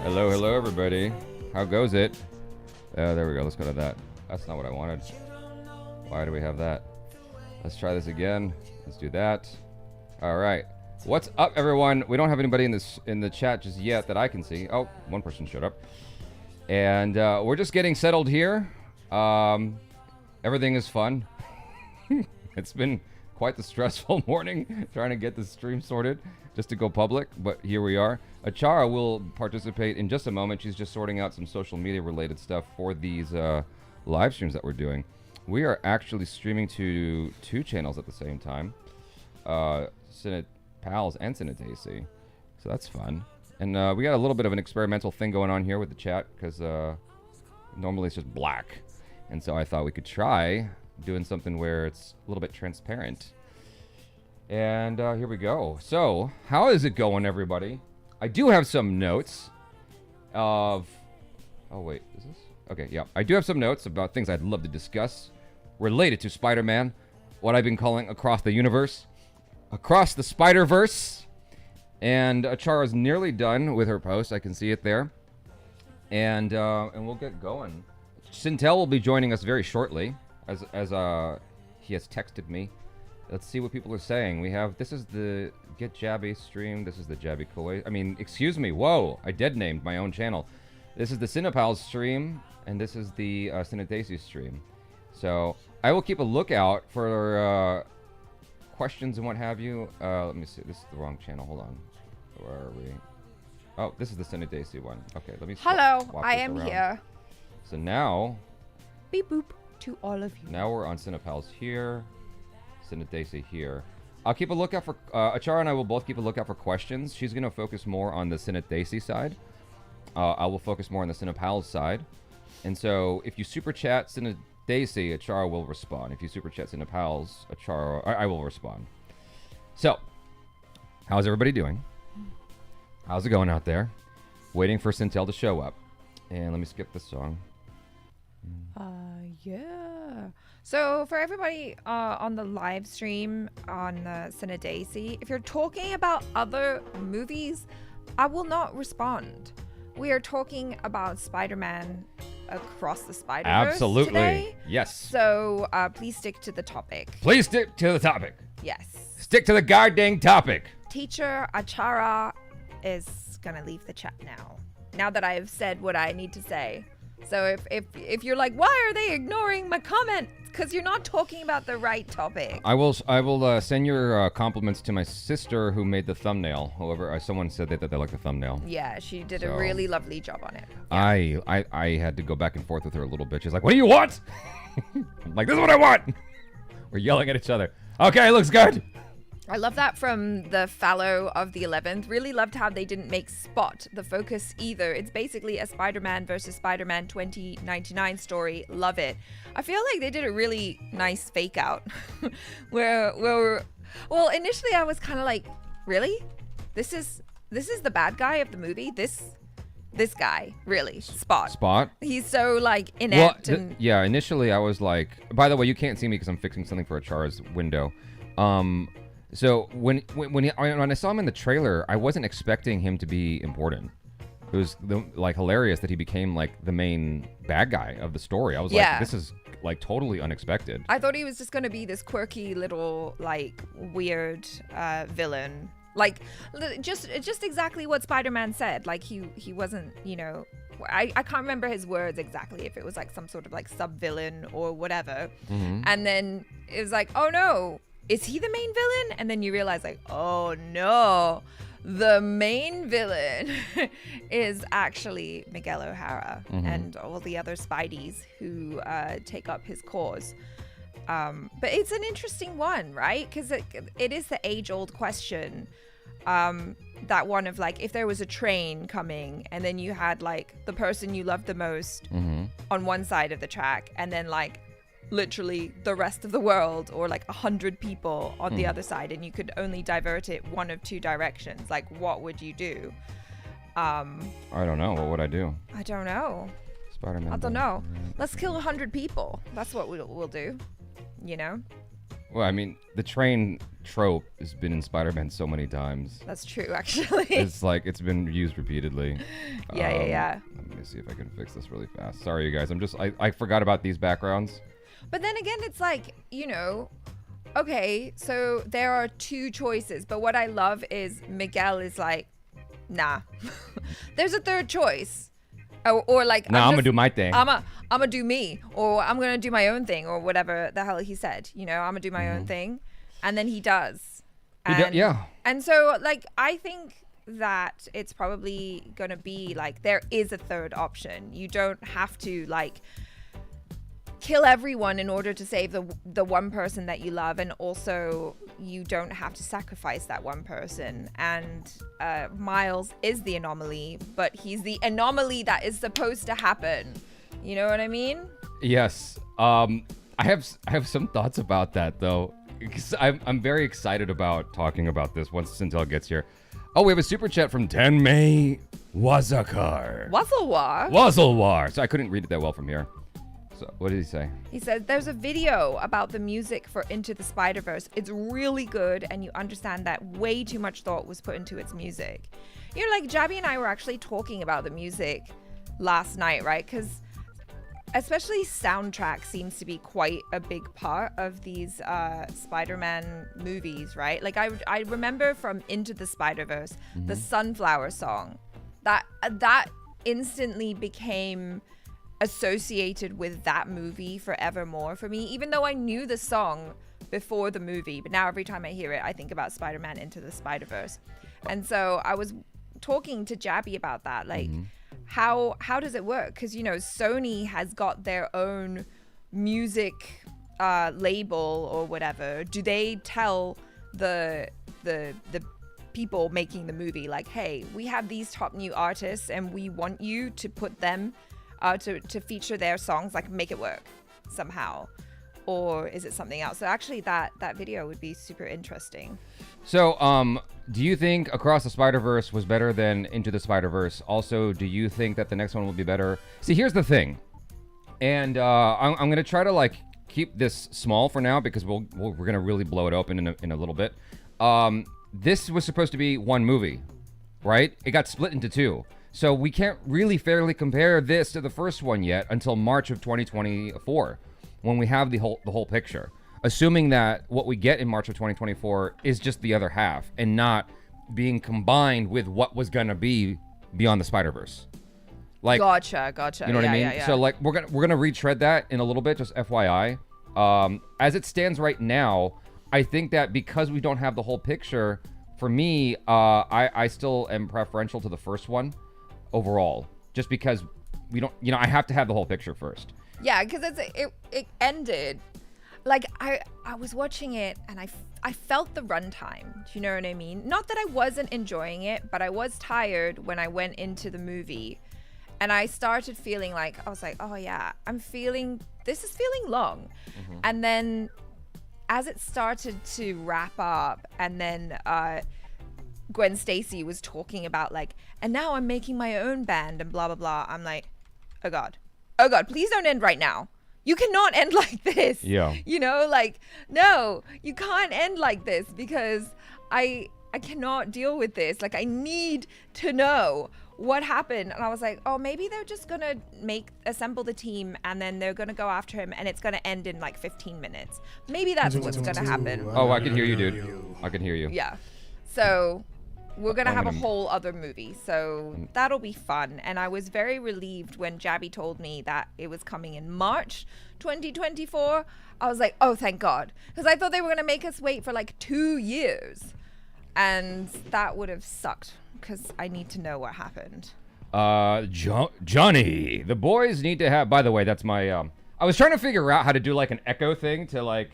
Hello, hello, everybody. How goes it? There we go. Let's go to that. That's not what I wanted. Why do we have that? Let's try this again. Let's do that. All right. What's up, everyone? We don't have anybody in the chat just yet that I can see. Oh, one person showed up. And we're just getting settled here. Everything is fun. It's been quite the stressful morning trying to get the stream sorted just to go public, but here we are. Achara will participate in just a moment. She's just sorting out some social media related stuff for these live streams that we're doing. We are actually streaming to 2 channels at the same time. Senate Pals and Senate AC. So that's fun. And we got a little bit of an experimental thing going on here with the chat because normally it's just black. And so I thought we could try doing something where it's a little bit transparent. And here we go. So, how is it going, everybody? I do have some notes of... Oh, wait. Is this? Okay, yeah. I do have some notes about things I'd love to discuss related to Spider-Man. What I've been calling Across the Universe. Across the Spider-Verse. And Achara's nearly done with her post. I can see it there. And we'll get going. Sintel will be joining us very shortly, as he has texted me. Let's see what people are saying. This is the Get Jabby stream. This is the Jabby Koi. I mean, excuse me. Whoa, I dead named my own channel. This is the Cinepals stream, and this is the Cinetacy stream. So I will keep a lookout for questions and what have you. Let me see. This is the wrong channel. Hold on. Where are we? Oh, this is the Cinetacy one. Okay, let me. Hello, I am here. So now. Beep boop to all of you. Now we're on Cinepals here. Cinetacy here. I'll keep a lookout for Achara and I will both keep a lookout for questions. She's going to focus more on the Cinetacy side. I will focus more on the Cinepals side. And so if you super chat Cinetacy, Achara will respond. If you super chat Cinepals, Achara, I will respond. So, how's everybody doing? How's it going out there? Waiting for Sintel to show up. And let me skip this song. Yeah. So for everybody on the live stream on Cinetacy, if you're talking about other movies, I will not respond. We are talking about Spider-Man Across the Spider-Verse Absolutely. Today. Yes. So please stick to the topic. Please stick to the topic. Yes. Stick to the goddamn topic. Teacher Achara is gonna leave the chat now. Now that I've said what I need to say. So if you're like, why are they ignoring my comment? Because you're not talking about the right topic. I will send your compliments to my sister who made the thumbnail. However, someone said that they liked the thumbnail. Yeah, she did a really lovely job on it. Yeah. I had to go back and forth with her a little bit. She's like, what do you want? I'm like, this is what I want. We're yelling at each other. Okay, looks good. I love that from the Fallow of the 11th. Really loved how they didn't make Spot the focus either. It's basically a Spider-Man versus Spider-Man 2099 story. Love it. I feel like they did a really nice fake out where well, initially I was kind of like, really? This is the bad guy of the movie? This guy, really, Spot. He's so like inept. Well, yeah, initially I was like, by the way, you can't see me because I'm fixing something for Achara's window. So when I saw him in the trailer, I wasn't expecting him to be important. It was like hilarious that he became like the main bad guy of the story. I was like, this is like totally unexpected. I thought he was just gonna be this quirky little like weird villain, like just exactly what Spider-Man said. Like he wasn't, you know, I can't remember his words exactly, if it was like some sort of like sub-villain or whatever. Mm-hmm. And then it was like, oh no. Is he the main villain? And then you realize like, oh no, the main villain is actually Miguel O'Hara and all the other Spideys who take up his cause. But it's an interesting one, right? Because it is the age-old question. That one of like, if there was a train coming and then you had like the person you loved the most on one side of the track and then like literally the rest of the world or like 100 people on the other side, and you could only divert it one of 2 directions, like what would you do? I don't know. What would I do? I don't know. Spider-Man. I don't know. Let's kill 100 people. That's what we'll do, you know? Well, I mean, the train trope has been in Spider-Man so many times. That's true, actually. It's like it's been used repeatedly. Yeah. Let me see if I can fix this really fast. Sorry, you guys. I forgot about these backgrounds. But then again, it's like, okay, so there are two choices. But what I love is Miguel is like, nah. There's a third choice. Or like, I'm gonna do my thing. I'm gonna do me, or I'm gonna do my own thing, or whatever the hell he said. I'm gonna do my own thing, and then he does. Yeah. And so, like, I think that it's probably gonna be like there is a third option. You don't have to like kill everyone in order to save the one person that you love, and also you don't have to sacrifice that one person. And Miles is the anomaly, but he's the anomaly that is supposed to happen. You know what I mean? Yes. I have some thoughts about that though, because I'm very excited about talking about this once Sintel gets here. Oh, we have a super chat from Tenmei Wazakar. Wazalwar. So I couldn't read it that well from here. So what did he say? He said, there's a video about the music for Into the Spider-Verse. It's really good, and you understand that way too much thought was put into its music. Like Jabby and I were actually talking about the music last night, right? Because especially soundtrack seems to be quite a big part of these Spider-Man movies, right? Like I remember from Into the Spider-Verse, the Sunflower song, that instantly became associated with that movie forevermore for me, even though I knew the song before the movie. But now every time I hear it, I think about Spider-Man Into the Spider-Verse. And so I was talking to Jabby about that, like how does it work? Because Sony has got their own music label or whatever. Do they tell the people making the movie like, hey, we have these top new artists and we want you to put them to feature their songs, like make it work somehow? Or is it something else? So actually that video would be super interesting. So do you think Across the Spider-Verse was better than Into the Spider-Verse? Also, do you think that the next one will be better? See, here's the thing, and I'm gonna try to like keep this small for now, because we're gonna really blow it open in a little bit. This was supposed to be one movie, right? It got split into two. So we can't really fairly compare this to the first one yet until March of 2024, when we have the whole picture. Assuming that what we get in March of 2024 is just the other half and not being combined with what was gonna be Beyond the Spider-Verse. Like, gotcha. You know what I mean? Yeah. So like we're gonna retread that in a little bit, just FYI. As it stands right now, I think that because we don't have the whole picture, for me, I still am preferential to the first one overall, just because we don't, I have to have the whole picture first. Yeah, because it ended, like I was watching it and I felt the runtime. Do you know what I mean? Not that I wasn't enjoying it, but I was tired when I went into the movie, and I started feeling like, I was like, oh yeah, this is feeling long. And then as it started to wrap up, and then Gwen Stacy was talking about like, and now I'm making my own band and blah blah blah. I'm like, oh god, please don't end right now. You cannot end like this. Yeah. Like, no, you can't end like this, because I cannot deal with this. Like, I need to know what happened. And I was like, oh, maybe they're just gonna assemble the team, and then they're gonna go after him, and it's gonna end in like 15 minutes. Maybe that's what's gonna happen. Oh, I can hear you, dude. I can hear you. Yeah. So we're gonna have a whole other movie, so that'll be fun. And I was very relieved when Jabby told me that it was coming in March 2024. I was like, oh, thank God, because I thought they were gonna make us wait for like 2 years, and that would have sucked, because I need to know what happened. Johnny, the boys need to have. By the way, that's my. I was trying to figure out how to do like an echo thing to like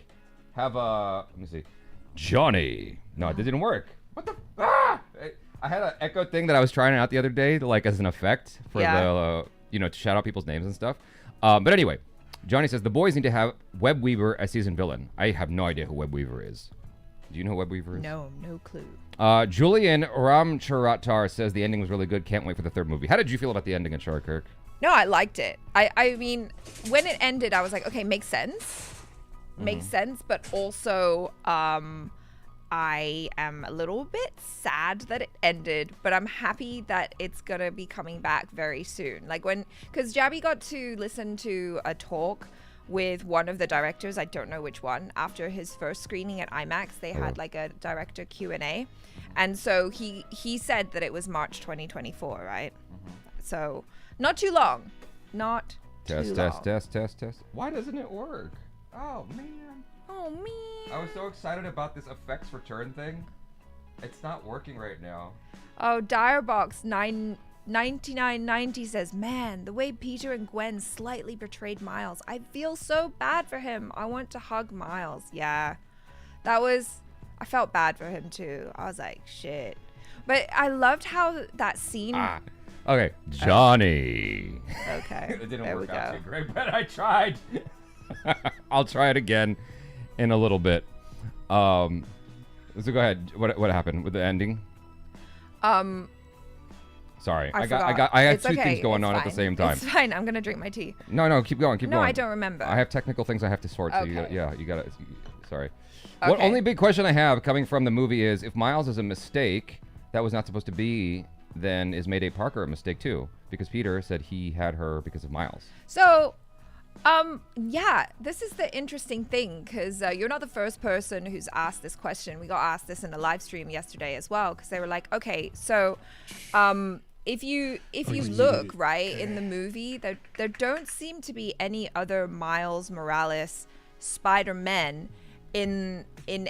have a. Let me see. Johnny. No, it didn't work. What the? I had an echo thing that I was trying out the other day, to, like as an effect for the, to shout out people's names and stuff. But anyway, Johnny says the boys need to have Web Weaver as season villain. I have no idea who Web Weaver is. Do you know who Web Weaver is? No clue. Julian Ramcharatar says the ending was really good. Can't wait for the third movie. How did you feel about the ending in Sharkirk? No, I liked it. I mean, when it ended, I was like, okay, makes sense. makes sense, but also I am a little bit sad that it ended, but I'm happy that it's gonna be coming back very soon. Like because Jabby got to listen to a talk with one of the directors, I don't know which one, after his first screening at IMAX. They had like a director Q&A, and so he said that it was March 2024, right? So not too long. Not too long. Test. Why doesn't it work? Oh man. I was so excited about this effects return thing. It's not working right now. Oh, Direbox 9990 says, man, the way Peter and Gwen slightly betrayed Miles. I feel so bad for him. I want to hug Miles. Yeah, I felt bad for him too. I was like, shit. But I loved how that scene. Okay, Johnny. Okay. It didn't work out too great, but I tried. I'll try it again in a little bit. So go ahead. What happened with the ending? Sorry, I had two things going on at the same time. It's fine. I'm gonna drink my tea. No, keep going. No, I don't remember. I have technical things I have to sort. So Okay. you gotta. Sorry. Okay. What only big question I have coming from the movie is if Miles is a mistake that was not supposed to be, then is Mayday Parker a mistake too? Because Peter said he had her because of Miles. So. Yeah, this is the interesting thing, because you're not the first person who's asked this question. We got asked this in a live stream yesterday as well, because they were like, okay, so if you look right in the movie, there don't seem to be any other Miles Morales Spider-Men in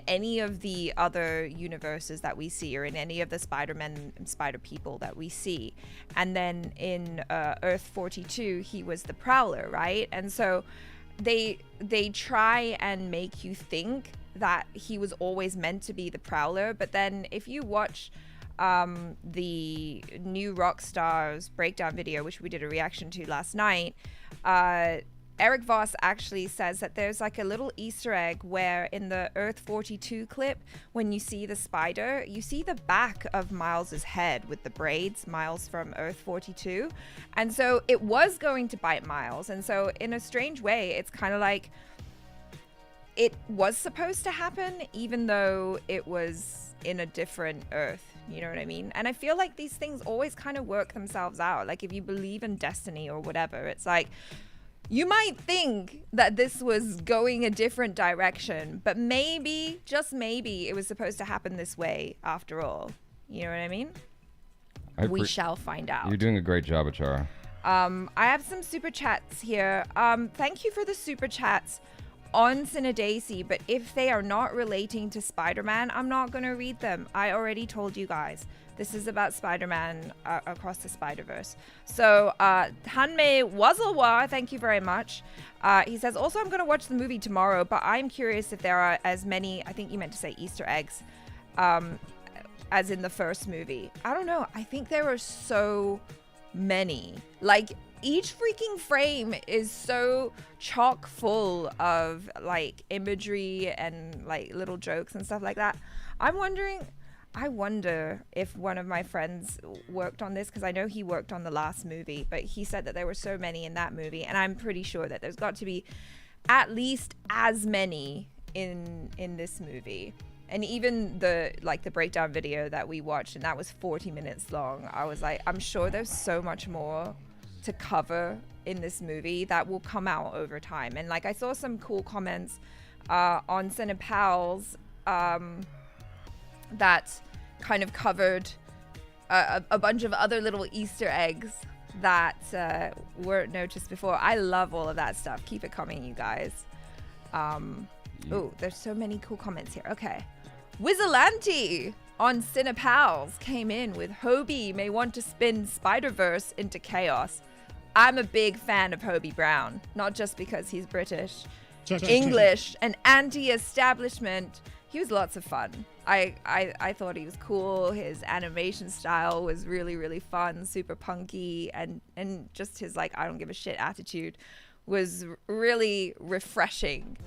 any of the other universes that we see, or in any of the Spider-Men and Spider-People that we see. And then in Earth 42, he was the Prowler, right? And so they try and make you think that he was always meant to be the Prowler. But then if you watch the new Rockstars breakdown video, which we did a reaction to last night, Eric Voss actually says that there's like a little Easter egg where in the Earth 42 clip, when you see the spider, you see the back of Miles's head with the braids, Miles from Earth 42. And so it was going to bite Miles. And so in a strange way, it's kind of like it was supposed to happen, even though it was in a different Earth. You know what I mean? And I feel like these things always kind of work themselves out. Like if you believe in destiny or whatever, it's like, you might think that this was going a different direction, but maybe, just maybe, it was supposed to happen this way after all. You know what I mean? We shall find out. You're doing a great job, Achara. I have some super chats here. Thank you for the super chats on Cinedaisy, but if they are not relating to Spider-Man, I'm not going to read them. I already told you guys. This is about Spider-Man across the Spider-Verse. So, Hanmei Wazelwa, thank you very much. He says, also, I'm going to watch the movie tomorrow, but I'm curious if there are as many, I think you meant to say Easter eggs, as in the first movie. I don't know. I think there are so many. Like, each freaking frame is so chock full of, like, imagery and, like, little jokes and stuff like that. I wonder if one of my friends worked on this, because I know he worked on the last movie, but he said that there were so many in that movie, and I'm pretty sure that there's got to be at least as many in this movie. And even the breakdown video that we watched, and that was 40 minutes long, I was like, I'm sure there's so much more to cover in this movie that will come out over time. And like I saw some cool comments on Cinepals that kind of covered a bunch of other little Easter eggs that weren't noticed before. I love all of that stuff. Keep it coming, you guys. Oh, there's so many cool comments here. Okay. Wizalante on Cinepals came in with Hobie may want to spin Spider-Verse into chaos. I'm a big fan of Hobie Brown, not just because he's British, English, and anti-establishment. He was lots of fun. I thought he was cool. His animation style was really, really fun, super punky, and just his like I don't give a shit attitude was really refreshing.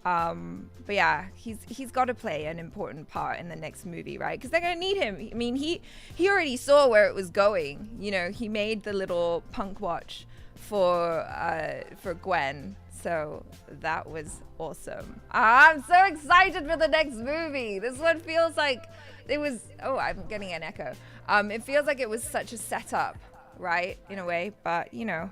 But yeah, he's got to play an important part in the next movie, right? Because they're gonna need him. I mean, he already saw where it was going. You know, he made the little punk watch for Gwen. So that was awesome. I'm so excited for the next movie. This one feels like it was, oh, I'm getting an echo. It feels like it was such a setup, right? In a way, but you know,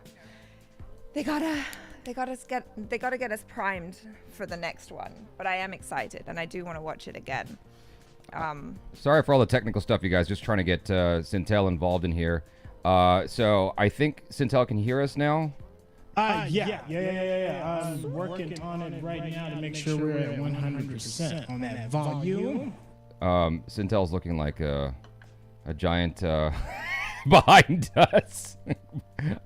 they gotta get us primed for the next one. But I am excited and I do want to watch it again. Sorry for all the technical stuff, you guys. Just trying to get Sintel involved in here. So I think Sintel can hear us now. Yeah. I'm working on it right now to make sure we're at 100% on that volume. Sintel's looking like a giant behind us.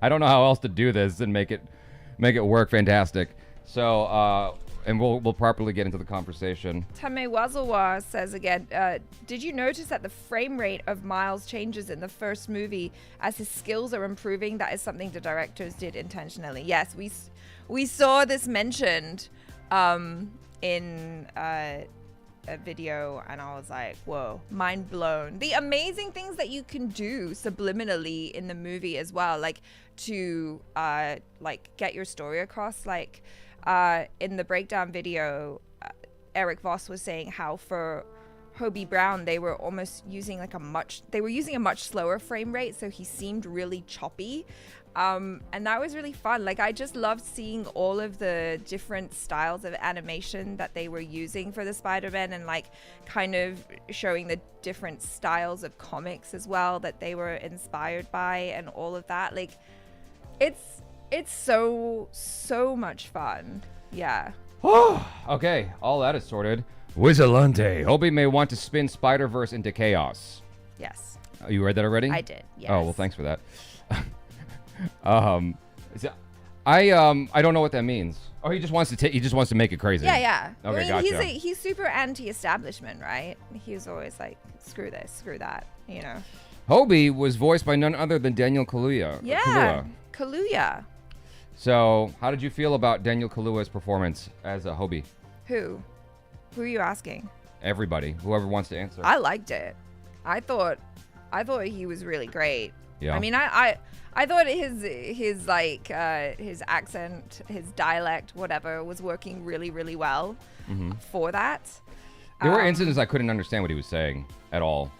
I don't know how else to do this and make it work fantastic. So and we'll properly get into the conversation. Tame Wazawa says again, did you notice that the frame rate of Miles changes in the first movie as his skills are improving? That is something the directors did intentionally. Yes, we saw this mentioned in a video, and I was like, whoa, mind blown. The amazing things that you can do subliminally in the movie as well, like to like get your story across. Like in the breakdown video, Eric Voss was saying how for Hobie Brown they were almost using like a much slower frame rate, so he seemed really choppy. And that was really fun. Like, I just loved seeing all of the different styles of animation that they were using for the Spider-Man, and like kind of showing the different styles of comics as well that they were inspired by, and all of that. Like, it's so much fun. Yeah. Okay, all that is sorted. Wizalante. Hobie may want to spin Spider-Verse into chaos. Yes. You read that already? I did. Yes. Oh, well, thanks for that. I don't know what that means. Oh, he just wants to make it crazy. Yeah. Okay, I mean, gotcha. he's super anti-establishment, right? He was always like, screw this, screw that, you know. Hobie was voiced by none other than Daniel Kaluuya. Yeah, Kaluuya. So, how did you feel about Daniel Kaluuya's performance as a Hobie? Who are you asking? Everybody, whoever wants to answer. I liked it. I thought he was really great. Yeah. I mean, I thought his like his accent, his dialect, whatever, was working really, really well for that. There were incidents I couldn't understand what he was saying at all.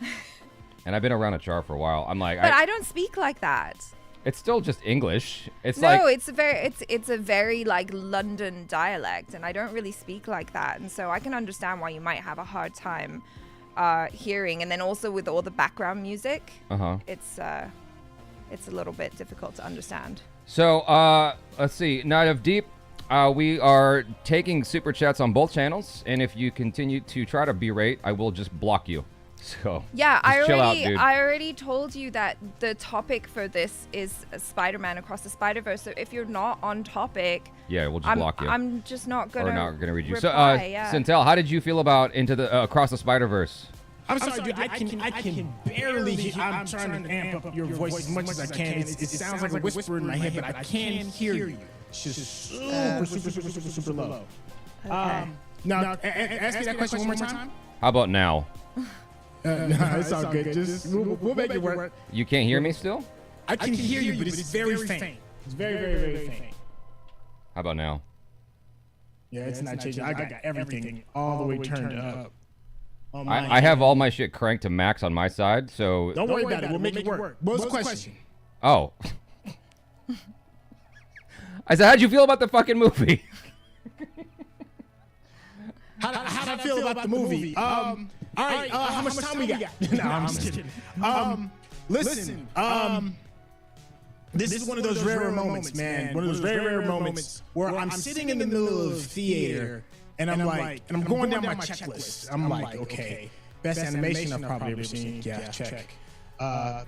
And I've been around Achar for a while. I'm like, but I don't speak like that. It's still just English. It's a very like London dialect, and I don't really speak like that, and so I can understand why you might have a hard time hearing. And then also with all the background music, it's a little bit difficult to understand. So let's see, Night of Deep. We are taking super chats on both channels, and if you continue to try to berate, I will just block you. So yeah, chill out, dude. I already told you that the topic for this is Spider-Man Across the Spider-Verse. So if you're not on topic, yeah, we'll just block you. I'm just not gonna read you. Reply, so Sintel, how did you feel about Into the Across the Spider-Verse? I'm sorry, dude. I can barely hear. I'm trying to amp up your voice as much as I can. It sounds like a whisper in my head, but I can hear you. It's just super low. Okay. Now, ask me that question one more time. How about now? No, it's all good. Just we'll make it work. You can't hear me still? I can hear you, but it's very faint. It's very faint. How about now? Yeah, it's not changing. I got everything all the way turned up. I have all my shit cranked to max on my side, so don't worry about it. We'll make it work. What was the question? Oh. I said, how'd you feel about the fucking movie? How'd I feel about the movie? All right, how much time we got? No, I'm just kidding. Listen, this is one of those rare moments, man. One of those very rare moments where I'm sitting in the middle of the theater and I'm like, and I'm going down my checklist. I'm like, okay, best animation I've probably ever seen. Yeah, check.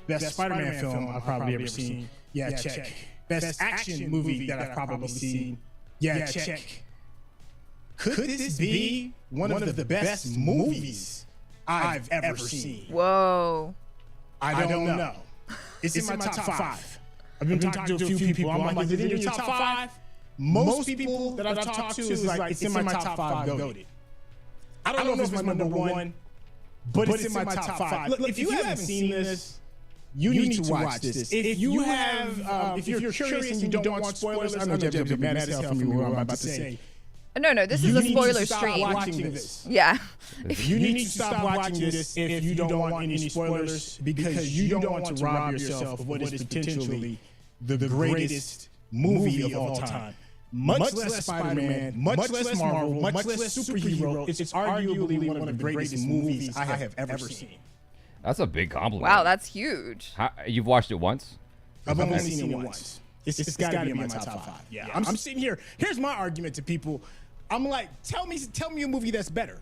Best Spider-Man film I've probably ever seen. Yeah, check. Best action movie that I've probably seen. Yeah, check. Could this be one of the best movies I've ever seen? Whoa. I don't know. It's in my top 5. I've been talking to a few people. I'm like, is it in your top 5? Most people that I've talked to is like, it's in my top 5 goated. I don't know if it's my number 1, but it's in my top 5. Look, if you haven't seen this, you need to watch this. If you have, if you're curious and you don't want spoilers, I know Jeff's gonna be mad as hell for me what I'm about to say. No, this is a spoiler stream. Watching this. Yeah. You need to stop watching this if you don't want any spoilers, because you don't want to rob yourself of what is potentially the greatest movie of all time. Much less Spider-Man, much less Marvel, much less superhero. It's arguably one of the greatest movies I have ever seen. That's a big compliment. Wow, that's huge. You've watched it once? I've only seen it once. It's got to be in my top 5. Yeah, I'm sitting here. Here's my argument to people. I'm like, tell me a movie that's better.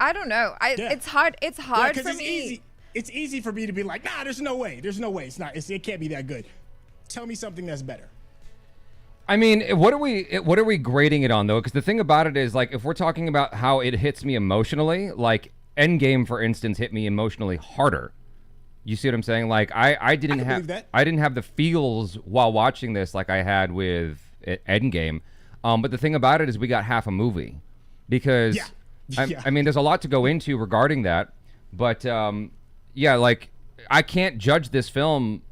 I don't know. It's hard. It's hard for me. Easy. It's easy for me to be like, nah, there's no way. There's no way. It's not. It can't be that good. Tell me something that's better. I mean, what are we grading it on though? Because the thing about it is, like, if we're talking about how it hits me emotionally, like Endgame, for instance, hit me emotionally harder. You see what I'm saying? Like, I didn't have the feels while watching this like I had with Endgame. But the thing about it is, we got half a movie, because I mean, there's a lot to go into regarding that. But yeah, like, I can't judge this film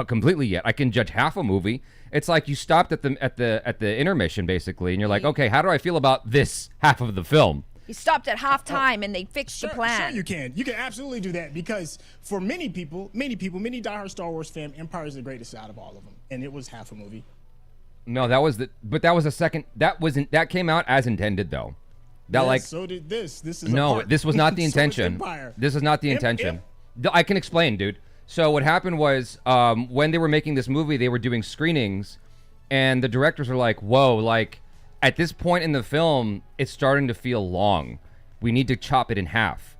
completely yet. I can judge half a movie. It's like you stopped at the intermission basically, and you're like, okay, how do I feel about this half of the film? You stopped at halftime and they fixed the plan. Sure, you can. You can absolutely do that, because for many diehard Star Wars fan, Empire is the greatest out of all of them, and it was half a movie. No, that was a second. That came out as intended though. So did this. This is this was not the intention. This is not the intention. I can explain, dude. So what happened was, when they were making this movie, they were doing screenings, and the directors were like, whoa, like, at this point in the film, it's starting to feel long. We need to chop it in half.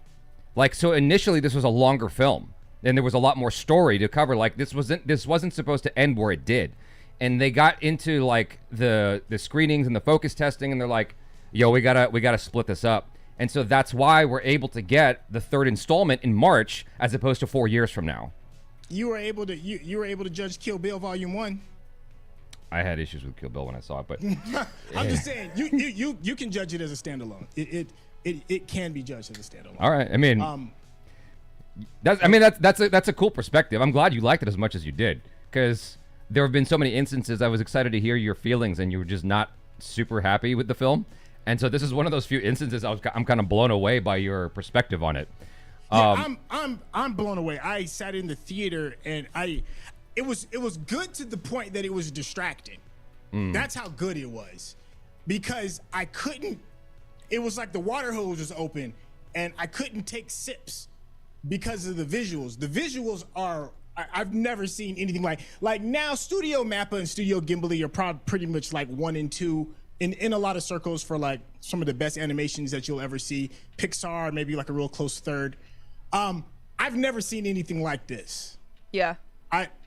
Like, so initially this was a longer film, and there was a lot more story to cover. Like, this wasn't supposed to end where it did. And they got into like the screenings and the focus testing, and they're like, yo, we gotta split this up. And so that's why we're able to get the third installment in March, as opposed to 4 years from now. You were able to judge Kill Bill Volume 1. I had issues with Kill Bill when I saw it, but I'm just saying you can judge it as a standalone. It can be judged as a standalone. All right. I mean, that's a cool perspective. I'm glad you liked it as much as you did, because there have been so many instances I was excited to hear your feelings and you were just not super happy with the film. And so this is one of those few instances I'm kind of blown away by your perspective on it. Yeah, I'm blown away. I sat in the theater and it was good to the point that it was distracting. That's how good it was, because I couldn't. It was like the water hose was open and I couldn't take sips because of the visuals. The visuals are. I've never seen anything like now. Studio Mappa and Studio Ghibli are pretty much like 1 and 2 in a lot of circles for like some of the best animations that you'll ever see. Pixar, maybe like a real close third. I've never seen anything like this. Yeah.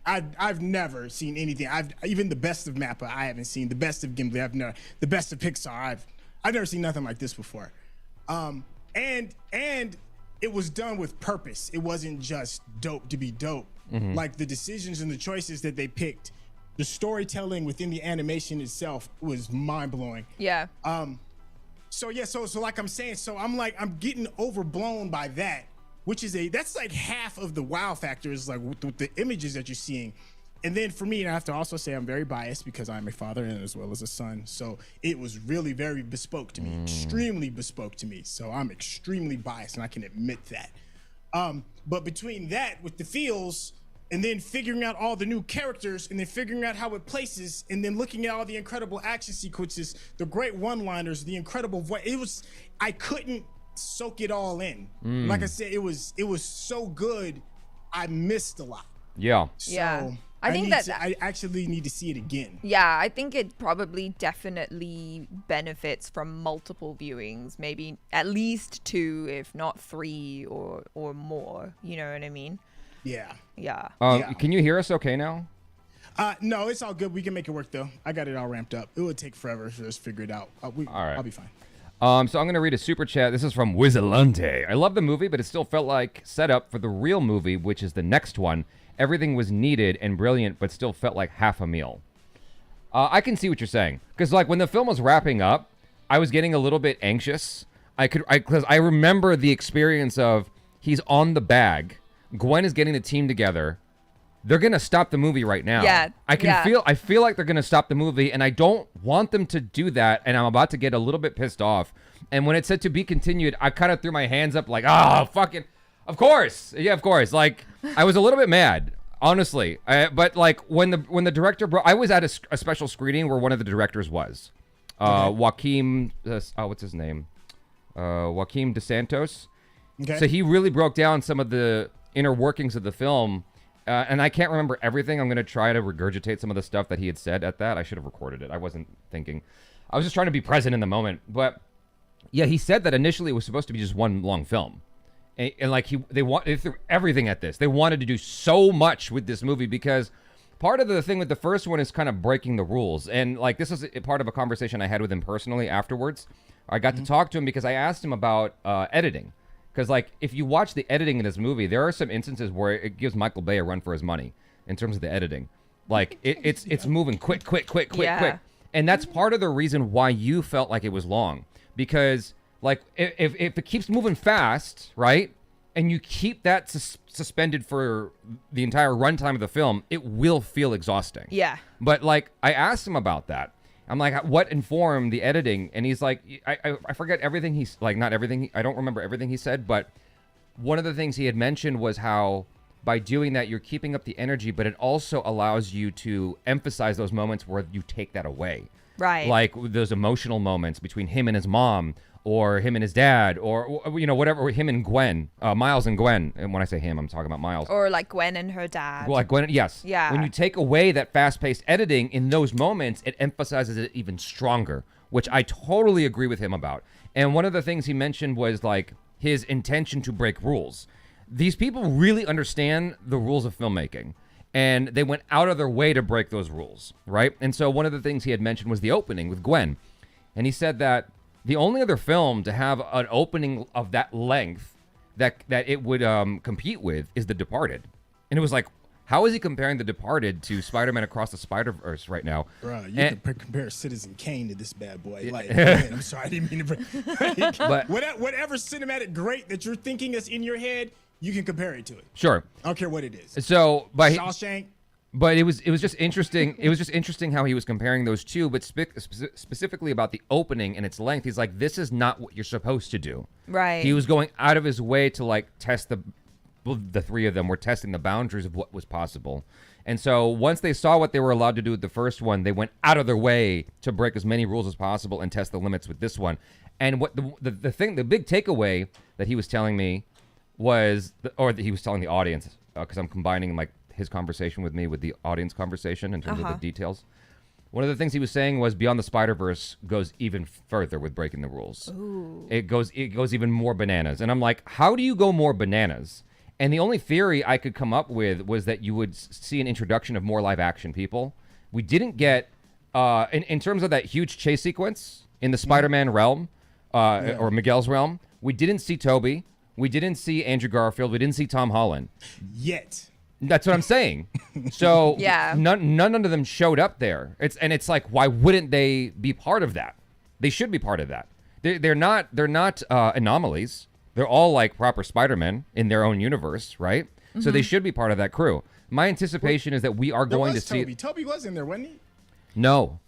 I've never seen anything. Even the best of Mappa I haven't seen. The best of Ghibli the best of Pixar I've never seen nothing like this before. And it was done with purpose. It wasn't just dope to be dope. Mm-hmm. Like the decisions and the choices that they picked, the storytelling within the animation itself was mind blowing. Yeah. So like I'm saying, I'm getting overblown by that, which is that's like half of the wow factor is like with the images that you're seeing. And then for me, and I have to also say I'm very biased because I'm a father and as well as a son. So it was really very bespoke to me, extremely bespoke to me. So I'm extremely biased and I can admit that. But between that with the feels and then figuring out all the new characters and then figuring out how it places and then looking at all the incredible action sequences, the great one-liners, the incredible voice, I couldn't soak it all in. Like I said, it was so good. I missed a lot. Yeah. So yeah. I actually need to see it again. Yeah, I think it probably definitely benefits from multiple viewings, maybe at least 2, if not 3 or more. You know what I mean? Yeah. Yeah. Can you hear us okay now? No, it's all good. We can make it work though. I got it all ramped up. It would take forever to just figure it out. All right. I'll be fine. So I'm going to read a super chat. This is from Wizalante. I love the movie, but it still felt like set up for the real movie, which is the next one. Everything was needed and brilliant, but still felt like half a meal. I can see what you're saying. Because like when the film was wrapping up, I was getting a little bit anxious. Because I remember the experience of He's on the bag. Gwen is getting the team together. They're going to stop the movie right now. Yeah. I feel like they're going to stop the movie, and I don't want them to do that, and I'm about to get a little bit pissed off. And when it said to be continued, I kind of threw my hands up like, fucking, of course. Yeah, of course. Like, I was a little bit mad, honestly. But like when the director I was at a special screening where one of the directors was. Joaquim, what's his name? Joaquim DeSantos. Okay. So he really broke down some of the inner workings of the film. And I can't remember everything. I'm going to try to regurgitate some of the stuff that he had said at that. I should have recorded it. I wasn't thinking. I was just trying to be present in the moment. But yeah, he said that initially it was supposed to be just one long film. And like they threw everything at this. They wanted to do so much with this movie because part of the thing with the first one is kind of breaking the rules. And like this was a part of a conversation I had with him personally afterwards. I got to talk to him because I asked him about editing. Because, like, if you watch the editing in this movie, there are some instances where it gives Michael Bay a run for his money in terms of the editing. Like, it's moving quick. And that's part of the reason why you felt like it was long. Because, like, if it keeps moving fast, right, and you keep that suspended for the entire runtime of the film, it will feel exhausting. Yeah. But, like, I asked him about that. I'm like, what informed the editing? And he's like, I forget everything he's like, not everything. I don't remember everything he said, but one of the things he had mentioned was how by doing that, you're keeping up the energy, but it also allows you to emphasize those moments where you take that away. Right. Like those emotional moments between him and his mom or him and his dad or, you know, whatever, or him and Gwen, Miles and Gwen. And when I say him, I'm talking about Miles. Or like Gwen and her dad. Well, like Gwen, yes. Yeah. When you take away that fast-paced editing in those moments, it emphasizes it even stronger, which I totally agree with him about. And one of the things he mentioned was like his intention to break rules. These people really understand the rules of filmmaking, and they went out of their way to break those rules, right? And so one of the things he had mentioned was the opening with Gwen. And he said that the only other film to have an opening of that length that it would compete with is The Departed. And it was like, how is he comparing The Departed to Spider-Man Across the Spider-Verse right now? Bro, you can compare Citizen Kane to this bad boy. Like, man, I'm sorry, I didn't mean to. But whatever cinematic great that you're thinking is in your head, you can compare it to it. Sure. I don't care what it is. So, but Shawshank. But it was just interesting. It was just interesting how he was comparing those two, but specifically about the opening and its length. He's like, this is not what you're supposed to do. Right. He was going out of his way to like test the three of them were testing the boundaries of what was possible. And so once they saw what they were allowed to do with the first one, they went out of their way to break as many rules as possible and test the limits with this one. And what the big takeaway that he was telling me was, or that he was telling the audience, because I'm combining like his conversation with me with the audience conversation in terms of the details. One of the things he was saying was Beyond the Spider-Verse goes even further with breaking the rules. Ooh. It goes even more bananas. And I'm like, how do you go more bananas? And the only theory I could come up with was that you would see an introduction of more live action people. We didn't get, in terms of that huge chase sequence in the Spider-Man realm, or Miguel's realm, we didn't see Tobey. We didn't see Andrew Garfield. We didn't see Tom Holland. Yet. That's what I'm saying. So yeah. none of them showed up there. It's like, why wouldn't they be part of that? They should be part of that. They're not anomalies. They're all like proper Spider-Men in their own universe, right? Mm-hmm. So they should be part of that crew. My anticipation is that we are going to see. Tobey was in there, wasn't he? No,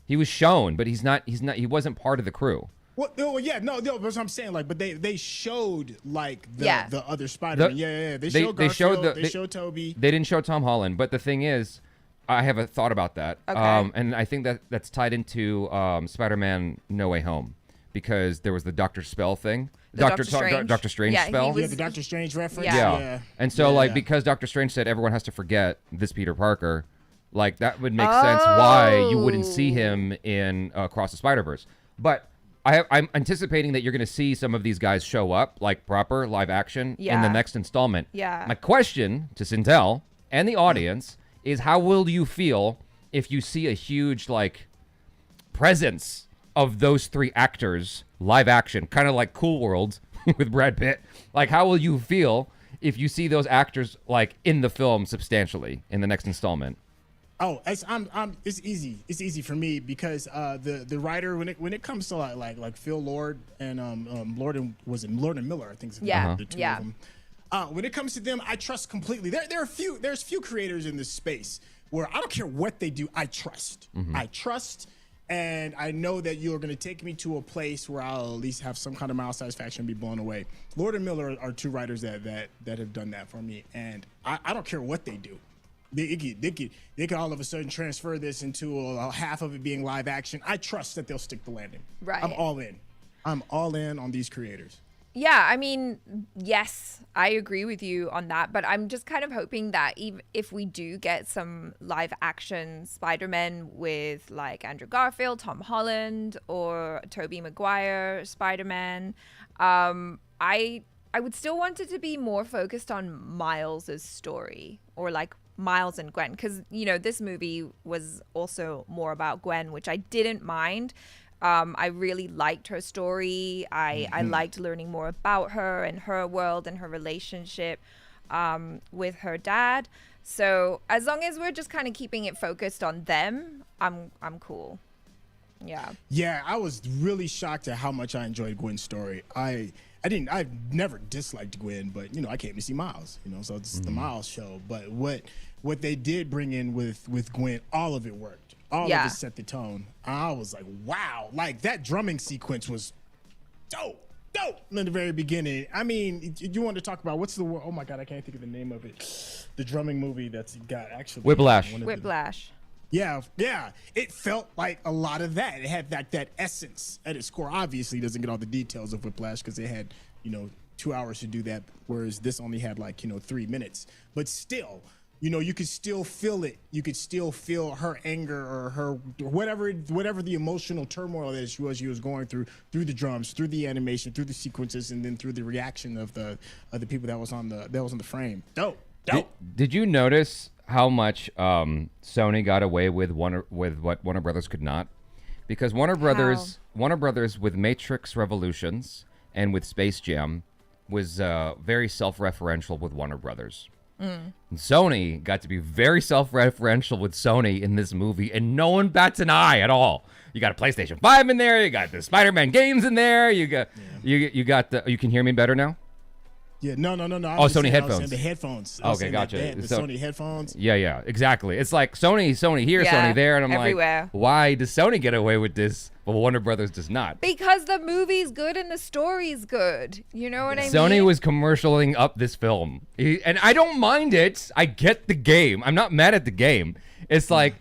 he was shown, but he's not. He wasn't part of the crew. Well, that's what I'm saying. Like, but they showed like the other Spider-Man. They showed Garfield. They showed Tobey. They didn't show Tom Holland. But the thing is, I have a thought about that. Okay. And I think that's tied into Spider-Man No Way Home, because there was the Dr. Spell thing. Doctor Strange spell. Yeah, the Doctor Strange reference. Yeah. And so because Doctor Strange said everyone has to forget this Peter Parker, like that would make sense why you wouldn't see him in Across the Spider-Verse. But I'm anticipating that you're going to see some of these guys show up, like proper live action, in the next installment. Yeah. My question to Sintel and the audience is, how will you feel if you see a huge like presence of those three actors live action, kind of like Cool World with Brad Pitt? Like, how will you feel if you see those actors like in the film substantially in the next installment? Oh, it's easy. It's easy for me because the writer, when it comes to like Phil Lord and Lord and Miller, I think. Yeah. The two of them. When it comes to them, I trust completely. There's few creators in this space where I don't care what they do, I trust. I trust, and I know that you're going to take me to a place where I'll at least have some kind of mild satisfaction and be blown away. Lord and Miller are two writers that have done that for me, and I don't care what they do. They could all of a sudden transfer this into a half of it being live action. I trust that they'll stick the landing. Right. I'm all in. I'm all in on these creators. Yeah, I mean, yes, I agree with you on that, but I'm just kind of hoping that even if we do get some live action Spider-Man with like Andrew Garfield, Tom Holland, or Tobey Maguire Spider-Man, I would still want it to be more focused on Miles's story, or like Miles and Gwen, because, you know, this movie was also more about Gwen, which I didn't mind. I really liked her story. I liked learning more about her and her world and her relationship with her dad. So as long as we're just kind of keeping it focused on them, I'm cool. Yeah. Yeah, I was really shocked at how much I enjoyed Gwen's story. I've never disliked Gwen, but, you know, I came to see Miles, you know, so it's the Miles show. But what they did bring in with Gwen, all of it worked. All of it set the tone. I was like, wow. Like, that drumming sequence was dope in the very beginning. I mean, you want to talk about oh my God, I can't think of the name of it. The drumming movie that's got actually. Whiplash. Yeah. It felt like a lot of that. It had that essence at its core. Obviously, it doesn't get all the details of Whiplash because they had, 2 hours to do that, whereas this only had 3 minutes. But still, you could still feel it. You could still feel her anger or her whatever the emotional turmoil that she was going through the drums, through the animation, through the sequences, and then through the reaction of the people that was on the frame. Dope. Did you notice how much Sony got away with what Warner Brothers could not? Because Warner Brothers with Matrix Revolutions and with Space Jam was very self-referential with Warner Brothers. And Sony got to be very self-referential with Sony in this movie, and no one bats an eye at all. You got a PlayStation 5 in there, you got the Spider-Man games in there, you got you can hear me better now? Yeah, no. Sony headphones. The headphones. Okay, gotcha. The Sony headphones. Yeah, exactly. It's like Sony here, Sony there, and I'm everywhere. like, why does Sony get away with this, but Warner Brothers does not? Because the movie's good and the story's good. You know what I mean? Sony was commercialing up this film, and I don't mind it. I get the game. I'm not mad at the game. It's like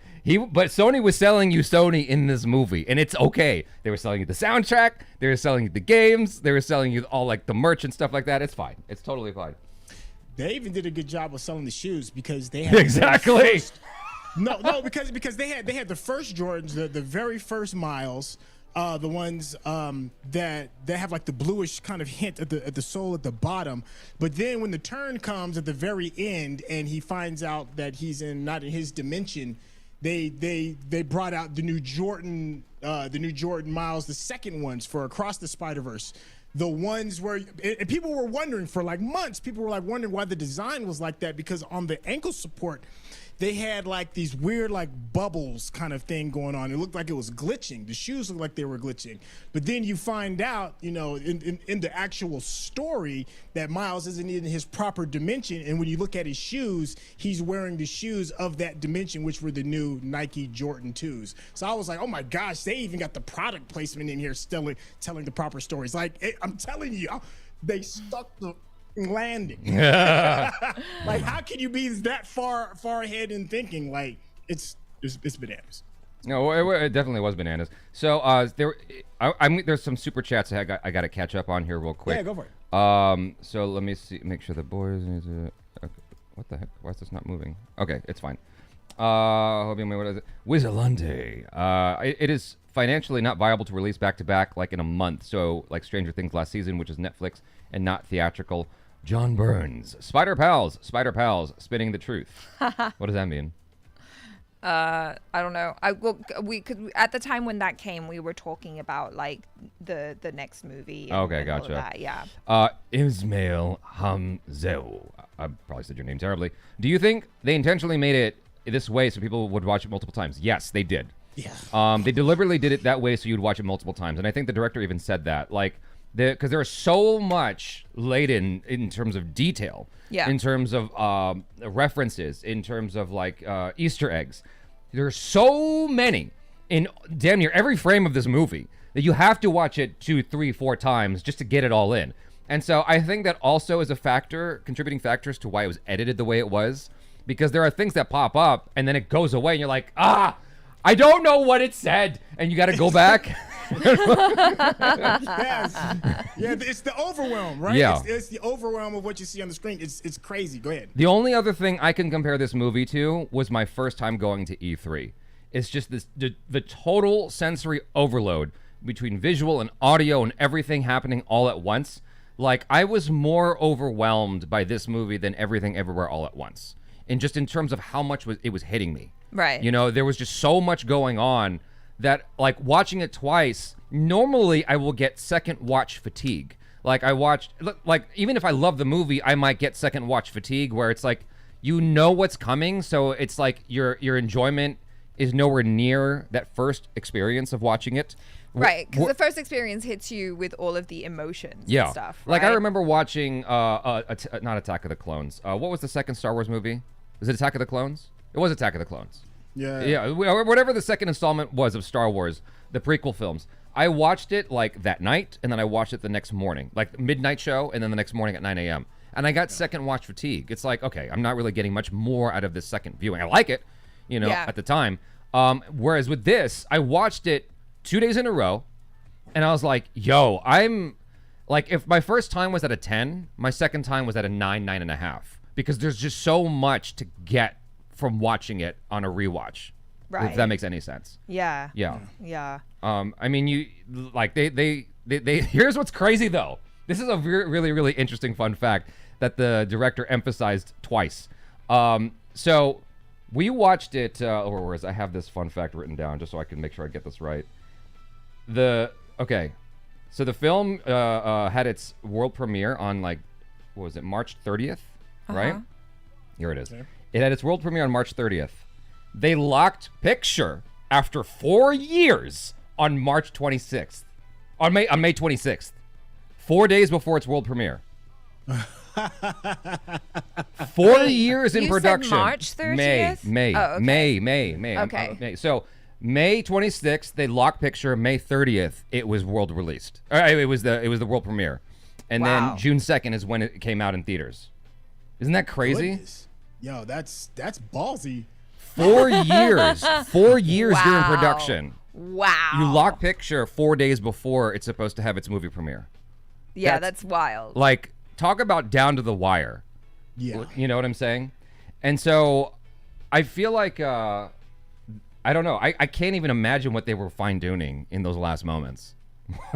but Sony was selling you Sony in this movie, and it's okay. They were selling you the soundtrack, they were selling you the games, they were selling you all like the merch and stuff like that. It's fine. It's totally fine. They even did a good job of selling the shoes because they had exactly. because they had the first Jordans, the very first Miles, the ones that have like the bluish kind of hint at the sole at the bottom. But then when the turn comes at the very end and he finds out that he's not in his dimension, they brought out the new Jordan Miles, the second ones for Across the Spider-Verse. The ones where and people were wondering for like months, wondering why the design was like that, because on the ankle support they had like these weird like bubbles kind of thing going on. It looked like it was glitching. The shoes looked like they were glitching. But then you find out, in the actual story that Miles isn't in his proper dimension. And when you look at his shoes, he's wearing the shoes of that dimension, which were the new Nike Jordan 2s. So I was like, oh my gosh, they even got the product placement in here still telling the proper stories. Like, I'm telling you, they stuck the landing. Like, how can you be that far ahead in thinking? Like, it's bananas. No, it definitely was bananas. So there's some super chats I got to catch up on here real quick. Yeah, go for it. So let me make sure the boys. Okay, what the heck? Why is this not moving? Okay, it's fine. Hobie, what is it? Wizalande. It is financially not viable to release back to back like in a month. So like Stranger Things last season, which is Netflix and not theatrical. John Burns, Spider Pals, spinning the truth. What does that mean? I don't know. We could at the time when that came, we were talking about like the next movie. Okay, gotcha. All of that, yeah. Ismail Hamzel. I probably said your name terribly. Do you think they intentionally made it this way so people would watch it multiple times? Yes, they did. Yeah. They deliberately did it that way so you'd watch it multiple times, and I think the director even said that. Like, Because there's so much laid in terms of detail, in terms of references, in terms of like Easter eggs. There's so many in damn near every frame of this movie that you have to watch it 2, 3, 4 times just to get it all in. And so I think that also is a factor, contributing factors to why it was edited the way it was, because there are things that pop up and then it goes away and you're like, I don't know what it said, and you got to go back. Yes. Yeah, it's the overwhelm, right? Yeah. It's the overwhelm of what you see on the screen. It's crazy. Go ahead. The only other thing I can compare this movie to was my first time going to E3. It's just the total sensory overload between visual and audio and everything happening all at once. Like, I was more overwhelmed by this movie than Everything Everywhere All at Once. And just in terms of how much it was hitting me. Right. You know, there was just so much going on that, like, watching it twice, normally I will get second watch fatigue. Like, even if I love the movie, I might get second watch fatigue, where it's like, you know what's coming, so it's like your enjoyment is nowhere near that first experience of watching it. Right, because the first experience hits you with all of the emotions and stuff. Right? Like, I remember watching, not Attack of the Clones. What was the second Star Wars movie? Was it Attack of the Clones? It was Attack of the Clones. Yeah, whatever the second installment was of Star Wars, the prequel films. I watched it like that night, and then I watched it the next morning, like midnight show, and then the next morning at 9 a.m. And I got second watch fatigue. It's like, okay, I'm not really getting much more out of this second viewing. I like it, at the time. Whereas with this, I watched it 2 days in a row, and I was like, yo, I'm like, if my first time was at a 10, my second time was at a 9, 9.5, because there's just so much to get from watching it on a rewatch. Right. If that makes any sense. Yeah. Yeah. I mean, you like they here's what's crazy though. This is a really, really interesting fun fact that the director emphasized twice. So we watched it, where is I have this fun fact written down just so I can make sure I get this right. So the film had its world premiere on, like, what was it, March 30th, right? Here it is. Okay. It had its world premiere on March 30th. They locked picture after 4 years on March 26th. On May 26th. 4 days before its world premiere. 4 years in production. Said March 30th? May. Oh, okay. May. Okay. So May 26th, they locked picture. May 30th, it was world released. It was the world premiere. And then June 2nd is when it came out in theaters. Isn't that crazy? Goodness. Yo, that's ballsy. 4 years. 4 years during production. Wow. You lock picture 4 days before it's supposed to have its movie premiere. Yeah, that's wild. Like, talk about down to the wire. Yeah. You know what I'm saying? And so I feel like, I don't know. I can't even imagine what they were fine-tuning in those last moments.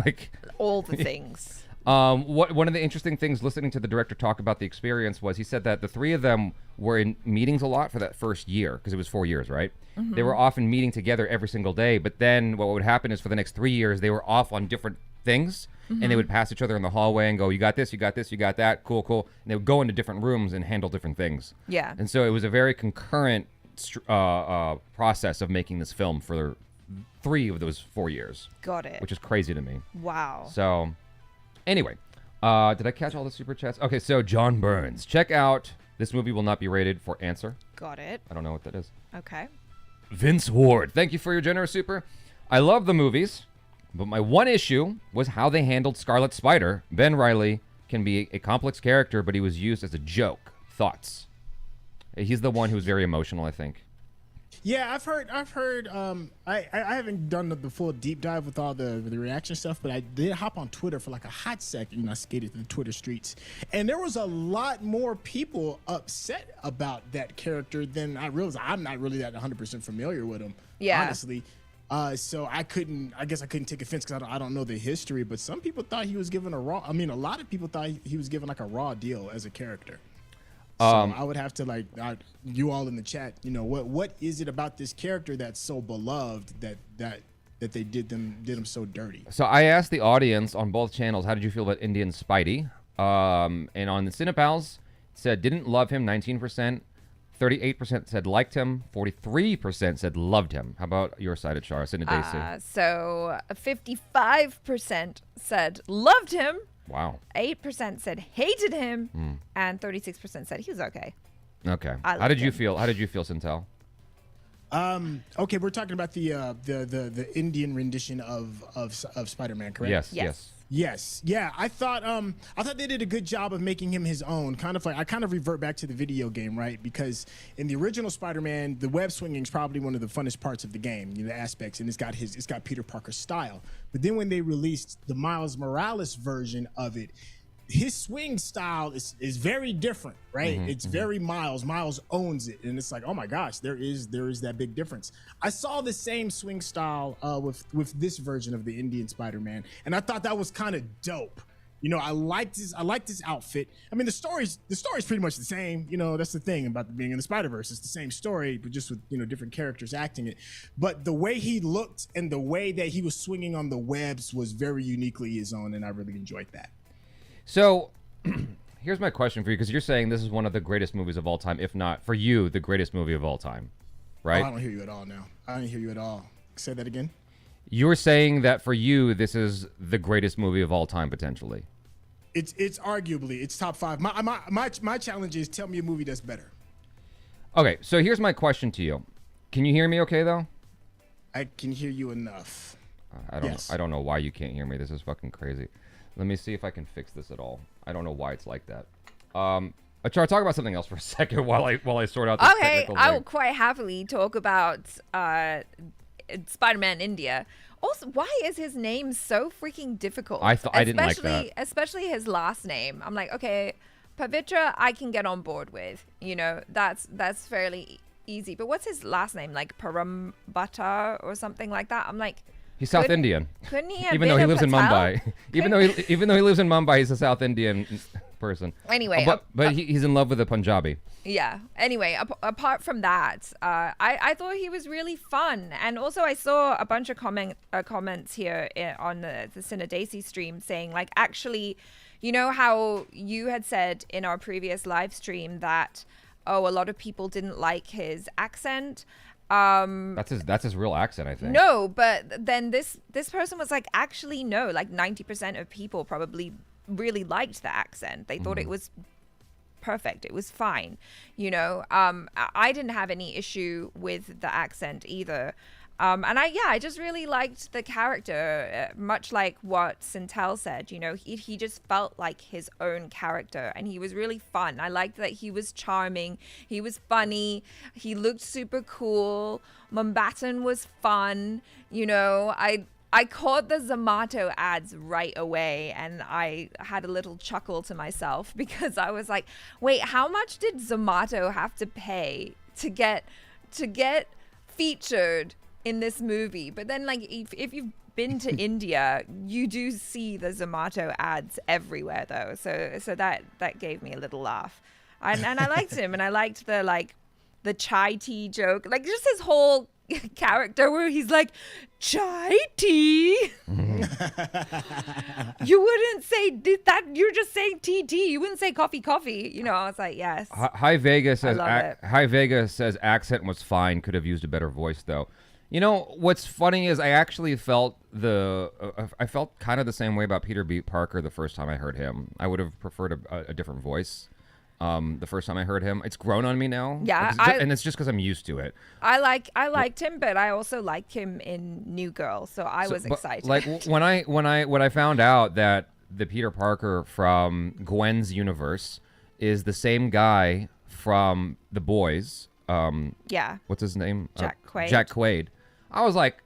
Like, all the things. One of the interesting things listening to the director talk about the experience was he said that the three of them were in meetings a lot for that first year, because it was 4 years, right? Mm-hmm. They were often meeting together every single day, but then what would happen is for the next 3 years, they were off on different things, and they would pass each other in the hallway and go, you got this, you got this, you got that, cool. And they would go into different rooms and handle different things. Yeah. And so it was a very concurrent process of making this film for 3 of those 4 years. Got it. Which is crazy to me. Wow. So, anyway, did I catch all the super chats? Okay, so John Burns. Check out This Movie Will Not Be Rated for Answer. Got it. I don't know what that is. Okay. Vince Ward. Thank you for your generous super. I love the movies, but my one issue was how they handled Scarlet Spider. Ben Reilly can be a complex character, but he was used as a joke. Thoughts? He's the one who's very emotional, I think. Yeah, I've heard. I haven't done the full deep dive with all the reaction stuff, but I did hop on Twitter for like a hot second, and I skated through the Twitter streets, and there was a lot more people upset about that character than I realized. I'm not really that 100% familiar with him, honestly. So I guess I couldn't take offense because I don't know the history, but some people thought he was given a lot of people thought he was given like a raw deal as a character. So I would have to you all in the chat, what is it about this character that's so beloved that they did him so dirty? So I asked the audience on both channels, how did you feel about Indian Spidey? And on the Cinepals, it said didn't love him, 19%, 38% said liked him. 43% said loved him. How about your side of Chara? Cindy Daisy. So 55% said loved him. Wow. 8% said hated him, and 36% said he was okay. Okay. How did you feel? How did you feel, Sintel? Okay, we're talking about the Indian rendition of Spider-Man, correct? Yes. Yeah, I thought they did a good job of making him his own. I kind of revert back to the video game, right? Because in the original Spider-Man, the web swinging is probably one of the funnest parts of the game, the aspects, and it's got Peter Parker's style. But then when they released the Miles Morales version of it, his swing style is very different, right? It's very Miles. Miles owns it, and it's like, oh my gosh, there is that big difference. I saw the same swing style with this version of the Indian Spider-Man, and I thought that was kind of dope. I liked this outfit. I mean, the story's pretty much the same. That's the thing about being in the Spider-Verse. It's the same story, but just with different characters acting it. But the way he looked and the way that he was swinging on the webs was very uniquely his own, and I really enjoyed that. So, here's my question for you, because you're saying this is one of the greatest movies of all time, if not, for you, the greatest movie of all time, right? Oh, I don't hear you at all now. I don't hear you at all. Say that again. You're saying that for you, this is the greatest movie of all time, potentially. It's arguably, it's top 5. My challenge is tell me a movie that's better. Okay, so here's my question to you. Can you hear me okay, though? I can hear you enough. I don't know why you can't hear me. This is fucking crazy. Let me see if I can fix this at all. I don't know why it's like that. Achara, talk about something else for a second while I sort out this technical I will thing. quite happily talk about Spiderman India. Also, why is his name so freaking difficult? I didn't like that. Especially his last name. I'm like, okay, Pavitra, I can get on board with. That's fairly easy. But what's his last name? Like Parambata or something like that? I'm like, he's South Indian. Couldn't he have even though he lives in Patel? Mumbai. even though he lives in Mumbai, he's a South Indian person. Anyway, but he's in love with a Punjabi. Yeah. Anyway, apart from that, I thought he was really fun, and also I saw a bunch of comments here on the Cine Daisy stream saying, like, actually, how you had said in our previous live stream that a lot of people didn't like his accent. That's his real accent, I think. No, but then this person was like, actually, no, like 90% of people probably really liked the accent. They thought it was perfect. It was fine. I didn't have any issue with the accent either. And I just really liked the character, much like what Sintel said. He just felt like his own character, and he was really fun. I liked that he was charming, he was funny, he looked super cool. Mumbattan was fun. I caught the Zomato ads right away, and I had a little chuckle to myself because I was like, wait, how much did Zomato have to pay to get featured in this movie? But then, like, if you've been to India, you do see the Zomato ads everywhere, though. So that gave me a little laugh, and I liked him, and I liked the chai tea joke, like just his whole character where he's like, chai tea. You wouldn't say that. You're just saying tea. You wouldn't say coffee. I was like, yes. High Vegas says accent was fine. Could have used a better voice though. What's funny is I actually felt I felt kind of the same way about Peter B. Parker the first time I heard him. I would have preferred a different voice. The first time I heard him, it's grown on me now. Yeah, and it's just because I'm used to it. I liked him, but I also liked him in New Girl, so I was excited. Like when I found out that the Peter Parker from Gwen's universe is the same guy from The Boys. Yeah. What's his name? Jack Quaid. Jack Quaid. I was like,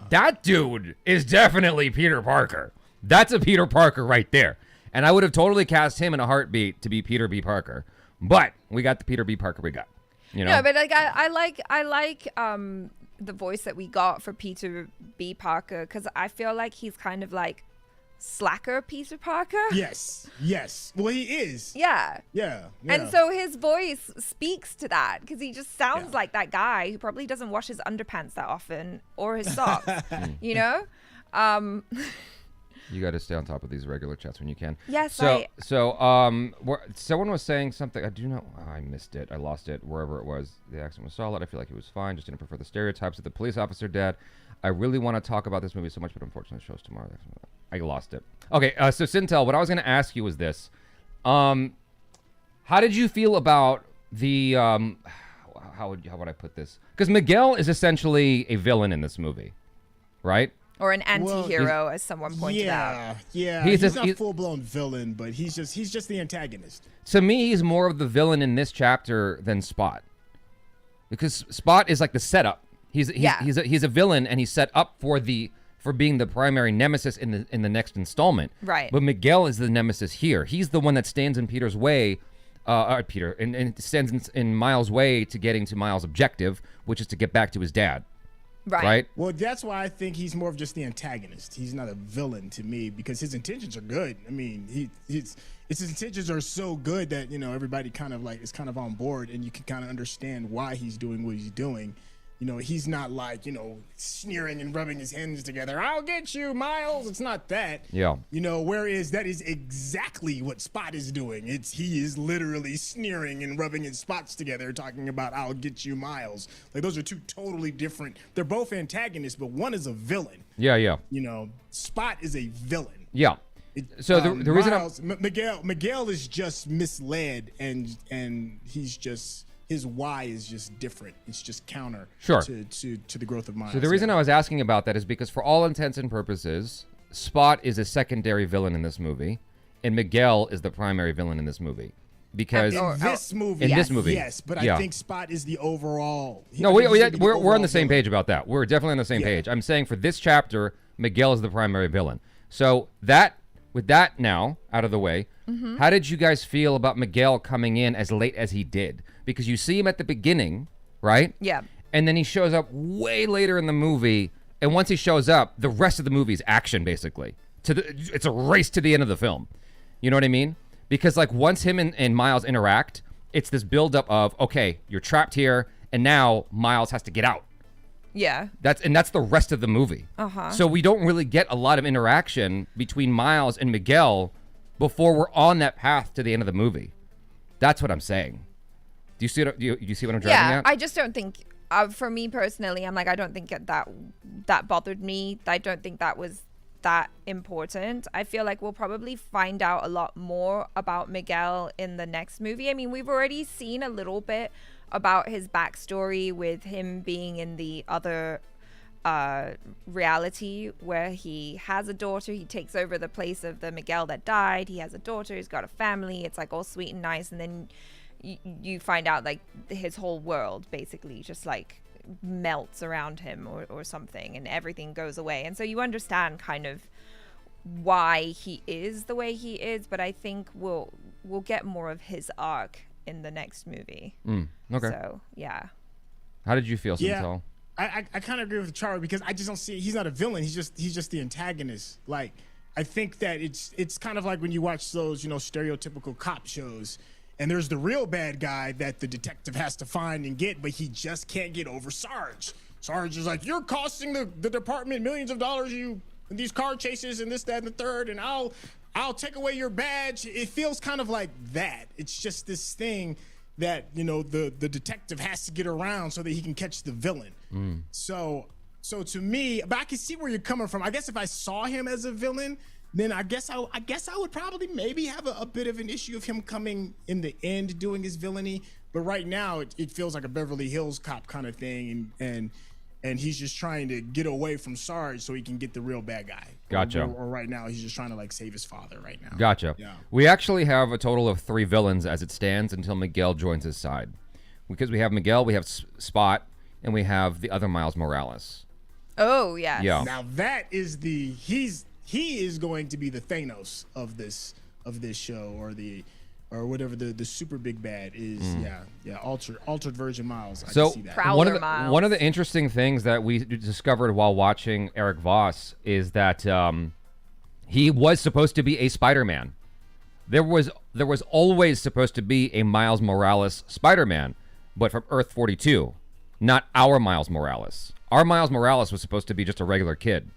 that dude is definitely Peter Parker. That's a Peter Parker right there. And I would have totally cast him in a heartbeat to be Peter B. Parker. But we got the Peter B. Parker we got. No, but like I like the voice that we got for Peter B. Parker, because I feel like he's kind of like slacker Peter Parker. Yes. Well, he is. Yeah. And so his voice speaks to that, because he just sounds like that guy who probably doesn't wash his underpants that often or his socks. You got to stay on top of these regular chats when you can. Yes, someone was saying something. I do know. Oh, I missed it. I lost it wherever it was. The accent was solid. I feel like he was fine. Just didn't prefer the stereotypes of the police officer dad. I really want to talk about this movie so much, but unfortunately, the show's tomorrow. I lost it. Okay, so Sintel, what I was going to ask you was this. How did you feel about the... how would I put this? Because Miguel is essentially a villain in this movie, right? Or an anti-hero, as someone pointed out. Yeah, he's not a full-blown villain, but he's just the antagonist. To me, he's more of the villain in this chapter than Spot. Because Spot is like the setup. He's a villain, and he's set up for being the primary nemesis in the next installment. Right. But Miguel is the nemesis here. He's the one that stands in Peter's way, and stands in Miles' way to getting to Miles' objective, which is to get back to his dad. Right. Well, that's why I think he's more of just the antagonist. He's not a villain to me because his intentions are good. I mean, his intentions are so good that everybody kind of like is kind of on board, and you can kind of understand why he's doing what he's doing. He's not like, sneering and rubbing his hands together. I'll get you, Miles. It's not that. Yeah. Whereas that is exactly what Spot is doing. He is literally sneering and rubbing his spots together, talking about I'll get you, Miles. Like, those are two totally different. They're both antagonists, but one is a villain. Yeah. Spot is a villain. Yeah. So the reason Miguel is just misled, and he's just. His why is just different. It's just counter to the growth of Miles. So the reason I was asking about that is because for all intents and purposes, Spot is a secondary villain in this movie, and Miguel is the primary villain in this movie. Because in this movie, yes, but I think Spot is the overall. No, we're on the same page about that. We're definitely on the same page. I'm saying for this chapter, Miguel is the primary villain. So with that now out of the way, how did you guys feel about Miguel coming in as late as he did? Because you see him at the beginning, right? Yeah. And then he shows up way later in the movie. And once he shows up, the rest of the movie is action, basically. It's a race to the end of the film. You know what I mean? Because like once him and Miles interact, it's this buildup of, okay, you're trapped here, and now Miles has to get out. Yeah. That's the rest of the movie. Uh-huh. So we don't really get a lot of interaction between Miles and Miguel before we're on that path to the end of the movie. That's what I'm saying. Do you see what I'm driving at? Yeah, I just don't think, for me personally, I'm like, I don't think that bothered me. I don't think that was that important. I feel like we'll probably find out a lot more about Miguel in the next movie. I mean, we've already seen a little bit about his backstory with him being in the other reality where he has a daughter. He takes over the place of the Miguel that died. He has a daughter. He's got a family. It's like all sweet and nice. And then you find out like his whole world basically just like melts around him or something, and everything goes away. And so you understand kind of why he is the way he is, but I think we'll get more of his arc in the next movie. Okay. So yeah. How did you feel, Sintel? I kind of agree with Charlie because I just don't see he's not a villain. He's just the antagonist. Like, I think that it's kind of like when you watch those stereotypical cop shows. And there's the real bad guy that the detective has to find and get, but he just can't get over Sarge. Sarge is like, you're costing the department millions of dollars, you these car chases and this, that, and the third, and I'll take away your badge. It feels kind of like that. It's just this thing that, the detective has to get around so that he can catch the villain. So to me, but I can see where you're coming from. I guess if I saw him as a villain, then I guess I would probably maybe have a bit of an issue of him coming in the end doing his villainy. But right now it feels like a Beverly Hills Cop kind of thing, and he's just trying to get away from Sarge so he can get the real bad guy. Gotcha. Or right now he's just trying to like save his father right now. Gotcha. Yeah. We actually have a total of 3 villains as it stands until Miguel joins his side. Because we have Miguel, we have Spot, and we have the other Miles Morales. Oh, yes. Yeah. Now that is he is going to be the Thanos of this show, or whatever the super big bad is. Yeah, altered version Miles. I can see that. One of the interesting things that we discovered while watching Eric Voss is that he was supposed to be a Spider-Man. There was always supposed to be a Miles Morales Spider-Man, but from Earth 42, not our Miles Morales. Our Miles Morales was supposed to be just a regular kid.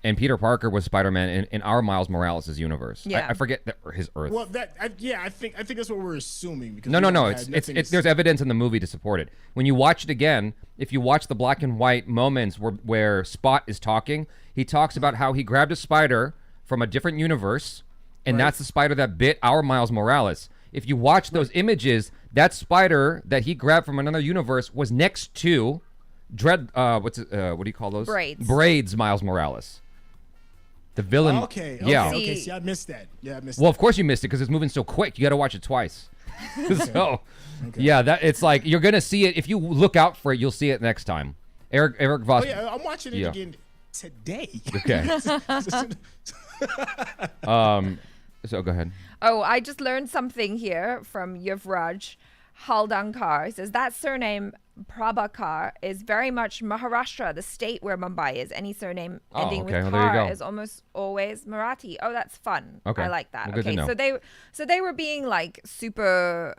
And Peter Parker was Spider-Man in our Miles Morales' universe. Yeah. I forget his Earth. Well, I think that's what we're assuming. Because No. There's evidence in the movie to support it. When you watch it again, if you watch the black and white moments where Spot is talking, he talks about how he grabbed a spider from a different universe, and that's the spider that bit our Miles Morales. If you watch those images, that spider that he grabbed from another universe was next to what do you call those? Braids Miles Morales. The villain. Okay. Yeah. Okay. See, I missed that. Yeah, I missed. Well, of course you missed it because it's moving so quick. You got to watch it twice. So, yeah, it's like you're gonna see it if you look out for it. You'll see it next time. Eric Voss. Oh yeah, I'm watching it again today. Okay. So go ahead. Oh, I just learned something here from Yuvraj Haldankar. He says that surname Prabhakar is very much Maharashtra, the state where Mumbai is. Any surname ending with Well, there you Kar go. is almost always Marathi. Oh, that's fun. Okay. I like that. Well, good to Okay, know. so they were being like super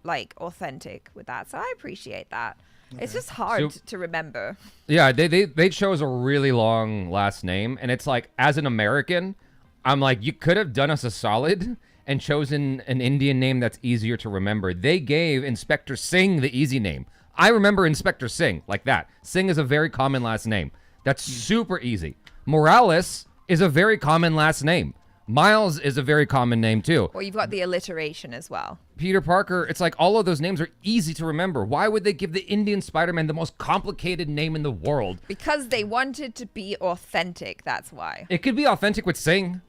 like authentic with that. So I appreciate that. It's just hard to remember. Yeah, they chose a really long last name, and it's like, as an American, I'm like, you could have done us a solid and chosen an Indian name that's easier to remember. They gave Inspector Singh the easy name. I remember Inspector Singh like that. Singh is a very common last name. That's super easy. Morales is a very common last name. Miles is a very common name too. Or you've got the alliteration as well. Peter Parker, it's like all of those names are easy to remember. Why would they give the Indian Spider-Man the most complicated name in the world? Because they wanted to be authentic, that's why. It could be authentic with Singh.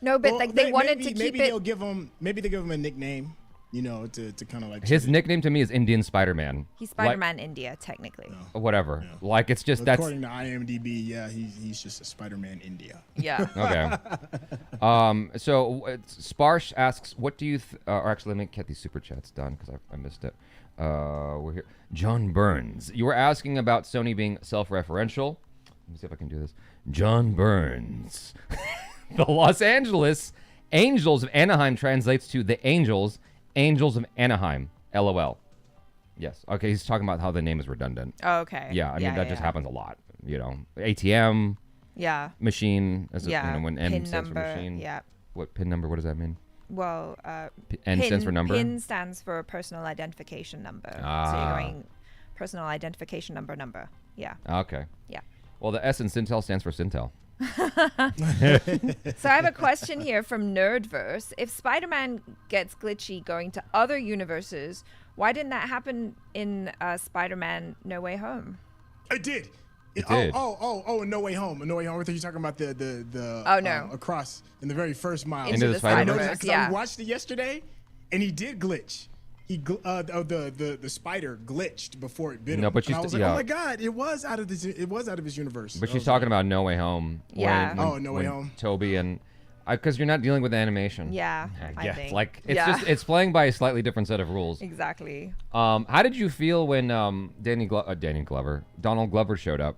No, but like they wanted to keep maybe it. they'll give him a nickname, to kind of like His nickname to me is Indian Spider-Man. He's Spiderman India, technically. Whatever. Like, it's just that's according to IMDb, yeah, he's just a Spider-Man India. Yeah. okay. So Sparsh asks, what do you or actually, let me get these super chats done because I missed it. We're here. John Burns, you were asking about Sony being self-referential. Let me see if I can do this. John Burns. The Los Angeles Angels of Anaheim translates to the Angels of Anaheim. LOL. Yes. Okay, he's talking about how the name is redundant. Oh, okay. Yeah, I mean, that just happens a lot. ATM. Yeah. Machine. Yeah. When M PIN stands number. for machine. Yeah. What PIN number? What does that mean? Well, N stands for number? PIN stands for personal identification number. So you're going personal identification number. Yeah. Okay. Yeah. Well, the S in Sintel stands for Sintel. So I have a question here from Nerdverse. If Spider-Man gets glitchy going to other universes, why didn't that happen in Spider-Man No Way Home? It did. It did. No Way Home. No Way Home. I thought you were talking about the Oh, no. Across in the very first mile. Into the Spider-Verse? I watched it yesterday, and he did glitch. The spider glitched before it bit him. No, but and I was like, oh my god, it was out of his universe. But she's talking about No Way Home. Yeah. No Way Home. Toby and because you're not dealing with animation. Yeah, I think. Like it's playing by a slightly different set of rules. Exactly. How did you feel when Donald Glover showed up?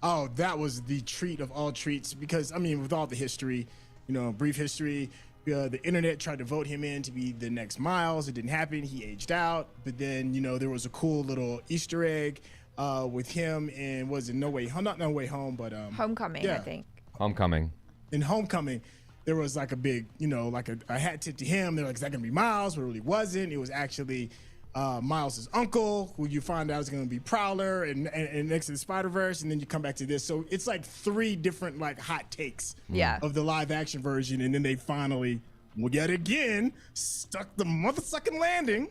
Oh, that was the treat of all treats because I mean, with all the history, brief history. The internet tried to vote him in to be the next Miles. It didn't happen. He aged out. But then, there was a cool little Easter egg with him in, was it No Way Home? Not No Way Home, but Homecoming, yeah. I think. Homecoming. In Homecoming, there was like a big, like a hat tip to him. They're like, is that going to be Miles? But it really wasn't. It was actually Miles' uncle, who you find out is going to be Prowler and next to the Spider-Verse. And then you come back to this. So it's like 3 different like hot takes of the live action version. And then they finally, yet again, stuck the motherfucking landing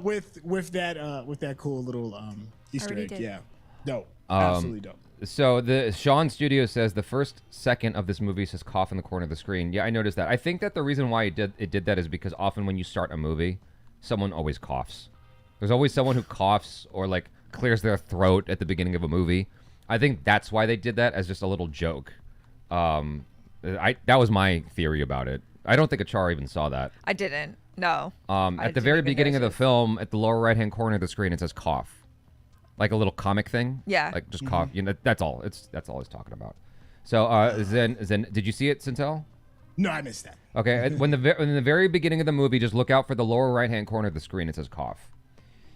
with that cool little Easter egg. Yeah. Dope. Absolutely dope. So the Sean Studio says the first second of this movie says cough in the corner of the screen. Yeah, I noticed that. I think that the reason why it did that is because often when you start a movie, someone always coughs. There's always someone who coughs or like clears their throat at the beginning of a movie. I think that's why they did that as just a little joke. That was my theory about it. I don't think Achara even saw that. I didn't. No. At the very beginning of the film, at the lower right-hand corner of the screen, it says cough. Like a little comic thing. Yeah. Like just cough. That's all. That's all he's talking about. So Zen, did you see it, Sintel? No, I missed that. Okay, in the very beginning of the movie, just look out for the lower right-hand corner of the screen. It says cough.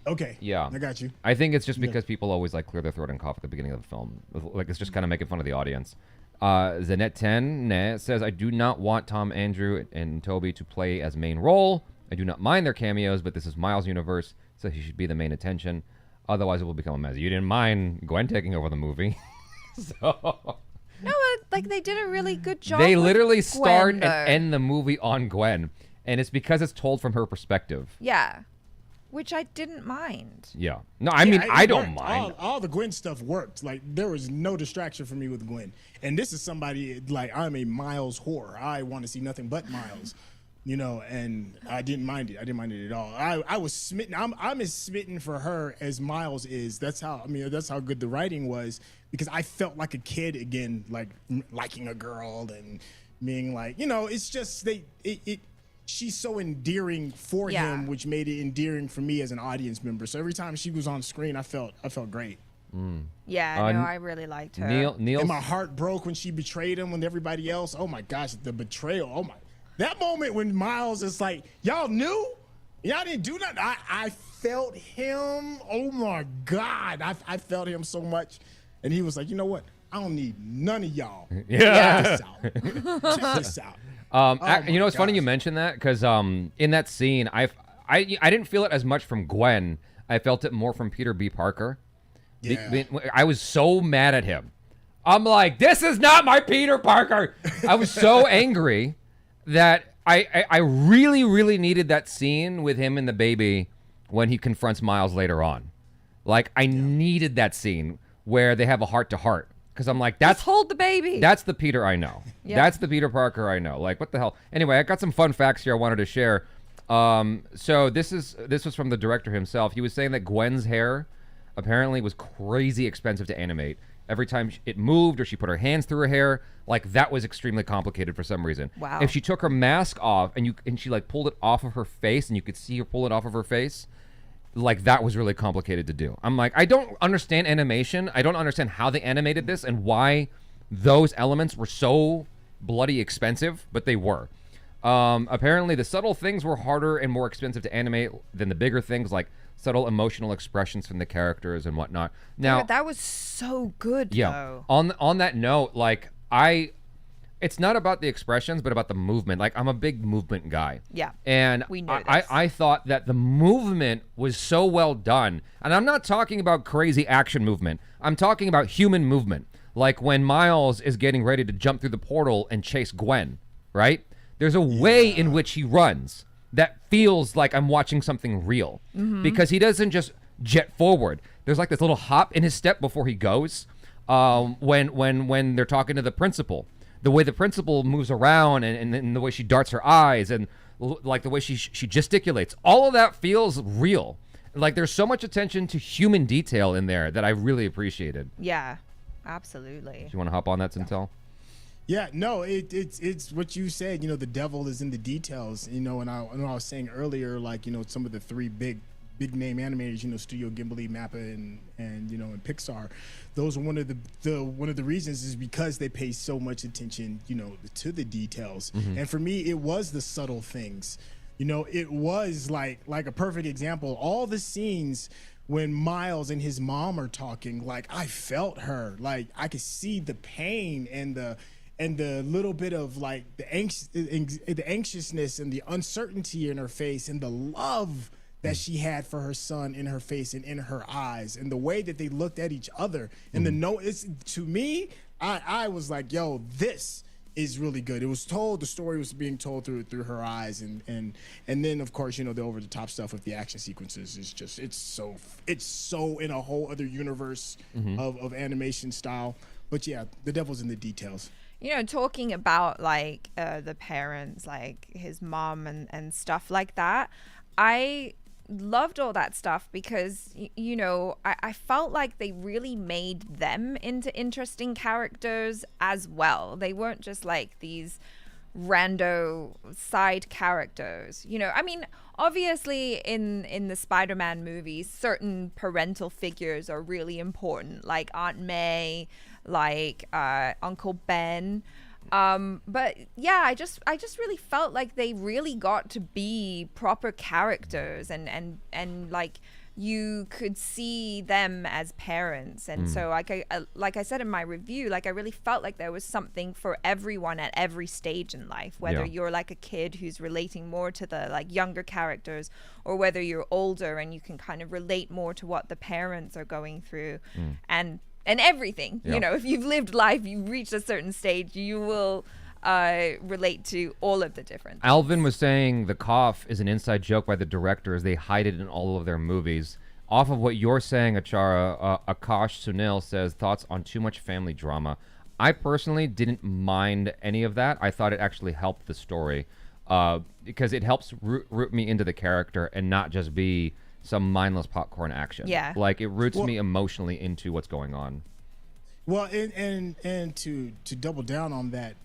Okay. Yeah. I got you. I think it's just because people always like clear their throat and cough at the beginning of the film. Like it's just kind of making fun of the audience. Zanet 10 says, I do not want Tom, Andrew, and Toby to play as main role. I do not mind their cameos, but this is Miles' universe, so he should be the main attention. Otherwise, it will become a mess. You didn't mind Gwen taking over the movie. So... No, like they did a really good job. They literally start Gwen, and end the movie on Gwen, and it's because it's told from her perspective. Yeah, which I didn't mind. Yeah. No, I mean, I don't worked. mind. All the Gwen stuff worked. Like, there was no distraction for me with Gwen. And this is somebody, like, I'm a Miles whore. I want to see nothing but Miles. You know, and I didn't mind it. I didn't mind it at all. I was smitten. I'm as smitten for her as Miles is. That's how good the writing was, because I felt like a kid again, like liking a girl and being like, you know, it's just she's so endearing for him, which made it endearing for me as an audience member. So every time she was on screen, I felt great. Yeah, no, I really liked her. Neil, and my heart broke when she betrayed him with everybody else. Oh my gosh, the betrayal. Oh my. That moment when Miles is like, y'all knew? Y'all didn't do nothing? I felt him. Oh, my God. I felt him so much. And he was like, you know what? I don't need none of y'all. Yeah. Check this out. You know, it's funny you mentioned that, because in that scene, I didn't feel it as much from Gwen. I felt it more from Peter B. Parker. Yeah. I was so mad at him. I'm like, this is not my Peter Parker. I was so angry that I really, really needed that scene with him and the baby when he confronts Miles later on. Like, I needed that scene where they have a heart-to-heart. Because I'm like, Just hold the baby. That's the Peter I know. Yeah. That's the Peter Parker I know. Like, what the hell? Anyway, I got some fun facts here I wanted to share. So this was from the director himself. He was saying that Gwen's hair apparently was crazy expensive to animate. Every time it moved or she put her hands through her hair, like, that was extremely complicated for some reason. Wow. If she took her mask off and she like pulled it off of her face and you could see her pull it off of her face, like, that was really complicated to do. I'm like, I don't understand animation. I don't understand how they animated this and why those elements were so bloody expensive, but they were. Apparently the subtle things were harder and more expensive to animate than the bigger things, like subtle emotional expressions from the characters and whatnot. Now, yeah, that was so good, though. On that note, like, it's not about the expressions, but about the movement. Like, I'm a big movement guy. Yeah, and we know I thought that the movement was so well done. And I'm not talking about crazy action movement. I'm talking about human movement. Like when Miles is getting ready to jump through the portal and chase Gwen, right? There's a way in which he runs that feels like I'm watching something real, because he doesn't just jet forward. There's like this little hop in his step before he goes. When they're talking to the principal, the way the principal moves around and the way she darts her eyes and like the way she gesticulates, all of that feels real. Like, there's so much attention to human detail in there that I really appreciated. Yeah, absolutely. Do you want to hop on that, Sintel? Yeah, no, it's what you said. You know, the devil is in the details. You know, and I was saying earlier, like, you know, some of the three big name animators, you know, Studio Ghibli, Mappa, and you know, and Pixar. Those are one of the reasons is because they pay so much attention, you know, to the details. And for me, it was the subtle things. You know, it was like a perfect example. All the scenes when Miles and his mom are talking, like, I felt her. Like, I could see the pain and the little bit of like the anxiousness and the uncertainty in her face and the love that she had for her son in her face and in her eyes and the way that they looked at each other and to me, I was like, yo, this is really good. It was told, the story was being told through her eyes, and then of course, you know, the over the top stuff with the action sequences is just it's so in a whole other universe of animation style. But yeah, the devil's in the details. You know, talking about like the parents, like his mom and stuff like that, I loved all that stuff because, you know, I felt like they really made them into interesting characters as well. They weren't just like these rando side characters, you know. I mean, obviously in the Spider-Man movies, certain parental figures are really important, like Aunt May, like Uncle Ben. But yeah, I just really felt like they really got to be proper characters and like you could see them as parents. And so like I said in my review, like I really felt like there was something for everyone at every stage in life, whether you're like a kid who's relating more to the like younger characters, or whether you're older and you can kind of relate more to what the parents are going through. And everything, you know, if you've lived life, you've reached a certain stage, you will relate to all of the different things. Alvin was saying the cough is an inside joke by the directors. They hide it in all of their movies. Off of what you're saying, Achara, Akash Sunil says, thoughts on too much family drama. I personally didn't mind any of that. I thought it actually helped the story because it helps root me into the character and not just be some mindless popcorn action. Yeah. Like, it roots me emotionally into what's going on. Well, and to double down on that,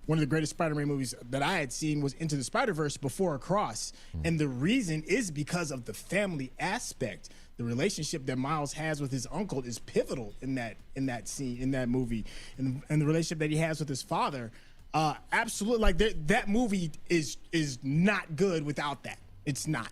one of the greatest Spider-Man movies that I had seen was Into the Spider-Verse before Across. And the reason is because of the family aspect. The relationship that Miles has with his uncle is pivotal in that scene, in that movie. And the relationship that he has with his father, absolutely, like that movie is not good without that. It's not.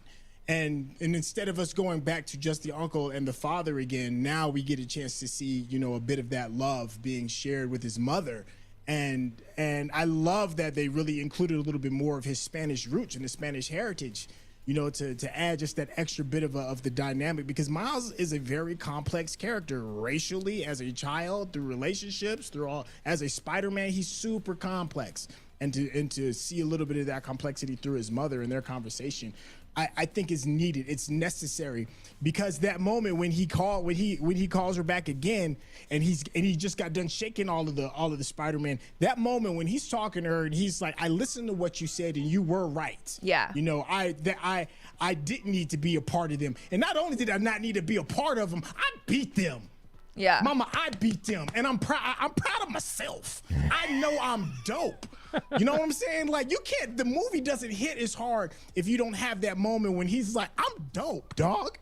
And instead of us going back to just the uncle and the father again, now we get a chance to see, you know, a bit of that love being shared with his mother. And I love that they really included a little bit more of his Spanish roots and his Spanish heritage, you know, to add just that extra bit of the dynamic, because Miles is a very complex character racially, as a child, through relationships, as a Spider-Man, he's super complex. And to see a little bit of that complexity through his mother and their conversation, I think is needed. It's necessary, because that moment when he calls her back again, and he just got done shaking all of the Spider-Man. That moment when he's talking to her and he's like, "I listened to what you said and you were right." Yeah. You know, I didn't need to be a part of them, and not only did I not need to be a part of them, I beat them. Yeah. Mama, I beat them, and I'm proud of myself. I know I'm dope. You know what I'm saying? Like, the movie doesn't hit as hard if you don't have that moment when he's like, "I'm dope, dog."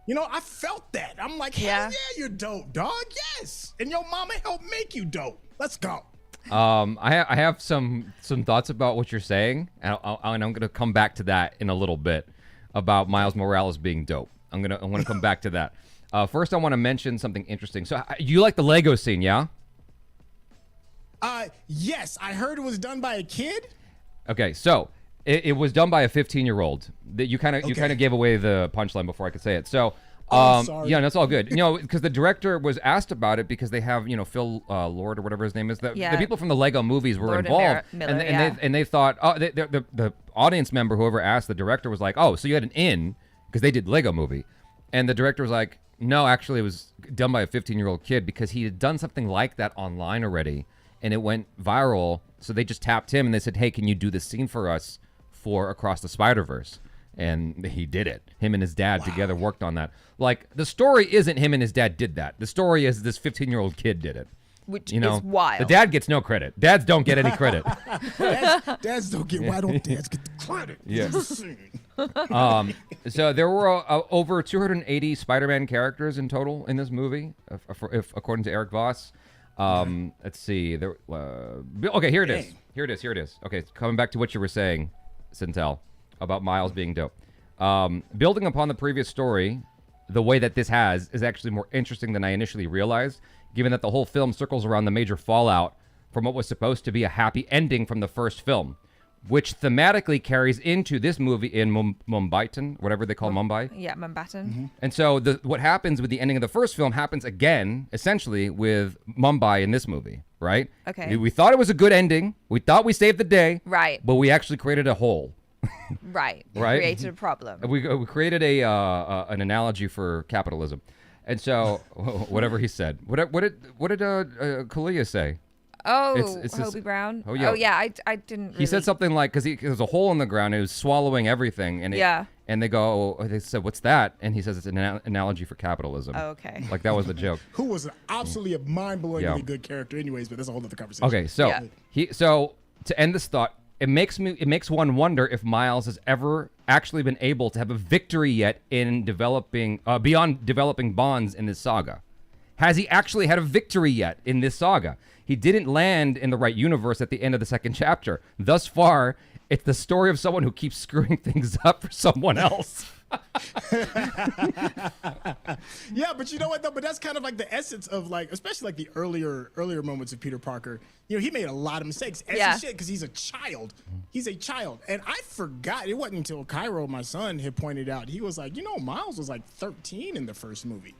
You know, I felt that. I'm like, hell yeah, you're dope, dog. Yes. And your mama helped make you dope. Let's go. I have some thoughts about what you're saying, and I'm going to come back to that in a little bit about Miles Morales being dope. I'm going to come back to that. First, I want to mention something interesting. So, you like the Lego scene, yeah? Yes, I heard it was done by a kid. Okay, so it was done by a 15-year-old. That you kind of gave away the punchline before I could say it. So, sorry. Yeah, that's all good. You know, because the director was asked about it because they have, you know, Phil Lord or whatever his name is. The people from the Lego movies were Lord involved, Miller, and they thought, the audience member, whoever asked the director, was like, "Oh, so you had an in because they did Lego movie," and the director was like, "No, actually, it was done by a 15-year-old kid because he had done something like that online already, and it went viral. So they just tapped him and they said, 'Hey, can you do this scene for us for Across the Spider-Verse?' And he did it. Him and his dad together worked on that. Like, the story isn't him and his dad did that. The story is this 15-year-old kid did it. Which is wild. The dad gets no credit. Dads don't get any credit. Dads don't get. Why don't dads get the credit? Yeah. So there were over 280 Spider-Man characters in total in this movie, if according to Eric Voss. Let's see. Okay, here it is. Here it is. Okay, coming back to what you were saying, Sintel, about Miles being dope. Building upon the previous story, the way that this is actually more interesting than I initially realized, given that the whole film circles around the major fallout from what was supposed to be a happy ending from the first film, which thematically carries into this movie in Mumbaitan, whatever they call Mumbai. Yeah, Mumbaitan. Mm-hmm. And so what happens with the ending of the first film happens again, essentially, with Mumbai in this movie, right? Okay. We thought it was a good ending. We thought we saved the day. Right. But we actually created a hole. Right. Right? Created a problem. We created an analogy for capitalism. And so, whatever he said. What did Kalia say? Oh, it's Hobie Brown. Oh yeah. I didn't. Really... He said something like, because there's a hole in the ground, and it was swallowing everything, and and they said, "What's that?" And he says it's an analogy for capitalism. Oh, okay. Like that was the joke. Who was absolutely a mind-blowingly good character, anyways. But that's a whole other conversation. Okay, so to end this thought, it makes one wonder if Miles has ever actually been able to have a victory yet in developing beyond developing bonds in this saga. Has he actually had a victory yet in this saga? He didn't land in the right universe at the end of the second chapter. Thus far, it's the story of someone who keeps screwing things up for someone else. Yeah, but you know what though? But that's kind of like the essence of like, especially like the earlier moments of Peter Parker. You know, he made a lot of mistakes. As he should, because he's a child. He's a child, and I forgot. It wasn't until Cairo, my son, had pointed out. He was like, you know, Miles was like 13 in the first movie,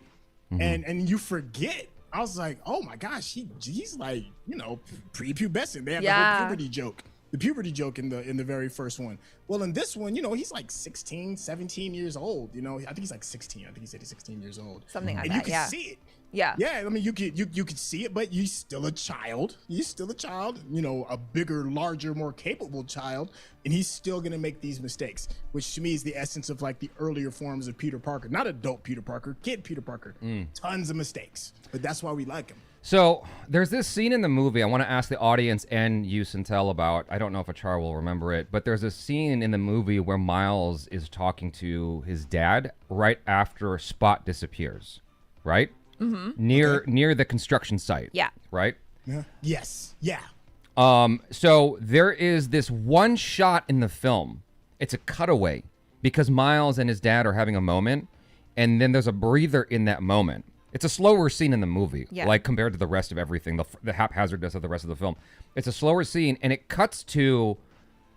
and you forget. I was like, oh my gosh, he's like, you know, prepubescent. They have the whole puberty joke. The puberty joke in the very first one. Well, in this one, you know, he's like 16, 17 years old. You know, I think he's like 16. I think he said he's 16 years old. Something like and that, you can see it. Yeah. Yeah, I mean, you could see it, but you're still a child. You're still a child, you know, a bigger, larger, more capable child, and he's still going to make these mistakes, which to me is the essence of like the earlier forms of Peter Parker. Not adult Peter Parker, kid Peter Parker. Tons of mistakes, but that's why we like him. So there's this scene in the movie I want to ask the audience and you, Santel, about. I don't know if Achar will remember it, but there's a scene in the movie where Miles is talking to his dad right after Spot disappears, right? Near the construction site. Yeah. Right? Yeah. Yes. Yeah. So there is this one shot in the film. It's a cutaway because Miles and his dad are having a moment, and then there's a breather in that moment. It's a slower scene in the movie, like compared to the rest of everything, the haphazardness of the rest of the film. It's a slower scene, and it cuts to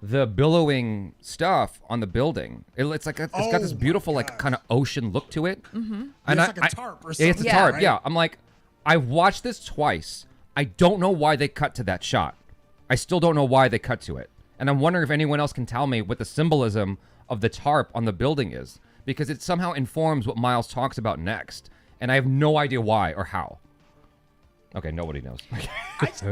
the billowing stuff on the building. It's like it's got this beautiful, like, kind of ocean look to it. And it's like a tarp or something. It's a tarp, right? yeah. I'm like, I watched this twice. I don't know why they cut to that shot. I still don't know why they cut to it. And I'm wondering if anyone else can tell me what the symbolism of the tarp on the building is, because it somehow informs what Miles talks about next. And I have no idea why or how. Okay, nobody knows.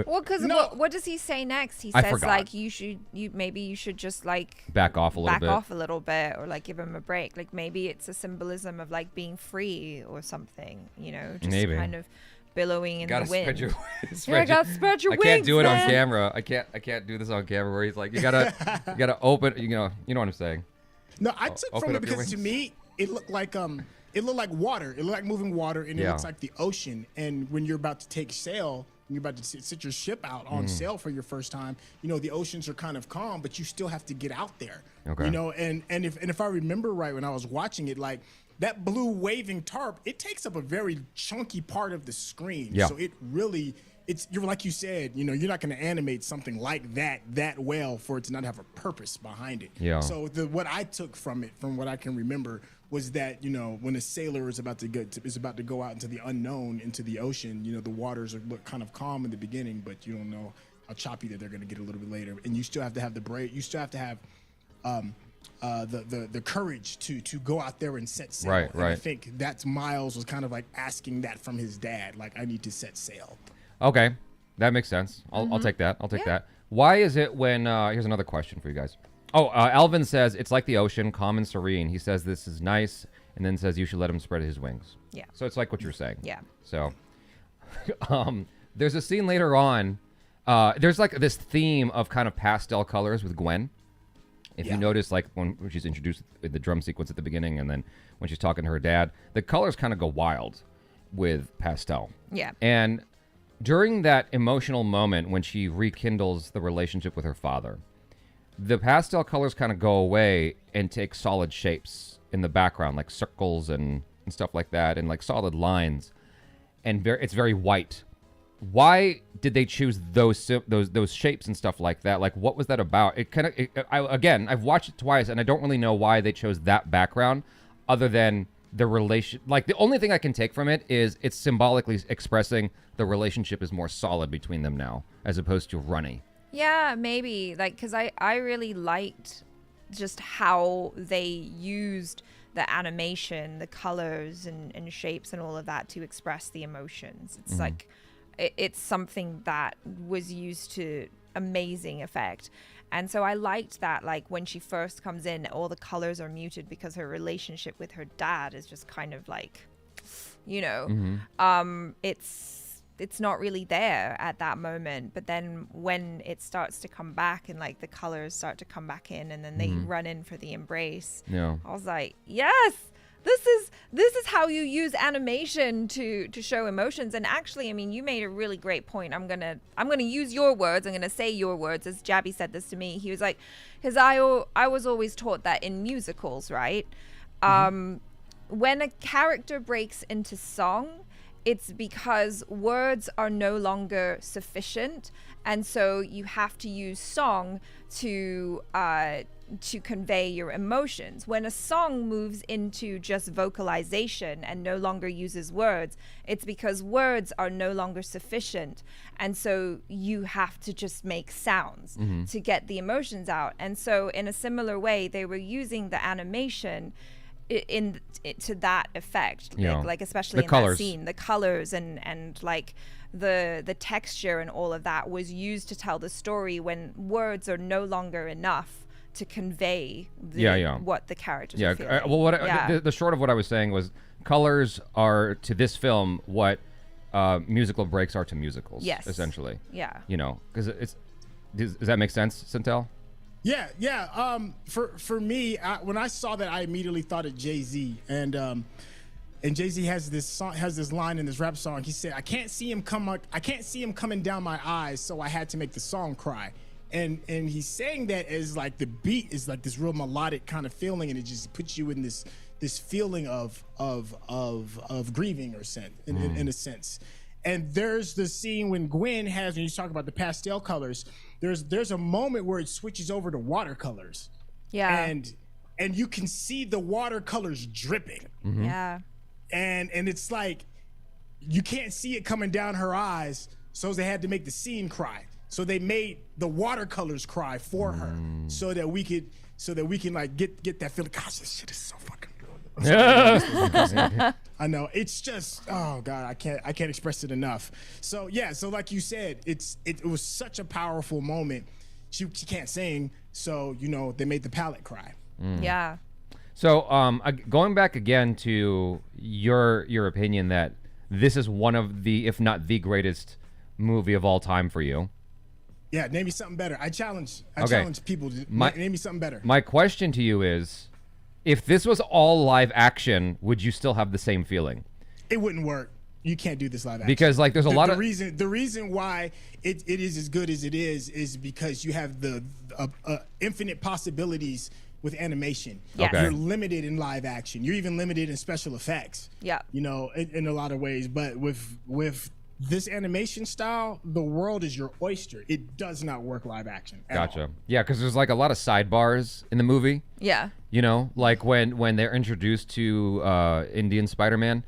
Well, because what does he say next? He I says forgot. like you should just like back off a little bit, or like give him a break. Like maybe it's a symbolism of like being free or something. You know, just Maybe. kind of billowing in Gotta the wind. spread your, Spread your wings. I can't do it man. on camera. I can't do this on camera where he's like, you gotta open. You know what I'm saying. No, I took open from it up your because to wings. me it looked like water. It looked like moving water, and it looks like the ocean. And when you're about to take sail, when you're about to sit your ship out on sail for your first time, you know the oceans are kind of calm, but you still have to get out there. Okay. You know, and if I remember right when I was watching it, like that blue waving tarp, it takes up a very chunky part of the screen. Yeah. So it really. You're like you said, you know, you're not going to animate something like that well for it to not have a purpose behind it. Yeah. So what I took from it, from what I can remember, was that, you know, when a sailor is about to go out into the unknown, into the ocean, you know, the waters look kind of calm in the beginning, but you don't know how choppy that they're going to get a little bit later, and you still have to have you still have to have the courage to go out there and set sail. Right. And I think that's Miles was kind of like asking that from his dad, like, I need to set sail. Okay, that makes sense. I'll take that. I'll take that. Why is it when here's another question for you guys. Alvin says it's like the ocean, calm and serene. He says this is nice, and then says you should let him spread his wings. Yeah. So it's like what you're saying. Yeah. So, there's a scene later on. There's like this theme of kind of pastel colors with Gwen. If you notice, like when she's introduced in the drum sequence at the beginning, and then when she's talking to her dad, the colors kind of go wild with pastel. Yeah. And during that emotional moment when she rekindles the relationship with her father, the pastel colors kind of go away and take solid shapes in the background, like circles and stuff like that, and like solid lines, and it's very white. Why did they choose those shapes and stuff like that? Like, what was that about? I've watched it twice, and I don't really know why they chose that background, other than the relation. Like, the only thing I can take from it is it's symbolically expressing the relationship is more solid between them now, as opposed to runny. Yeah, maybe. Like, because I really liked just how they used the animation, the colors and shapes and all of that to express the emotions. It's like, it's something that was used to amazing effect. And so I liked that, like, when she first comes in, all the colors are muted because her relationship with her dad is just kind of like, you know, it's not really there at that moment. But then when it starts to come back and like the colors start to come back in, and then they run in for the embrace, I was like, yes, this is how you use animation to show emotions. And actually, I mean, you made a really great point. I'm gonna use your words. I'm gonna say your words, as Jabby said this to me. He was like, because I was always taught that in musicals, right? When a character breaks into song, it's because words are no longer sufficient, and so you have to use song to convey your emotions. When a song moves into just vocalization and no longer uses words, it's because words are no longer sufficient, and so you have to just make sounds to get the emotions out. And so in a similar way, they were using the animation to that effect, like especially in that scene, the colors and like the texture and all of that was used to tell the story when words are no longer enough to convey what the characters are feeling. Well, the short of what I was saying was colors are to this film what musical breaks are to musicals. Yes, essentially. Yeah. Because does that make sense, Centel? Yeah. For me, when I saw that, I immediately thought of Jay-Z, and Jay-Z has this line in this rap song. He said, "I can't see him coming down my eyes, so I had to make the song cry." And he's saying that as like the beat is like this real melodic kind of feeling, and it just puts you in this feeling of grieving or in a sense. And there's the scene when Gwen when you talk about the pastel colors, there's a moment where it switches over to watercolors. Yeah. And you can see the watercolors dripping. Yeah. And it's like you can't see it coming down her eyes, so they had to make the scene cry. So they made the watercolors cry for her so that we can like get that feeling. Gosh, this shit is so fucking good. I know, it's just, oh God, I can't express it enough. So yeah, so like you said, it was such a powerful moment. She can't sing, so they made the palette cry. Yeah. So going back again to your opinion that this is one of the, if not the greatest movie of all time for you. Yeah, name me something better. I challenge people to name me something better. My question to you is, if this was all live action, would you still have the same feeling? It wouldn't work. You can't do this live action. Because like there's a lot of the reason why it is as good as it is because you have the infinite possibilities with animation. Yes. Okay. You're limited in live action. You're even limited in special effects. Yeah. In a lot of ways. But with this animation style, the world is your oyster. It does not work live action at Gotcha. all. Yeah, because there's like a lot of sidebars in the movie. Yeah. Like when they're introduced to Indian Spider-Man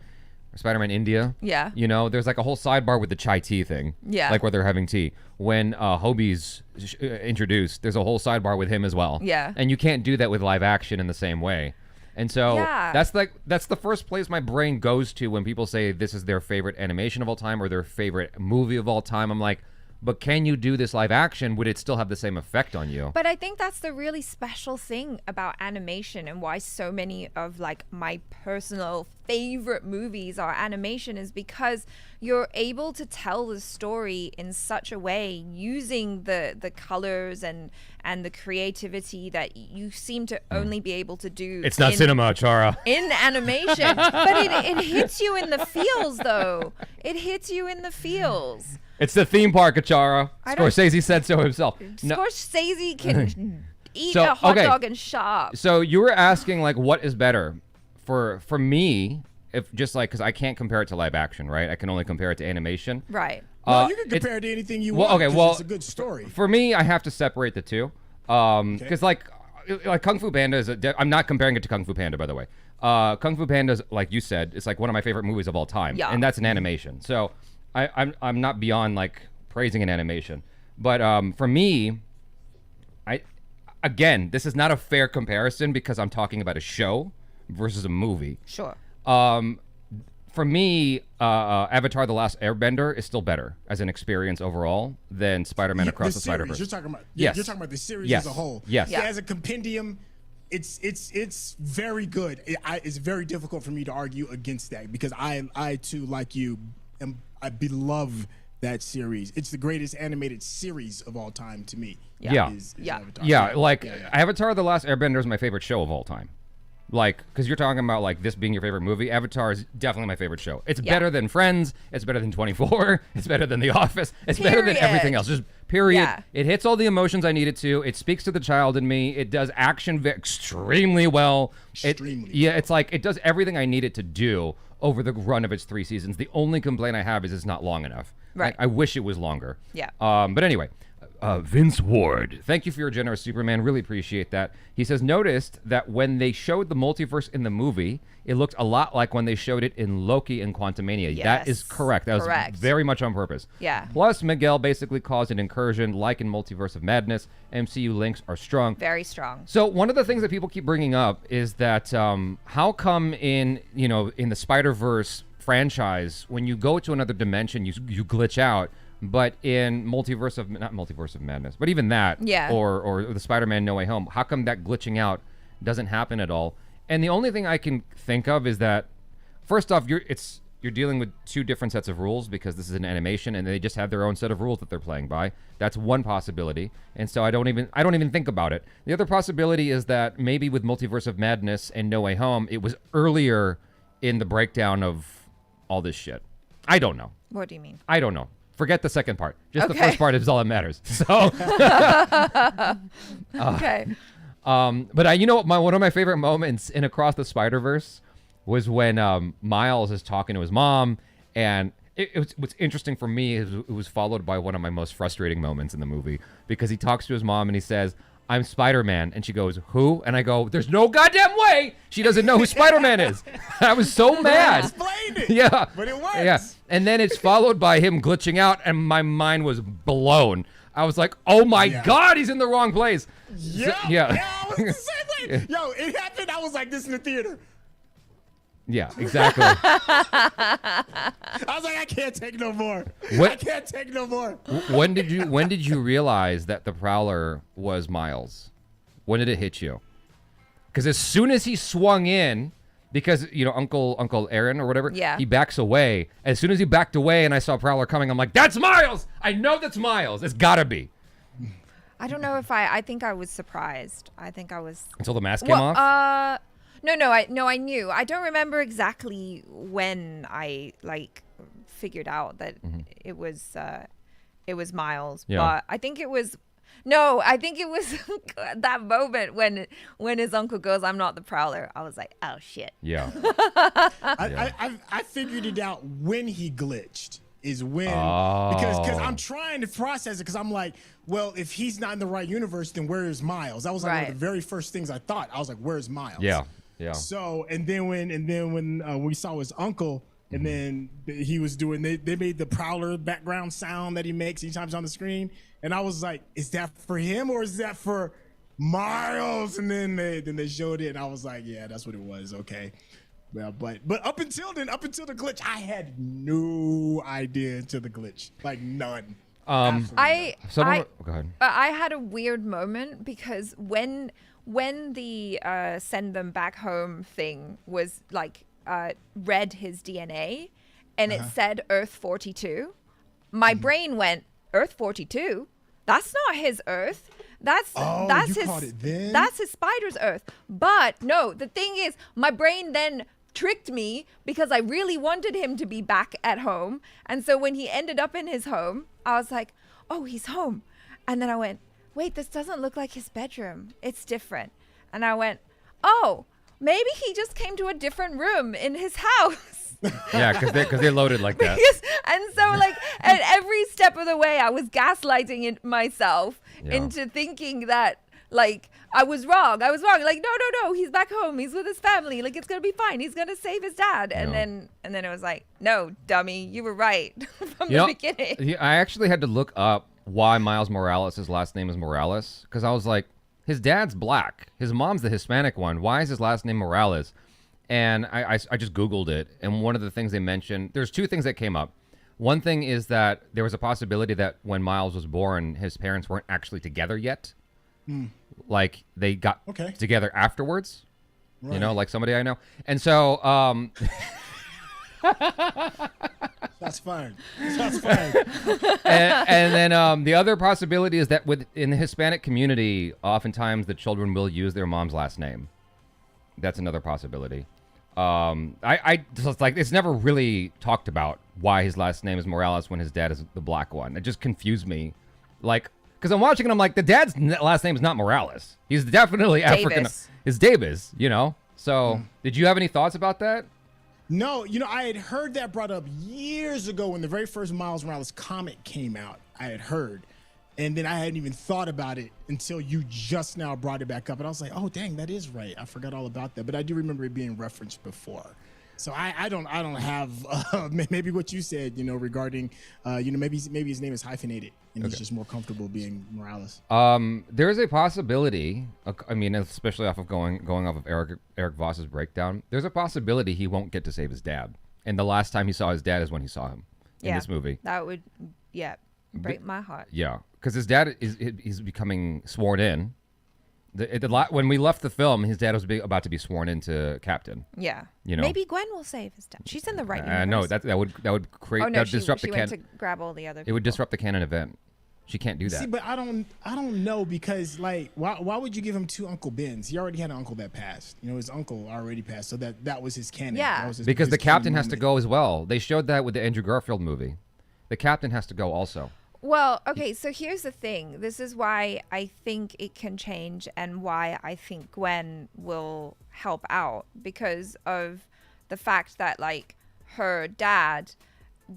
India. Yeah. There's like a whole sidebar with the chai tea thing. Yeah. Like where they're having tea. When Hobie's introduced, there's a whole sidebar with him as well. Yeah. And you can't do that with live action in the same way. And so Yeah. that's the first place my brain goes to when people say this is their favorite animation of all time or their favorite movie of all time. I'm like, but can you do this live action? Would it still have the same effect on you? But I think that's the really special thing about animation and why so many of like my personal favorite movies are animation is because you're able to tell the story in such a way using the colors and the creativity that you seem to only be able to do. It's not cinema, Chara. In animation. But it hits you in the feels though. It hits you in the feels. It's the theme park, Achara. Scorsese said so himself. Scorsese can eat a hot dog and shop. So you were asking like, what is better for me? If just like, because I can't compare it to live action, right? I can only compare it to animation. Right. Well, you can compare it to anything you want. Okay. Well, it's a good story. For me, I have to separate the two, because like Kung Fu Panda is I'm not comparing it to Kung Fu Panda, by the way. Kung Fu Panda, like you said, it's like one of my favorite movies of all time, and that's an animation. So I'm not beyond like praising an animation, but for me, again, this is not a fair comparison because I'm talking about a show versus a movie. Sure. For me, Avatar: The Last Airbender is still better as an experience overall than Spider-Man Across the Spider-Verse. You're talking about yes. You're talking about the series yes. as a whole. Yes. Yeah. As a compendium, it's very good. It's very difficult for me to argue against that because I too, like you, I love that series. It's the greatest animated series of all time to me. Yeah. Avatar. Avatar: The Last Airbender is my favorite show of all time. Like, because you're talking about like this being your favorite movie. Avatar is definitely my favorite show. It's Yeah. better than Friends. It's better than 24. It's better than The Office. It's better than Period. everything else. Just period. Yeah. It hits all the emotions I need it to. It speaks to the child in me. It does action extremely well. Extremely. It's like it does everything I need it to do over the run of its 3 seasons. The only complaint I have is it's not long enough. Right. I wish it was longer. Yeah. But anyway, Vince Ward, thank you for your generous Superman. Really appreciate that. He says, noticed that when they showed the multiverse in the movie, it looked a lot like when they showed it in Loki and Quantumania. That is Yes. correct. That Correct. was very much on purpose. Yeah. Plus, Miguel basically caused an incursion like in Multiverse of Madness. MCU links are strong. Very strong. So one of the things that people keep bringing up is that how come in the Spider-Verse franchise, when you go to another dimension, you glitch out, but in not Multiverse of Madness, but even that, Yeah. or the Spider-Man No Way Home, how come that glitching out doesn't happen at all? And the only thing I can think of is that, first off, you're dealing with 2 different sets of rules because this is an animation and they just have their own set of rules that they're playing by. That's one possibility. And so I don't even think about it. The other possibility is that maybe with Multiverse of Madness and No Way Home, it was earlier in the breakdown of all this shit. I don't know. What do you mean? I don't know. Forget the second part. Just the Okay. first part is all that matters. So, Okay. but one of my favorite moments in Across the Spider-Verse was when Miles is talking to his mom, and what's interesting for me is it was followed by one of my most frustrating moments in the movie because he talks to his mom and he says, "I'm Spider-Man," and she goes, "Who?" And I go, "There's no goddamn way she doesn't know who Spider-Man is." I was so mad. Explained it. Yeah. But it works. Yeah. And then it's followed by him glitching out, and my mind was blown. I was like, "Oh my God, he's in the wrong place." Yeah. Yeah. I was the same way. Yo, it happened. I was like this in the theater. Yeah, exactly. I was like, I can't take no more. What- I can't take no more. When did you realize that the Prowler was Miles? When did it hit you? Because as soon as he swung in, because Uncle Aaron or whatever, Yeah. he backs away. As soon as he backed away and I saw Prowler coming, I'm like, "That's Miles! I know that's Miles. It's gotta be." I don't know if I think I was surprised. I think I was. Until the mask came off. No, I knew. I don't remember exactly when I figured out that it was Miles. Yeah. But I think it was that moment when his uncle goes, "I'm not the Prowler." I was like, "Oh shit." Yeah. I figured it out when he glitched. Is when because I'm trying to process it because I'm like, well, if he's not in the right universe, then where is Miles? That was like one of Right. the very first things I thought. I was like, where's Miles? Yeah. Yeah. So and then when we saw his uncle and then he was doing they made the Prowler background sound that he makes each time he's on the screen, and I was like, is that for him or is that for Miles? And then they showed it and I was like, yeah, that's what it was. Okay. Well, but up until the glitch, I had no idea until the glitch, like none. I Go ahead. I had a weird moment because when the send them back home thing was read his DNA and it said Earth 42, my brain went, Earth 42? That's not his Earth. That's you his caught it then? That's his spider's Earth. But no, the thing is, my brain then tricked me because I really wanted him to be back at home. And so when he ended up in his home, I was like, "Oh, he's home." And then I went, "Wait, this doesn't look like his bedroom. It's different." And I went, "Oh, maybe he just came to a different room in his house." Yeah, because they loaded like that. And so at every step of the way, I was gaslighting myself Yeah. into thinking that I was wrong. Like, no, he's back home. He's with his family. Like, it's gonna be fine. He's gonna save his dad. And then it was like, "No, dummy, you were right from the beginning." Yeah, I actually had to look up why Miles Morales' last name is Morales because I was like, his dad's black, his mom's the Hispanic one. Why is his last name Morales? And I just Googled it, and one of the things they mentioned, there's 2 things that came up. One thing is that there was a possibility that when Miles was born, his parents weren't actually together yet. Like they got together afterwards, Right. like somebody I know. And so, That's fine. That's fine. and then the other possibility is that in the Hispanic community, oftentimes the children will use their mom's last name. That's another possibility. I just like it's never really talked about why his last name is Morales when his dad is the black one. It just confused me, like because I'm watching and I'm like the dad's last name is not Morales. He's definitely African. It's Davis, you know. So did you have any thoughts about that? No, you know, I had heard that brought up years ago when the very first Miles Morales comic came out. I had heard, and then I hadn't even thought about it until you just now brought it back up, and I was like, oh dang, that is right. I forgot all about that, but I do remember it being referenced before. So I don't have maybe what you said, you know, regarding you know, maybe his name is hyphenated and he's just more comfortable being Morales. There is a possibility. I mean, especially off of going off of Eric Voss's breakdown, there's a possibility he won't get to save his dad. And the last time he saw his dad is when he saw him in this movie. That would break my heart. Yeah, because his dad he's becoming sworn in. When we left the film, his dad was about to be sworn into captain. Yeah. You know, maybe Gwen will save his dad. She's in the right universe. No, that would create. Oh no, that would disrupt she the went to grab all the other people. It would disrupt the canon event. She can't do that. See, but I don't know because like why would you give him two Uncle Bens? He already had an uncle that passed. You know, his uncle already passed, so that was his canon. Yeah. That was because his the captain has to moment. go as well. They showed that with the Andrew Garfield movie. The captain has to go also. Well, okay, so here's the thing. This is why I think it can change and why I think Gwen will help out because of the fact that, like, her dad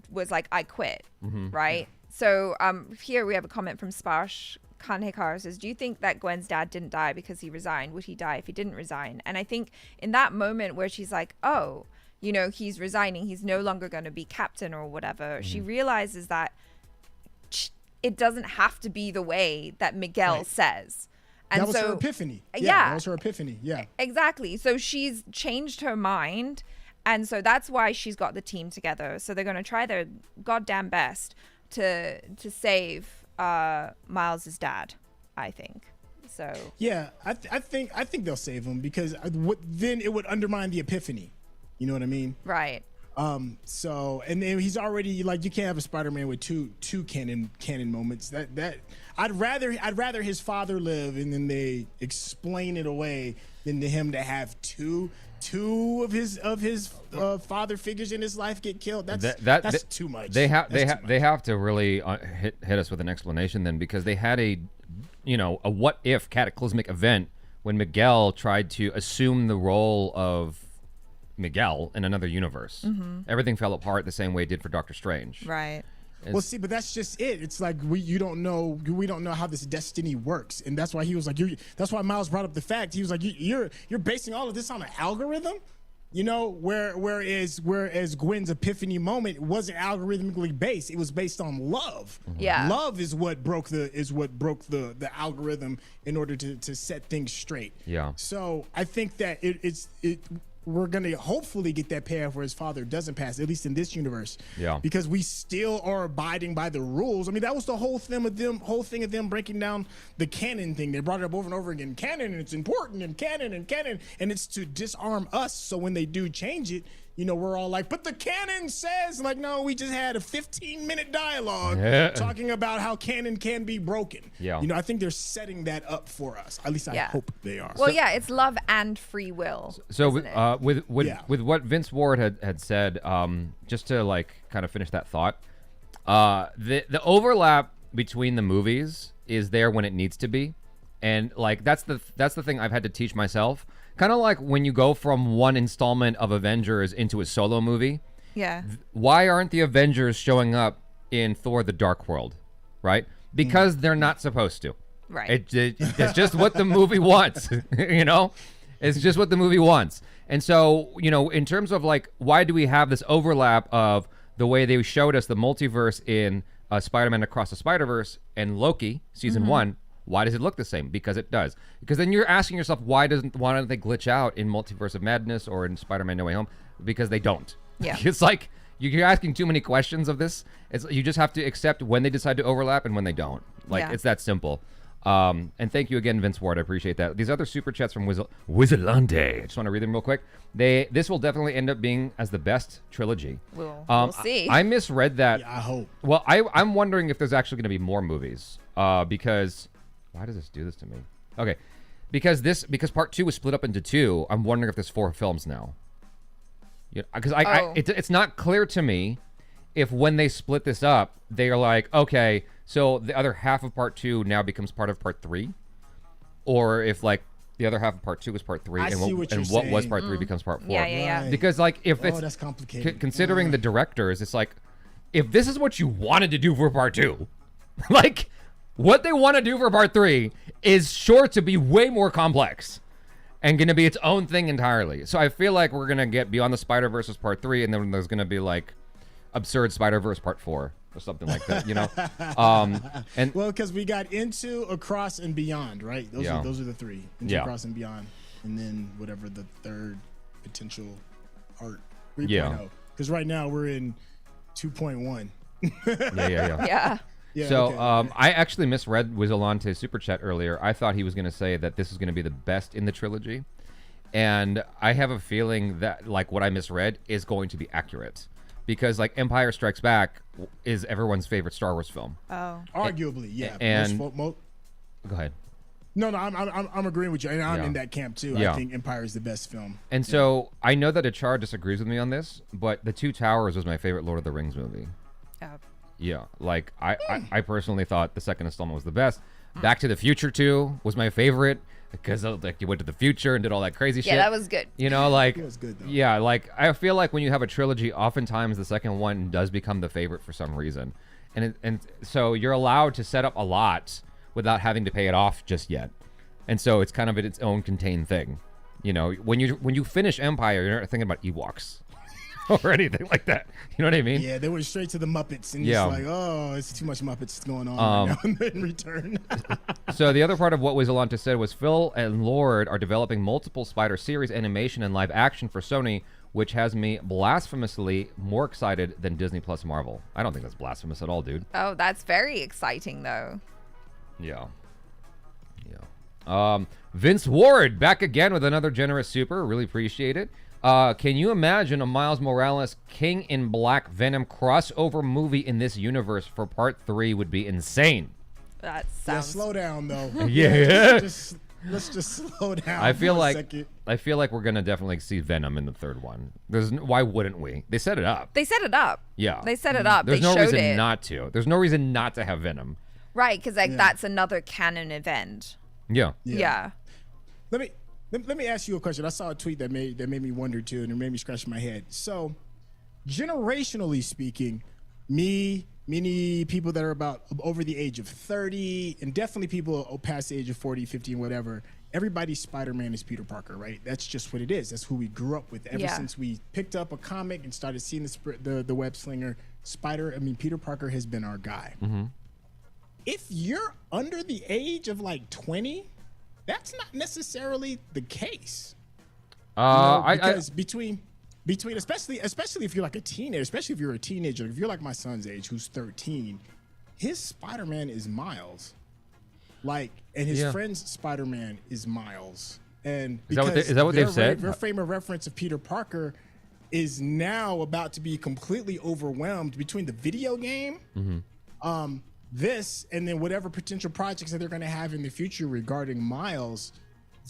was like, I quit, right? So here we have a comment from Sparsh Kanhekar says, do you think that Gwen's dad didn't die because he resigned? Would he die if he didn't resign? And I think in that moment where she's like, oh, you know, he's resigning, he's no longer going to be captain or whatever, she realizes that it doesn't have to be the way that Miguel says. And that was her epiphany. Yeah. That was her epiphany. Yeah. Exactly. So she's changed her mind. And so that's why she's got the team together. So they're going to try their goddamn best to save Miles's dad, I think. So yeah, I think they'll save him because then it would undermine the epiphany. You know what I mean? Right. So and then he's already like you can't have a Spider-Man with two canon moments. That I'd rather his father live and then they explain it away than to him to have two of his father figures in his life get killed. That's too much. They have to really hit us with an explanation then because they had a what if cataclysmic event when Miguel tried to assume the role of Miguel in another universe. Everything fell apart the same way it did for Doctor Strange. Right. Well, see, but that's just it. It's like we don't know how this destiny works, and that's why he was like, that's why Miles brought up the fact he was like, you're basing all of this on an algorithm, you know, whereas Gwen's epiphany moment wasn't algorithmically based; it was based on love. Yeah, love is what broke the algorithm in order to set things straight. Yeah. So I think that we're going to hopefully get that payoff where his father doesn't pass, at least in this universe. Yeah. Because we still are abiding by the rules. I mean, that was the whole thing of them breaking down the canon thing. They brought it up over and over again. Canon, and it's important, and canon, and it's to disarm us. So when they do change it, you know, we're all like, but the canon says, like, no, we just had a 15-minute dialogue talking about how canon can be broken. Yeah. You know, I think they're setting that up for us. At least I hope they are. Well, it's love and free will. So with what Vince Ward had said, just to like kind of finish that thought, the overlap between the movies is there when it needs to be, and like that's the thing I've had to teach myself. Kind of like when you go from one installment of Avengers into a solo movie. Yeah. Why aren't the Avengers showing up in Thor: The Dark World? Right? Because they're not supposed to. Right. It's just what the movie wants. You know? It's just what the movie wants. And so, you know, in terms of like, why do we have this overlap of the way they showed us the multiverse in Spider-Man Across the Spider-Verse and Loki, season 1? Why does it look the same? Because it does. Because then you're asking yourself, why don't they glitch out in Multiverse of Madness or in Spider-Man No Way Home? Because they don't. Yeah. It's like you're asking too many questions of this. You just have to accept when they decide to overlap and when they don't. Like it's that simple. And thank you again, Vince Ward. I appreciate that. These other super chats from Wizardlande. I just want to read them real quick. This will definitely end up being as the best trilogy. We'll see. I misread that. Yeah, I hope. Well, I'm wondering if there's actually going to be more movies because. Why does this do this to me? Okay. because part 2 was split up into 2. I'm wondering if there's 4 films now. Because it's not clear to me if when they split this up, they are like, okay, so the other half of part 2 now becomes part of part 3, or if like the other half of part 2 was part 3, and what was part 3 becomes part 4. Yeah. Right. Because like if it's that's complicated. Considering the directors, it's like if this is what you wanted to do for part 2, like what they want to do for part 3 is sure to be way more complex and going to be its own thing entirely. So I feel like we're going to get Beyond the Spider-Verse as part 3, and then there's going to be like Absurd Spider-Verse part 4 or something like that, you know? And well, because we got Into, Across, and Beyond, right? Those are the 3. Into, Across, and Beyond. And then whatever the third potential art 3.0. Yeah. Because right now we're in 2.1. Yeah. Yeah, so okay. I actually misread Wizelante's super chat earlier. I thought he was going to say that this is going to be the best in the trilogy. And I have a feeling that like what I misread is going to be accurate. Because like Empire Strikes Back is everyone's favorite Star Wars film. Oh. Arguably, yeah. And go ahead. No, I'm agreeing with you. And I'm in that camp too. Yeah. I think Empire is the best film. And so I know that Achar disagrees with me on this, but The Two Towers was my favorite Lord of the Rings movie. Yeah, like I personally thought the second installment was the best. Back to the Future 2 was my favorite because like you went to the future and did all that crazy shit. Yeah, that was good. You know, like It was good, though. yeah, like I feel like when you have a trilogy, oftentimes the second one does become the favorite for some reason, and so you're allowed to set up a lot without having to pay it off just yet, and so it's kind of its own contained thing. You know, when you finish Empire, you're not thinking about Ewoks. Or anything like that. You know what I mean? Yeah, they went straight to the Muppets and just like, oh, it's too much Muppets going on right now in return. So the other part of what Wizelante said was Phil and Lord are developing multiple Spider series animation and live action for Sony, which has me blasphemously more excited than Disney Plus Marvel. I don't think that's blasphemous at all, dude. Oh, that's very exciting though. Yeah. Vince Ward back again with another generous super. Really appreciate it. Can you imagine a Miles Morales King in Black Venom crossover movie in this universe for part 3 would be insane. That Yeah, sounds slow down though. Yeah. Let's just slow down. I feel for a like second. we're gonna definitely see Venom in the third one. Why wouldn't we? They set it up. They set it up. Yeah. They set it up. There's they no showed reason it. not to. There's no reason not to have Venom. Right, because like that's another canon event. Yeah. Yeah. Let me ask you a question. I saw a tweet that made me wonder too, and it made me scratch my head. So, generationally speaking, many people that are about over the age of 30, and definitely people past the age of 40, 50, and whatever, everybody's Spider-Man is Peter Parker, right? That's just what it is. That's who we grew up with. Ever since we picked up a comic and started seeing the web slinger, Peter Parker has been our guy. Mm-hmm. If you're under the age of like 20, that's not necessarily the case. Because between especially if you're like a teenager, especially if you're a teenager, if you're like my son's age who's 13, his Spider-Man is Miles. Like, and his friend's Spider-Man is Miles. And is that what they've said? Their frame of reference of Peter Parker is now about to be completely overwhelmed between the video game, this, and then whatever potential projects that they're going to have in the future regarding Miles.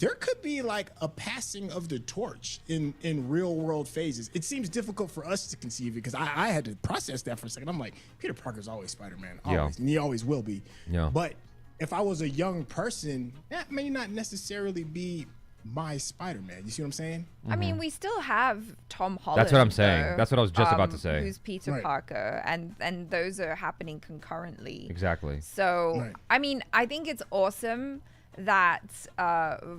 There could be like a passing of the torch in real world phases. It seems difficult for us to conceive it because I had to process that for a second. I'm like, Peter Parker's always Spider-Man, always, and he always will be. Yeah. But if I was a young person, that may not necessarily be my Spider-Man. You see what I'm saying? I mean, we still have Tom Holland. That's what I'm saying. though, That's what I was just about to say. Who's Peter Parker, and those are happening concurrently. Exactly. So, I mean, I think it's awesome that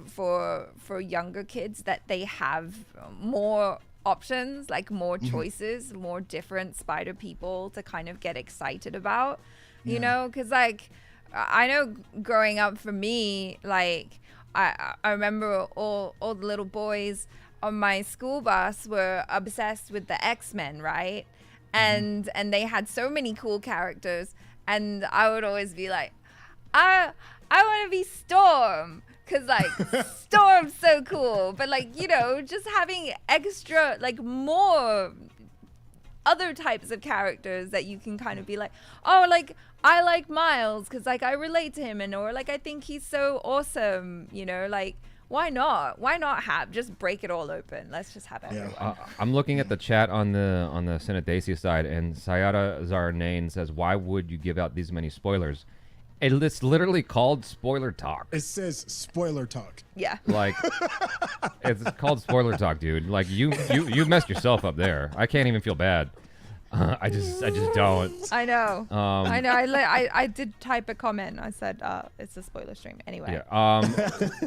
for younger kids that they have more options, like more choices, more different spider people to kind of get excited about, you know, because like I know growing up for me, like I remember all the little boys on my school bus were obsessed with the X-Men, right? And they had so many cool characters, and I would always be like, I want to be Storm, because like Storm's so cool, but like, you know, just having extra, like more other types of characters that you can kind of be like, oh, like I like Miles because like I relate to him, and or like I think he's so awesome, you know, like why not? Why not just break it all open? Let's just have everyone. I'm looking at the chat on the Senate Daisy side, and Sayada Zarnain says, "Why would you give out these many spoilers?" It's literally called spoiler talk. It says spoiler talk. Yeah. Like, it's called spoiler talk, dude. Like you messed yourself up there. I can't even feel bad. I just don't. I know. I know. I did type a comment. I said it's a spoiler stream. Anyway. Yeah.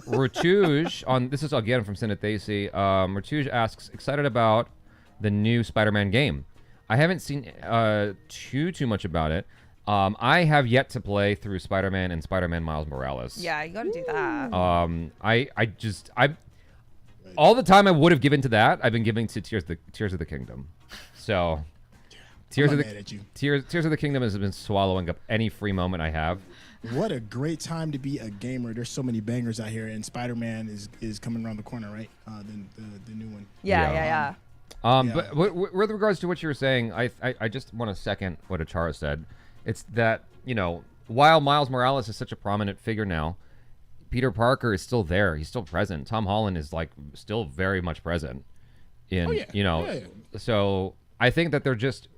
Ratuj on this is again from Synathesi. Ratuj asks, excited about the new Spider-Man game. I haven't seen too much about it. I have yet to play through Spider-Man and Spider-Man Miles Morales. Yeah, you got to do that. I all the time I would have given to that, I've been giving to Tears of the Kingdom. So. Tears of the Kingdom has been swallowing up any free moment I have. What a great time to be a gamer. There's so many bangers out here, and Spider-Man is coming around the corner, right? The new one. Yeah. But with regards to what you were saying, I just want to second what Achara said. It's that, you know, while Miles Morales is such a prominent figure now, Peter Parker is still there. He's still present. Tom Holland is like still very much present. So I think that they're just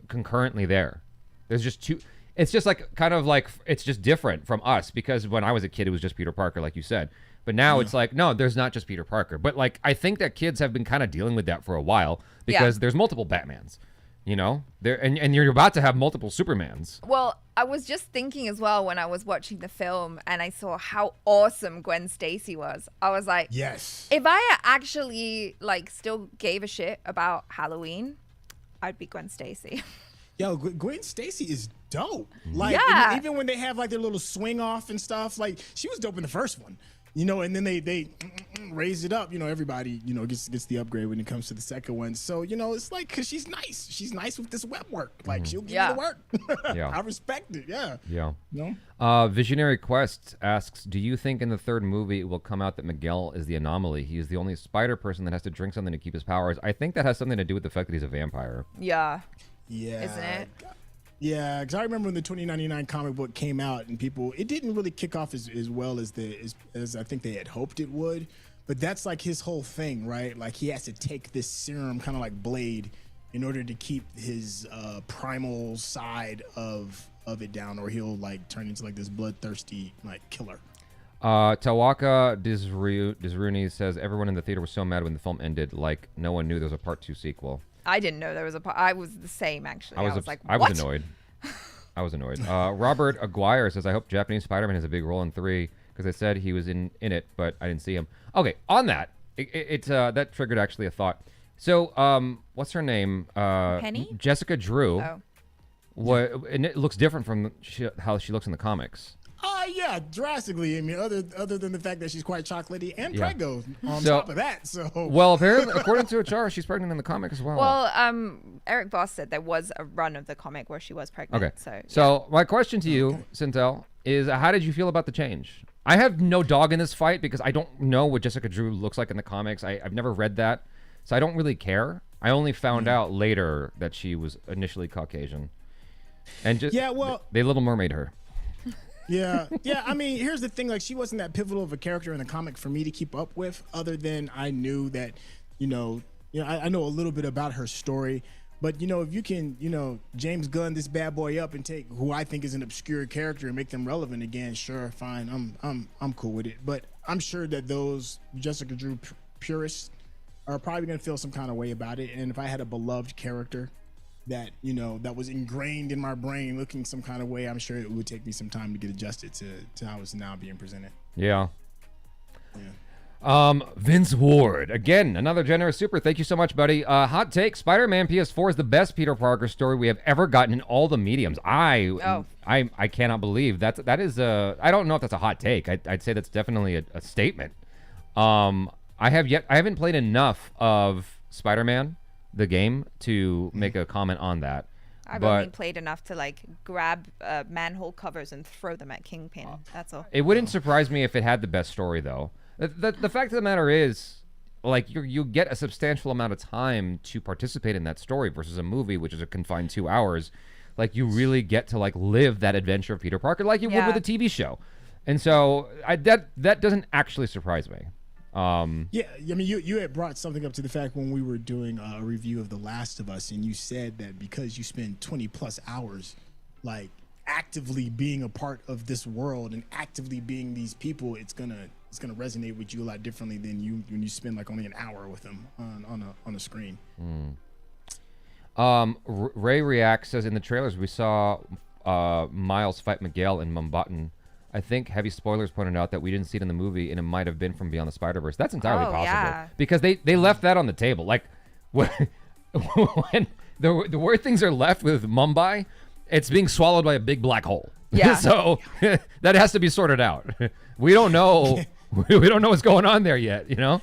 concurrently there. There's just two. It's just like kind of like it's just different from us because when I was a kid, it was just Peter Parker, like you said. But now it's like, no, there's not just Peter Parker. But like, I think that kids have been kind of dealing with that for a while because there's multiple Batmans, you know, and you're about to have multiple Supermans. Well, I was just thinking as well when I was watching the film and I saw how awesome Gwen Stacy was. I was like, yes. If I actually like still gave a shit about Halloween, I'd be Gwen Stacy. Yo, Gwen Stacy is dope. Like, even when they have like their little swing off and stuff, like she was dope in the first one, you know, and then they raise it up. You know, everybody, you know, gets the upgrade when it comes to the second one. So, you know, it's like, cause she's nice. She's nice with this web work. Like she'll give you the work. I respect it. Yeah. Yeah. No? Visionary Quest asks, do you think in the third movie it will come out that Miguel is the anomaly? He is the only spider person that has to drink something to keep his powers. I think that has something to do with the fact that he's a vampire. Yeah. Yeah. Isn't it? Yeah, because I remember when the 2099 comic book came out and it didn't really kick off as well as I think they had hoped it would. But that's like his whole thing, right? Like he has to take this serum, kind of like Blade, in order to keep his primal side of it down, or he'll like turn into like this bloodthirsty like killer. Tawaka Disruni says everyone in the theater was so mad when the film ended, like no one knew there was a part 2 sequel. I didn't know there was a part. I was the same actually. I was like, what? I was annoyed. I was annoyed. Robert Aguirre says, I hope Japanese Spider-Man has a big role in 3 because they said he was in it, but I didn't see him. Okay, on that, that triggered actually a thought. So, what's her name? Penny? Jessica Drew. Oh. And it looks different from how she looks in the comics. Yeah, drastically. I mean, other than the fact that she's quite chocolatey and preggo on top of that. So well, apparently, according to Achara, she's pregnant in the comic as well. Well, Eric Voss said there was a run of the comic where she was pregnant. Okay. So my question to you, Sintel, is how did you feel about the change? I have no dog in this fight because I don't know what Jessica Drew looks like in the comics. I've never read that, so I don't really care. I only found out later that she was initially Caucasian, and just they Little Mermaid her. Yeah. I mean, here's the thing. Like, she wasn't that pivotal of a character in the comic for me to keep up with, other than I knew that, I know a little bit about her story. But, if you can, James Gunn this bad boy up and take who I think is an obscure character and make them relevant again, sure, fine. I'm cool with it. But I'm sure that those Jessica Drew purists are probably going to feel some kind of way about it. And if I had a beloved character that that was ingrained in my brain looking some kind of way, I'm sure it would take me some time to get adjusted to how it's now being presented. Yeah. Vince Ward, again, another generous super. Thank you so much, buddy. Hot take: Spider-Man PS4 is the best Peter Parker story we have ever gotten in all the mediums. I cannot believe that is a. I don't know if that's a hot take. I'd say that's definitely a statement. I haven't played enough of Spider-Man the game to make a comment on that. I've only played enough to like grab manhole covers and throw them at Kingpin. That's all. It wouldn't surprise me if it had the best story, though. The fact of the matter is, like, you get a substantial amount of time to participate in that story versus a movie, which is a confined 2 hours. Like you really get to like live that adventure of Peter Parker like you would with a TV show. And so that doesn't actually surprise me. I mean, you had brought something up to the fact when we were doing a review of The Last of Us, and you said that because you spend 20 plus hours, like actively being a part of this world and actively being these people, it's gonna resonate with you a lot differently than when you spend like only an hour with them on a screen. Ray Reacts says in the trailers we saw Miles fight Miguel in Mumbattan. I think heavy spoilers pointed out that we didn't see it in the movie, and it might have been from Beyond the Spider-Verse. That's entirely possible because they left that on the table. Like when the where things are left with Mumbai, it's being swallowed by a big black hole. Yeah. So that has to be sorted out. We don't know. We don't know what's going on there yet. You know.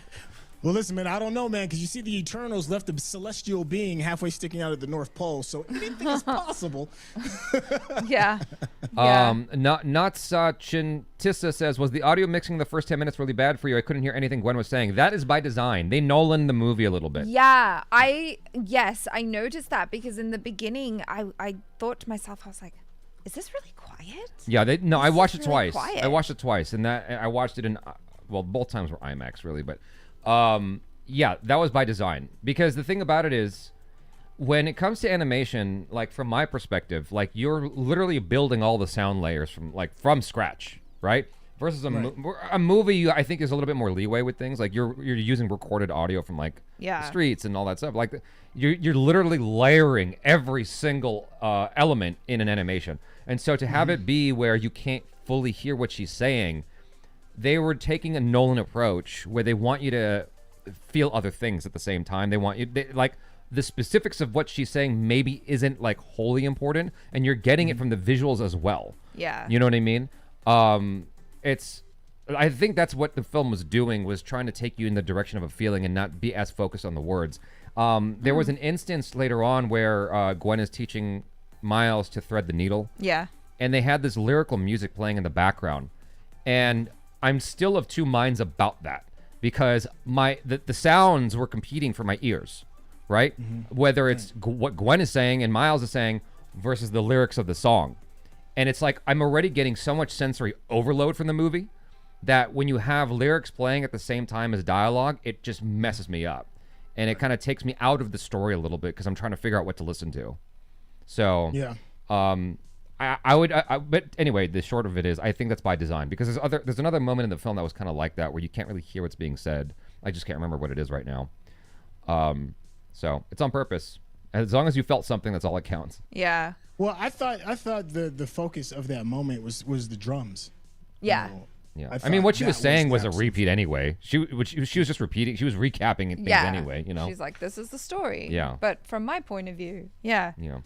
Well, listen, man, I don't know, man, because you see the Eternals left a celestial being halfway sticking out at the North Pole, so anything is possible. Yeah. Tissa says, was the audio mixing the first 10 minutes really bad for you? I couldn't hear anything Gwen was saying. That is by design. They Nolan the movie a little bit. Yeah, I noticed that because in the beginning, I thought to myself, I was like, is this really quiet? Yeah, I watched it really twice. quiet. I watched it twice, and I watched it in, well, both times were IMAX, really, but yeah, that was by design. Because the thing about it is, when it comes to animation, like from my perspective, like you're literally building all the sound layers from scratch, right? Versus a movie, I think is a little bit more leeway with things. Like you're using recorded audio from like the streets and all that stuff. Like you're literally layering every single element in an animation. And so to have it be where you can't fully hear what she's saying, they were taking a Nolan approach where they want you to feel other things at the same time. They want you, like the specifics of what she's saying maybe isn't like wholly important, and you're getting it from the visuals as well. Yeah. You know what I mean? I think that's what the film was doing, was trying to take you in the direction of a feeling and not be as focused on the words. There was an instance later on where Gwen is teaching Miles to thread the needle. Yeah. And they had this lyrical music playing in the background. And I'm still of two minds about that, because the sounds were competing for my ears, right? Whether it's what Gwen is saying and Miles is saying versus the lyrics of the song. And it's like I'm already getting so much sensory overload from the movie that when you have lyrics playing at the same time as dialogue, it just messes me up. And it kind of takes me out of the story a little bit because I'm trying to figure out what to listen to. So, yeah. But anyway, the short of it is, I think that's by design, because there's another moment in the film that was kind of like that, where you can't really hear what's being said. I just can't remember what it is right now. So it's on purpose. As long as you felt something, that's all that counts. Yeah. Well, I thought the focus of that moment was the drums. Yeah. You know, Yeah. I mean, what she was saying was a repeat anyway. She was just repeating. She was recapping things anyway. You know. She's like, this is the story. Yeah. But from my point of view, yeah. Yeah.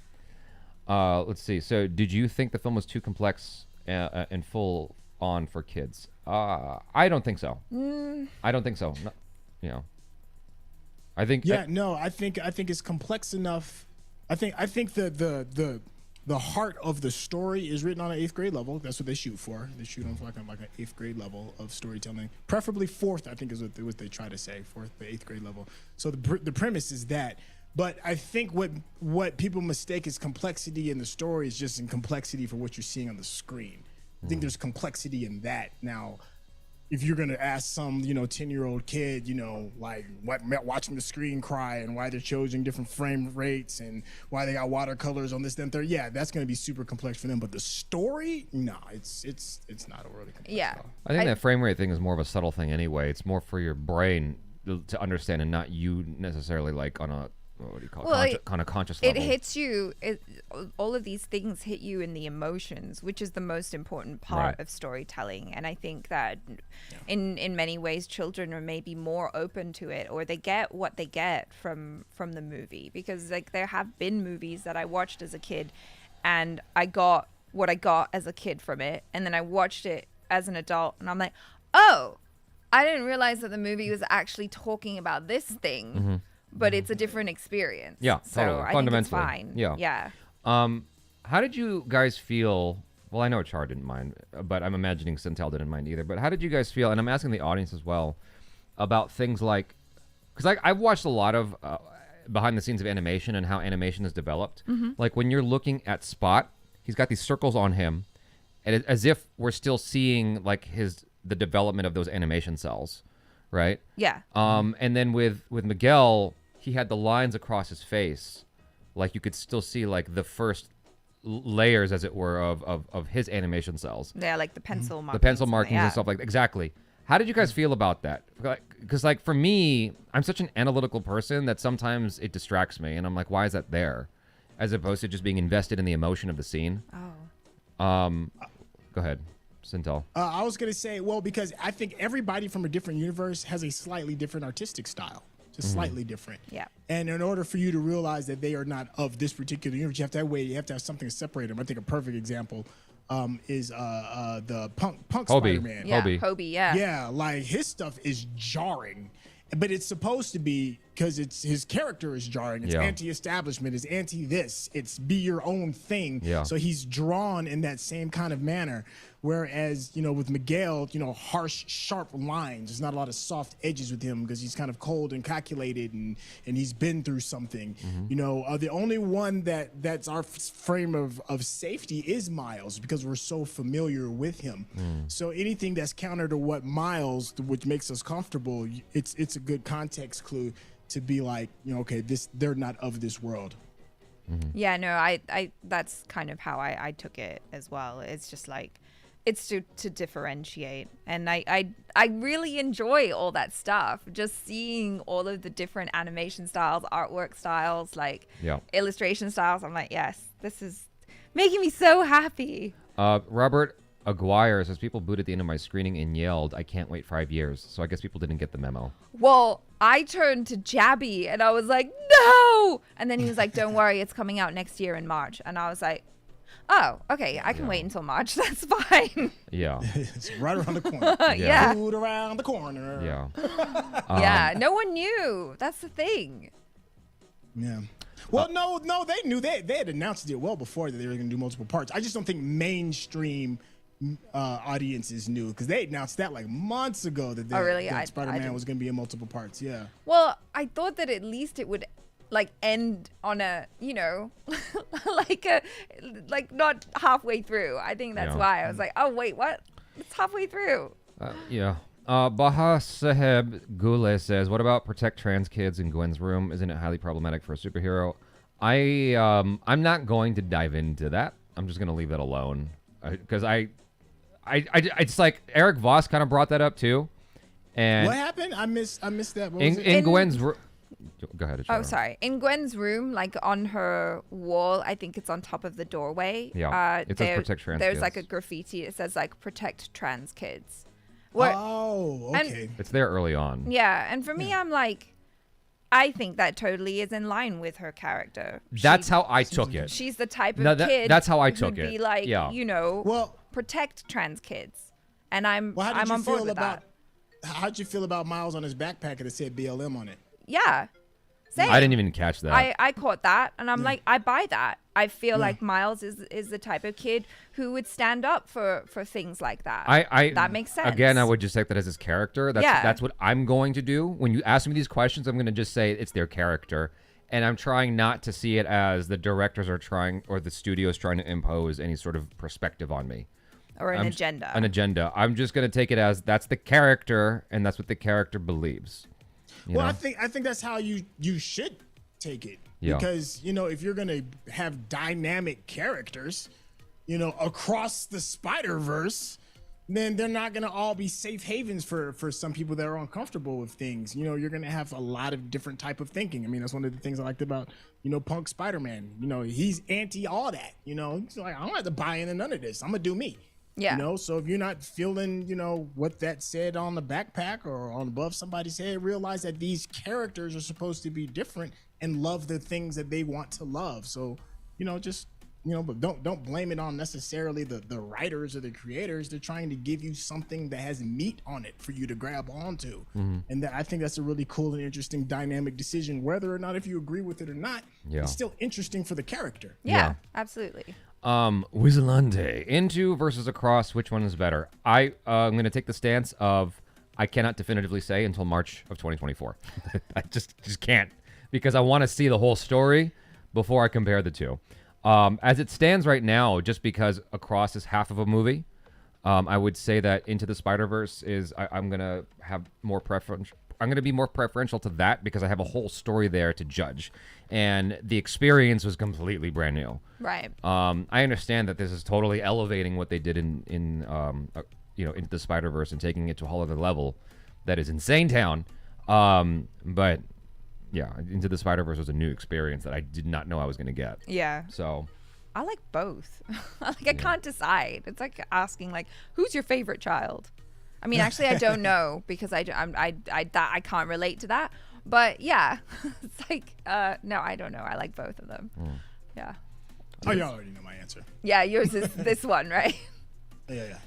Let's see. So, did you think the film was too complex and full on for kids? I don't think so. I don't think so. No, you know. I think. Yeah. No. I think it's complex enough. I think the heart of the story is written on an 8th grade level. That's what they shoot for. They shoot on like an 8th grade level of storytelling. Preferably 4th, I think, is what they try to say. 4th, the 8th grade level. So the premise is that. But I think what people mistake as complexity in the story is just in complexity for what you're seeing on the screen. I think there's complexity in that. Now, if you're gonna ask some 10-year-old kid, like watching the screen cry and why they're choosing different frame rates and why they got watercolors on this, then third, yeah, that's gonna be super complex for them. But the story, no, it's not overly complex. Yeah. I think that frame rate thing is more of a subtle thing anyway. It's more for your brain to understand, and not you necessarily like on a, what do you call it? Kind of conscious level. It hits you. All of these things hit you in the emotions, which is the most important part of storytelling. And I think that in many ways, children are maybe more open to it, or they get what they get from the movie. Because like there have been movies that I watched as a kid, and I got what I got as a kid from it, and then I watched it as an adult, and I'm like, oh, I didn't realize that the movie was actually talking about this thing. But it's a different experience. Yeah, so totally. I Fundamentally. think it's fine. Yeah. Yeah. How did you guys feel? Well, I know Char didn't mind, but I'm imagining Sintel didn't mind either. But how did you guys feel? And I'm asking the audience as well about things like, because I've watched a lot of behind the scenes of animation and how animation is developed. Like when you're looking at Spot, he's got these circles on him, and as if we're still seeing like the development of those animation cells, right? Yeah. And then with Miguel, he had the lines across his face, like you could still see like the first layers, as it were, of his animation cells. Yeah, like the pencil markings. The pencil markings and stuff like that. Exactly. How did you guys feel about that? Because like for me, I'm such an analytical person that sometimes it distracts me, and I'm like, why is that there? As opposed to just being invested in the emotion of the scene. Oh. Go ahead, Sintel. I was gonna say, well, because I think everybody from a different universe has a slightly different artistic style, just slightly different. Yeah. And in order for you to realize that they are not of this particular universe, you have to have something to separate them. I think a perfect example is the punk Hobie. Spider-Man. Yeah, Hobie. yeah. Yeah, like his stuff is jarring, but it's supposed to be because his character is jarring. It's anti-establishment. It's anti-this. It's be your own thing. Yeah. So he's drawn in that same kind of manner. Whereas, with Miguel, harsh, sharp lines. There's not a lot of soft edges with him because he's kind of cold and calculated, and he's been through something. The only one that's our frame of safety is Miles, because we're so familiar with him. So anything that's counter to what Miles, which makes us comfortable, it's a good context clue to be like, okay, they're not of this world. Yeah, no, I that's kind of how I took it as well. It's just like, it's to differentiate, and I really enjoy all that stuff, just seeing all of the different animation styles, artwork styles, like illustration styles. I'm like, yes, this is making me so happy. Robert Aguirre says, people booed at the end of my screening and yelled, I can't wait 5 years. So I guess people didn't get the memo. Well, I turned to Jabby and I was like, no! And then he was like, don't worry, it's coming out next year in March. And I was like, oh, okay, I can wait until March. That's fine. Yeah. It's right around the corner. Yeah. Food around the corner. Yeah. Yeah, no one knew. That's the thing. Yeah. Well, no, they knew. They had announced it well before that they were going to do multiple parts. I just don't think mainstream audiences knew, because they announced that like months ago that that Spider-Man was going to be in multiple parts. Yeah. Well, I thought that at least it would like end on a, like not halfway through. I think that's why I was like, oh wait, what? It's halfway through. Yeah. Baha Saheb Gule says, what about protect trans kids in Gwen's room? Isn't it highly problematic for a superhero? I'm not going to dive into that. I'm just going to leave that alone, because it's like Eric Voss kind of brought that up too. And what happened? I missed that. What was in Gwen's room. Go ahead. Oh, sorry. In Gwen's room, like on her wall, I think it's on top of the doorway. Yeah. It says protect trans kids. There's like a graffiti. It says like protect trans kids. Okay. It's there early on. Yeah. And for me, I'm like, I think that totally is in line with her character. That's how I took it. She's the type of kid. That's how I took it. Be like, protect trans kids. And I'm on board with that. How'd you feel about Miles on his backpack that said BLM on it? Yeah. Same. I didn't even catch that. I caught that, and I'm like, I buy that. I feel like Miles is the type of kid who would stand up for things like that. That makes sense. Again, I would just take that as his character. That's what I'm going to do. When you ask me these questions, I'm going to just say it's their character. And I'm trying not to see it as the directors are trying, or the studio's trying to impose any sort of perspective on me. Or an agenda. An agenda. I'm just going to take it as that's the character, and that's what the character believes. I think that's how you should take it. Yeah. Because, if you're going to have dynamic characters, across the Spider-Verse, then they're not going to all be safe havens for some people that are uncomfortable with things. You're going to have a lot of different type of thinking. I mean, that's one of the things I liked about, Punk Spider-Man. He's anti all that. He's like, I don't have to buy into none of this. I'm going to do me. Yeah. So if you're not feeling, what that said on the backpack or on above somebody's head, realize that these characters are supposed to be different and love the things that they want to love. So, but don't blame it on necessarily the writers or the creators. They're trying to give you something that has meat on it for you to grab onto. Mm-hmm. And I think that's a really cool and interesting dynamic decision, whether or not if you agree with it or not. It's still interesting for the character. Yeah. Absolutely. Wizalande, into versus across, which one is better? I'm going to take the stance of I cannot definitively say until March of 2024. I just can't, because I want to see the whole story before I compare the two. As it stands right now, just because Across is half of a movie, I would say that Into the Spider-Verse is I'm gonna have more preference. I'm gonna be more preferential to that because I have a whole story there to judge, and the experience was completely brand new. Right. I understand that this is totally elevating what they did in Into the Spider-Verse and taking it to a whole other level. That is insane town. But yeah, Into the Spider-Verse was a new experience that I did not know I was gonna get. Yeah. So. I like both. I can't decide. It's like asking, like, who's your favorite child? I mean, actually, I don't know because I can't relate to that. But yeah, it's like, no, I don't know. I like both of them. Yeah. Oh, you already know my answer. Yeah, yours is this one, right? Yeah.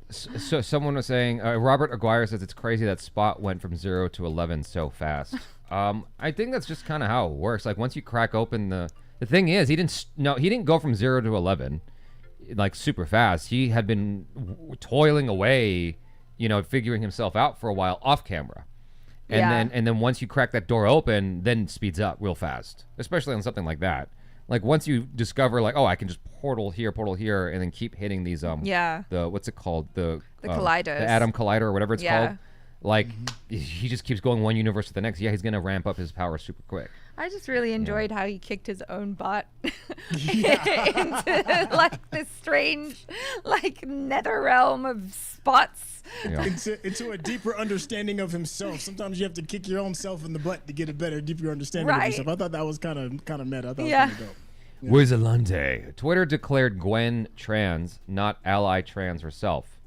So someone was saying, Robert Aguirre says it's crazy that Spot went from 0 to 11 so fast. I think that's just kind of how it works. Like once you crack open the thing is, he didn't go from 0 to 11 like super fast. He had been toiling away, figuring himself out for a while off camera. And then once you crack that door open, then it speeds up real fast, especially on something like that. Like once you discover like, oh, I can just portal here, and then keep hitting these what's it called? The colliders. The atom collider or whatever it's called. Like he just keeps going one universe to the next. Yeah, he's gonna ramp up his power super quick. I just really enjoyed how he kicked his own butt into like this strange, like nether realm of spots. Yeah. Into a deeper understanding of himself. Sometimes you have to kick your own self in the butt to get a better, deeper understanding of yourself. I thought that was kind of meta. I thought it was kind of dope. Yeah. Wizalante. Twitter declared Gwen trans, not ally trans herself.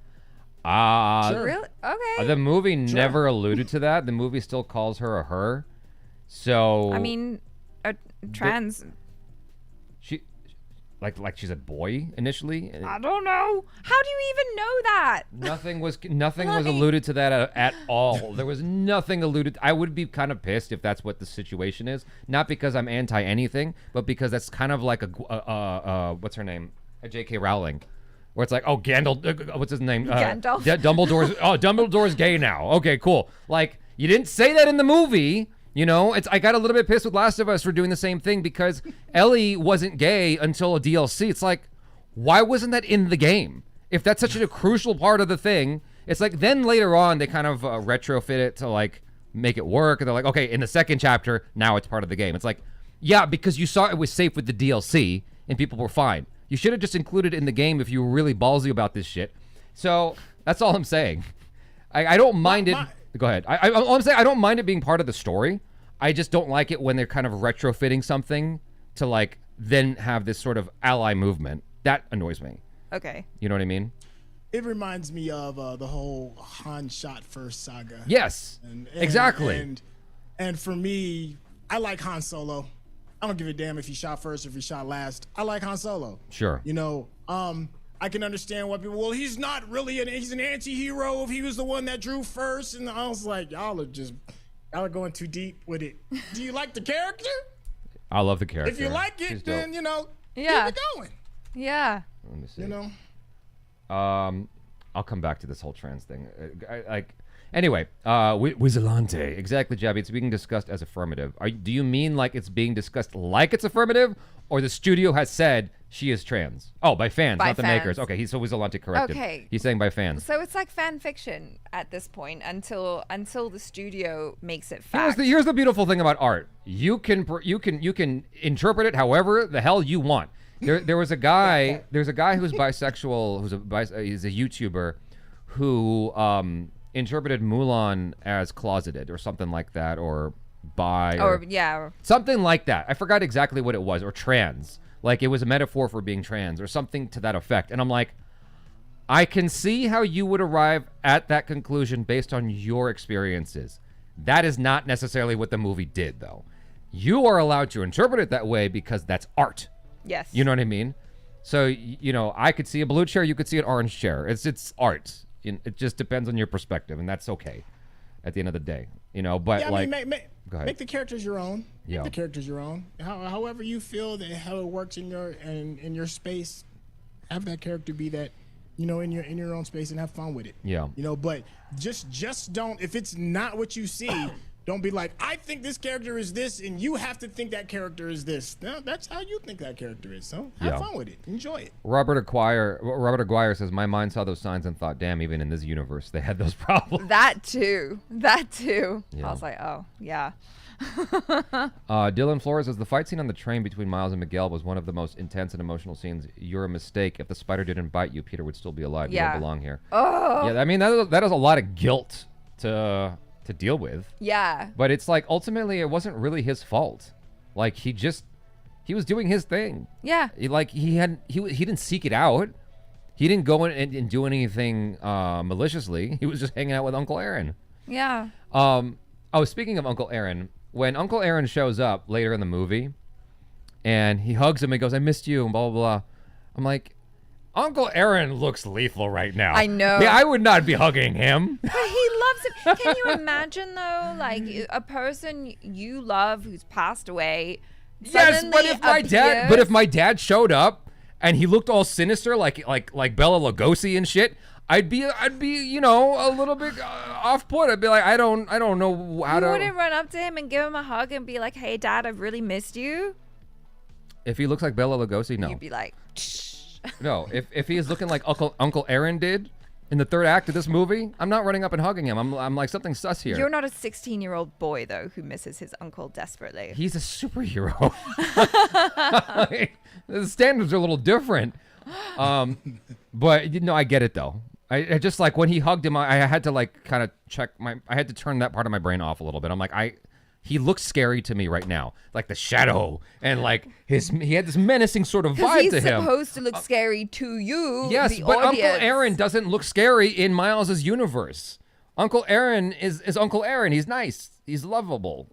Sure. Really? Okay. The movie never alluded to that. The movie still calls her a her. So I mean, a trans. She, like she's a boy initially. I don't know. How do you even know that? Nothing was alluded to that at all. There was nothing alluded. I would be kind of pissed if that's what the situation is. Not because I'm anti anything, but because that's kind of like a what's her name? A J.K. Rowling. Where it's like, oh, Gandalf, what's his name? Gandalf. Dumbledore's gay now. Okay, cool. Like, you didn't say that in the movie. I got a little bit pissed with Last of Us for doing the same thing because Ellie wasn't gay until a DLC. It's like, why wasn't that in the game? If that's such a crucial part of the thing, it's like then later on they kind of retrofit it to like make it work. And they're like, okay, in the second chapter, now it's part of the game. It's like, yeah, because you saw it was safe with the DLC and people were fine. You should have just included it in the game if you were really ballsy about this shit. So that's all I'm saying. I don't mind it. Go ahead. All I'm saying, I don't mind it being part of the story. I just don't like it when they're kind of retrofitting something to like then have this sort of ally movement. That annoys me. Okay. You know what I mean? It reminds me of the whole Han shot first saga. Yes. Exactly. And for me, I like Han Solo. I don't give a damn if he shot first or if he shot last. I like Han Solo. Sure. I can understand why people, well, he's not really he's an anti-hero if he was the one that drew first. And I was like, y'all are going too deep with it. Do you like the character? I love the character. If you like it, then, keep it going. Yeah. Let me see. I'll come back to this whole trans thing. Anyway, Wizalante. Exactly, Jabby. It's being discussed as affirmative. Do you mean like it's being discussed like it's affirmative, or the studio has said she is trans? Oh, by fans, not the makers. Okay, so Wizalante corrected. Okay. He's saying by fans. So it's like fan fiction at this point until the studio makes it fact. Here's the beautiful thing about art. You can interpret it however the hell you want. There was a guy. There's a guy who's bisexual. He's a YouTuber who interpreted Mulan as closeted or something like that, or bi, or something like that. I forgot exactly what it was, or trans. Like it was a metaphor for being trans or something to that effect. And I'm like, I can see how you would arrive at that conclusion based on your experiences. That is not necessarily what the movie did, though. You are allowed to interpret it that way because that's art. Yes. You know what I mean? So, I could see a blue chair, you could see an orange chair. It's art. It just depends on your perspective, and that's okay at the end of the day. But go ahead. Make the characters your own. Yeah. Make the characters your own. However you feel that how it works in your space, have that character be that, in your own space and have fun with it. Yeah. But just don't, if it's not what you see, Don't be like, I think this character is this, and you have to think that character is this. No, that's how you think that character is. So have fun with it. Enjoy it. Robert Aguirre says, my mind saw those signs and thought, damn, even in this universe, they had those problems. That too. Yeah. I was like, oh, yeah. Dylan Flores says, the fight scene on the train between Miles and Miguel was one of the most intense and emotional scenes. You're a mistake. If the spider didn't bite you, Peter would still be alive. You don't belong here. Oh. Yeah, I mean, that is a lot of guilt to deal with. Yeah. But it's like, ultimately, it wasn't really his fault. Like, he was doing his thing. Yeah. He didn't seek it out. He didn't go in and do anything maliciously. He was just hanging out with Uncle Aaron. Yeah. Speaking of Uncle Aaron, when Uncle Aaron shows up later in the movie and he hugs him and goes, I missed you, and blah, blah, blah. I'm like, Uncle Aaron looks lethal right now. I know. Yeah, I would not be hugging him. But he loves him. Can you imagine, though, like a person you love who's passed away? Yes, but if my dad showed up and he looked all sinister, like Bela Lugosi and shit, I'd be a little bit off put. I'd be like, I don't know how to. You wouldn't run up to him and give him a hug and be like, hey, Dad, I've really missed you. If he looks like Bela Lugosi, no. You'd be like, no. If he is looking like Uncle Aaron did in the third act of this movie, I'm not running up and hugging him. I'm like, something's sus here. You're not a 16-year-old boy, though, who misses his uncle desperately. He's a superhero. The standards are a little different. But I get it though. I just, like, when he hugged him, I had to, like, kind of I had to turn that part of my brain off a little bit. I'm like, he looks scary to me right now, like the shadow, and like he had this menacing sort of vibe to him. He's supposed to look scary to you. Yes, the but audience. Uncle Aaron doesn't look scary in Miles's universe. Uncle Aaron is Uncle Aaron. He's nice. He's lovable.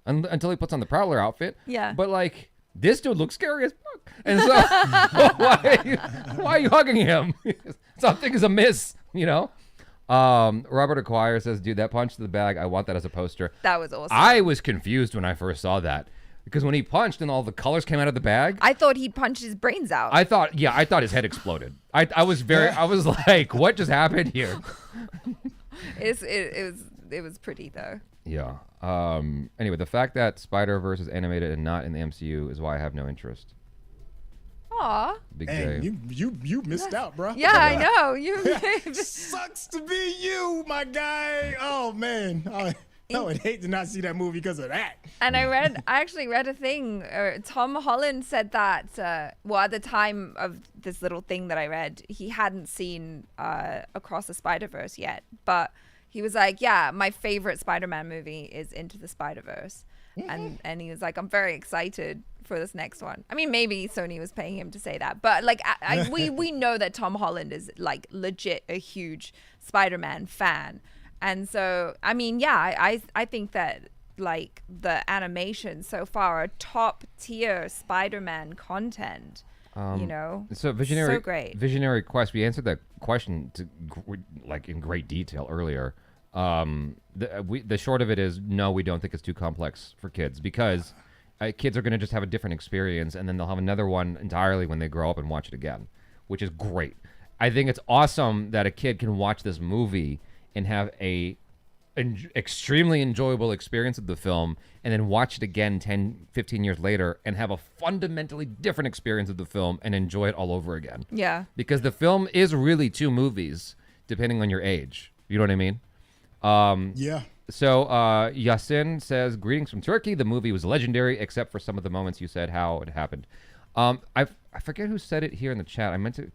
Until he puts on the Prowler outfit. Yeah. But like, this dude looks scary as fuck. And so why are you hugging him? Something is amiss. Robert Acquire says, dude, that punch to the bag, I want that as a poster. That was awesome. I was confused when I first saw that, because when he punched and all the colors came out of the bag, I thought he punched his brains out. I thought his head exploded. I was like, what just happened here? It was pretty though. Yeah. Anyway, the fact that Spider-Verse is animated and not in the MCU is why I have no interest. Aw. Big And J. you missed out, bro. Yeah, I know. Sucks to be you, my guy. Oh man, I would hate to not see that movie because of that. And I actually read a thing. Tom Holland said that. At the time of this little thing that I read, he hadn't seen Across the Spider-Verse yet, but he was like, "Yeah, my favorite Spider-Man movie is Into the Spider-Verse," and he was like, "I'm very excited for this next one." I mean, maybe Sony was paying him to say that, but like, we know that Tom Holland is like legit a huge Spider-Man fan, and so I mean, yeah, I think that like the animation so far are top tier Spider-Man content. So Visionary, so great. Visionary Quest. We answered that question in great detail earlier. The short of it is, no, we don't think it's too complex for kids, because kids are going to just have a different experience, and then they'll have another one entirely when they grow up and watch it again, which is great. I think it's awesome that a kid can watch this movie and have extremely enjoyable experience of the film, and then watch it again 10, 15 years later and have a fundamentally different experience of the film and enjoy it all over again. Yeah. Because the film is really two movies, depending on your age. You know what I mean? Yeah. So Yasin says, greetings from Turkey. The movie was legendary, except for some of the moments you said how it happened. I forget who said it here in the chat. I meant to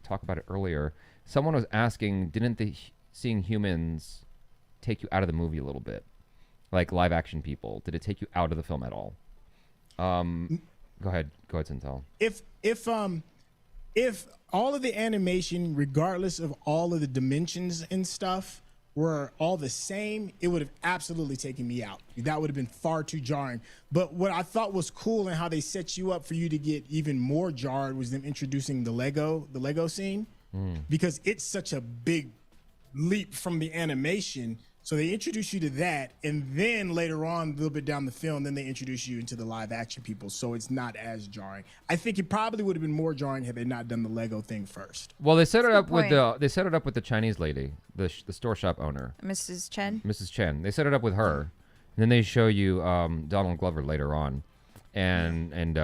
talk about it earlier. Someone was asking, didn't the seeing humans take you out of the movie a little bit? Like live action people. Did it take you out of the film at all? Go ahead, Sintel. If all of the animation, regardless of all of the dimensions and stuff, were all the same, it would have absolutely taken me out. That would have been far too jarring. But what I thought was cool and how they set you up for you to get even more jarred was them introducing the Lego scene, because it's such a big leap from the animation So they introduce you to that, and then later on, a little bit down the film, then they introduce you into the live action people. So it's not as jarring. I think it probably would have been more jarring had they not done the Lego thing first. Well, they set it up with the Chinese lady, the store shop owner, Mrs. Chen. Mrs. Chen. They set it up with her, and then they show you Donald Glover later on, and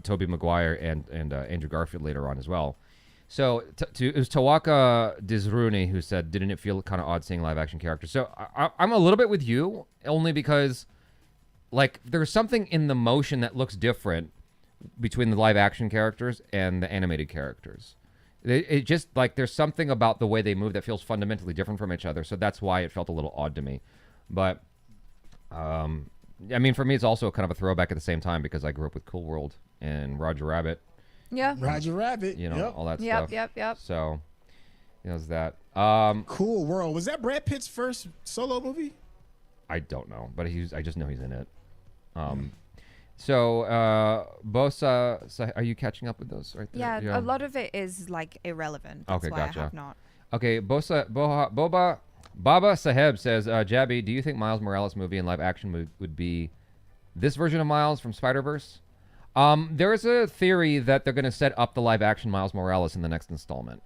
Tobey Maguire and Andrew Garfield later on as well. So it was Tawaka Dizruni who said, didn't it feel kind of odd seeing live action characters? So I'm a little bit with you, only because like there's something in the motion that looks different between the live action characters and the animated characters. It just like there's something about the way they move that feels fundamentally different from each other. So that's why it felt a little odd to me. But I mean, for me, it's also kind of a throwback at the same time because I grew up with Cool World and Roger Rabbit. Yeah. Roger Rabbit. You know, yep. all that stuff. Yep. So, there's that. Cool World. Was that Brad Pitt's first solo movie? I don't know, but I just know he's in it. So, Bosa, are you catching up with those right there? Yeah, a lot of it is like irrelevant. That's Okay, why gotcha. I have not. Okay, Baba Saheb says, Jabby, do you think Miles Morales movie in live action would be this version of Miles from Spider-Verse? There is a theory that they're going to set up the live action Miles Morales in the next installment.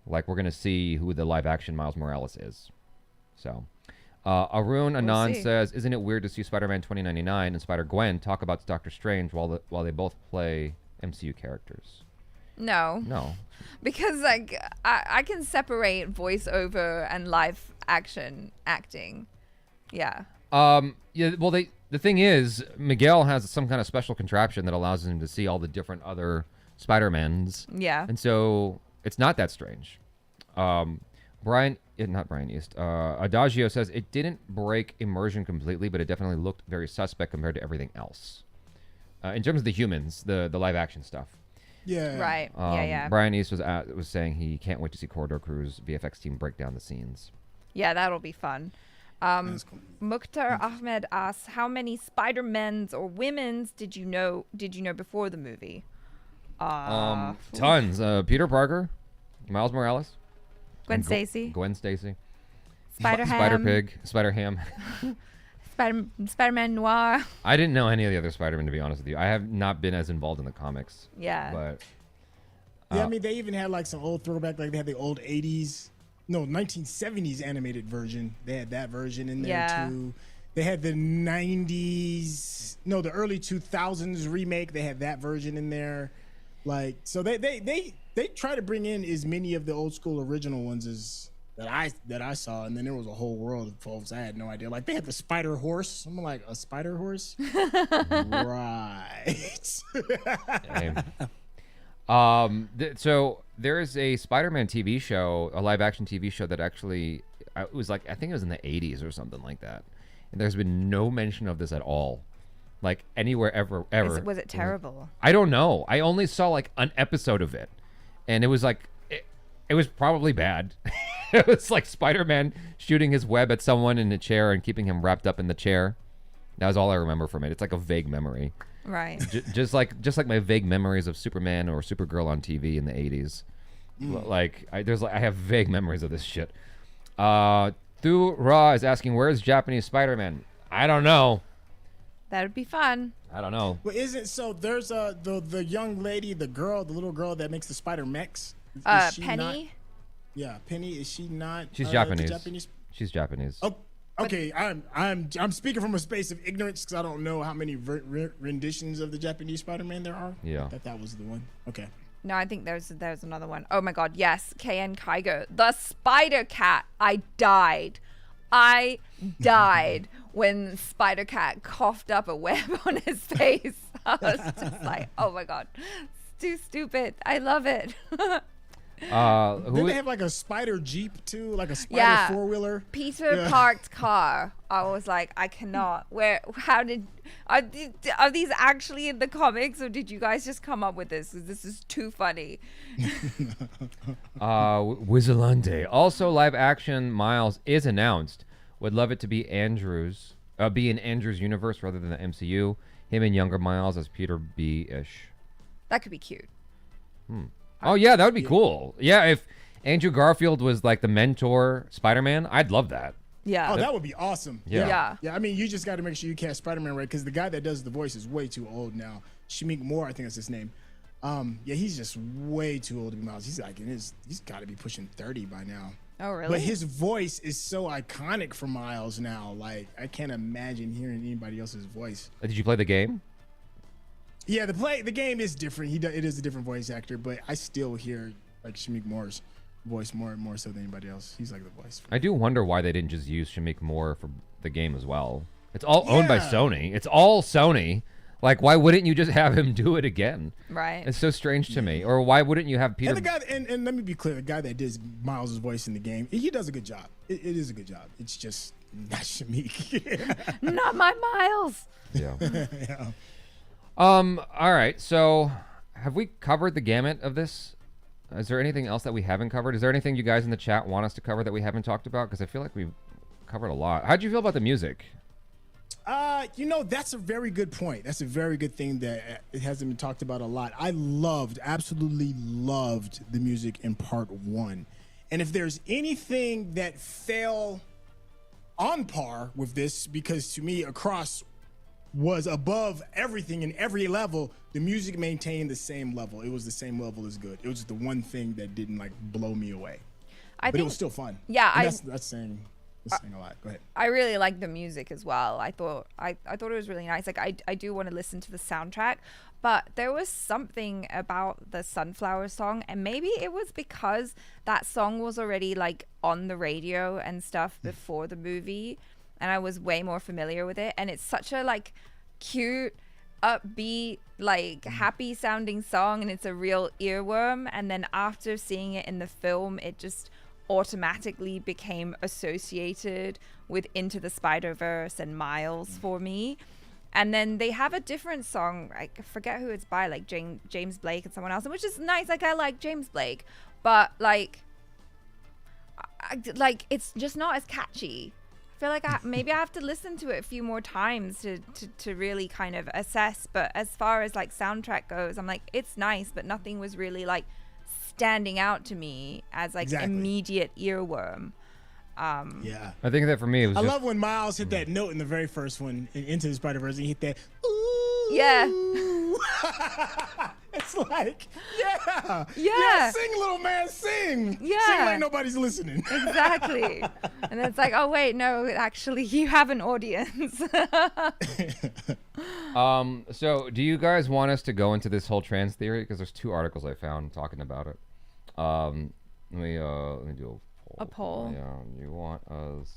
Like, we're going to see who the live action Miles Morales is. So, Arun Anand says, isn't it weird to see Spider-Man 2099 and Spider-Gwen talk about Doctor Strange while they both play MCU characters? No. Because like I can separate voiceover and live action acting. Yeah. Yeah. Well, the thing is, Miguel has some kind of special contraption that allows him to see all the different other Spider-Mans. Yeah. And so it's not that strange. Not Brian East. Adagio says it didn't break immersion completely, but it definitely looked very suspect compared to everything else. In terms of the humans, the live action stuff. Yeah. Right. Yeah. Brian East was saying he can't wait to see Corridor Crew's VFX team break down the scenes. Yeah, that'll be fun. That's cool. Mukhtar Ahmed asks, how many Spider-Mans or women's did you know before the movie? Tons. Peter Parker, Miles Morales, Gwen Stacy, Spider-Ham, Spider-Pig, Spider-Ham. Spider-Man Noir. I didn't know any of the other Spider-Men, to be honest with you. I have not been as involved in the comics. Yeah. But yeah, I mean, they even had like some old throwback, like they had the old 1970s animated version. They had that version in there too. They had the the early 2000s remake. They had that version in there. Like, so they try to bring in as many of the old school original ones as that I saw, and then there was a whole world of folks I had no idea. Like they had the Spider Horse. I'm like, a Spider Horse, right? So there is a Spider-Man TV show, a live-action TV show that actually it was like I think it was in the 80s or something like that, and there's been no mention of this at all, like anywhere ever. Was it terrible? I don't know. I only saw like an episode of it, and it was like it was probably bad. It was like Spider-Man shooting his web at someone in a chair and keeping him wrapped up in the chair. That was all I remember from it. It's like a vague memory. Right. Just like my vague memories of Superman or Supergirl on TV in the 80s. Like I have vague memories of this shit. Thu Ra is asking, where's Japanese Spider-Man? I don't know. That would be fun. I don't know. Well, there's the young lady, the little girl that makes the spider mechs. Penny. Yeah, Penny. Is she not? She's Japanese. She's Japanese. Oh, okay. I'm speaking from a space of ignorance because I don't know how many renditions of the Japanese Spider-Man there are. Yeah. That was the one. Okay. No, I think there's another one. Oh my God, yes, KN Kaigo, the Spider Cat. I died when Spider Cat coughed up a web on his face. I was just like, oh my God, it's too stupid. I love it. Did they have like a spider Jeep too, like a spider four-wheeler? Peter parked car. I was like, I cannot. Are these actually in the comics, or did you guys just come up with this? 'Cause this is too funny. Wizalande. Also, live action Miles is announced. Would love it to be in Andrew's universe rather than the MCU. Him and younger Miles as Peter B-ish. That could be cute. Oh yeah, that would be cool. Yeah, Andrew Garfield was like the mentor Spider-Man, I'd love that. Yeah. Oh, that would be awesome. Yeah. Yeah, I mean, you just got to make sure you cast Spider-Man right, because the guy that does the voice is way too old now. Shameik Moore, I think that's his name. Yeah, he's just way too old to be Miles. He's like he's got to be pushing 30 by now. Oh, really? But his voice is so iconic for Miles now. Like, I can't imagine hearing anybody else's voice. Did you play the game? Yeah, the game is different. It is a different voice actor, but I still hear like Shameik Moore's voice more so than anybody else. He's like the voice. I do wonder why they didn't just use Shameik Moore for the game as well. It's all owned by Sony. It's all Sony. Like, why wouldn't you just have him do it again? Right. It's so strange to me. Or why wouldn't you have Peter? And the guy, and let me be clear, the guy that does Miles' voice in the game, he does a good job. It is a good job. It's just not Shameik. Not my Miles. Yeah. Yeah. All right. So, have we covered the gamut of this? Is there anything else that we haven't covered? Is there anything you guys in the chat want us to cover that we haven't talked about? Because I feel like we've covered a lot. How'd you feel about the music? That's a very good point. That's a very good thing that it hasn't been talked about a lot. I absolutely loved the music in part 1. And if there's anything that fell on par with this, because to me, Across was above everything in every level, the music maintained the same level. It was the same level as good. It was just the one thing that didn't like blow me away. But it was still fun. Yeah, that's saying a lot. Go ahead. I really like the music as well. I thought it was really nice. Like I do want to listen to the soundtrack, but there was something about the Sunflower song, and maybe it was because that song was already like on the radio and stuff before the movie, and I was way more familiar with it. And it's such a like cute, upbeat, like happy sounding song, and it's a real earworm. And then after seeing it in the film, it just automatically became associated with Into the Spider-Verse and Miles for me. And then they have a different song, I forget who it's by, like James Blake and someone else, which is nice. Like I like James Blake, but like it's just not as catchy. I feel like maybe I have to listen to it a few more times to really kind of assess. But as far as like soundtrack goes, I'm like, it's nice, but nothing was really like standing out to me as like immediate earworm. Yeah, I think that for me, it was I love when Miles hit that note in the very first one in Into the Spider-Verse, and he hit that. Ooh. Yeah. It's like, yeah, sing, little man, sing. Yeah. Sing like nobody's listening. Exactly. And it's like, oh wait, no, actually you have an audience. So do you guys want us to go into this whole trans theory? Because there's 2 articles I found talking about it. Let me do a poll. Yeah, you want us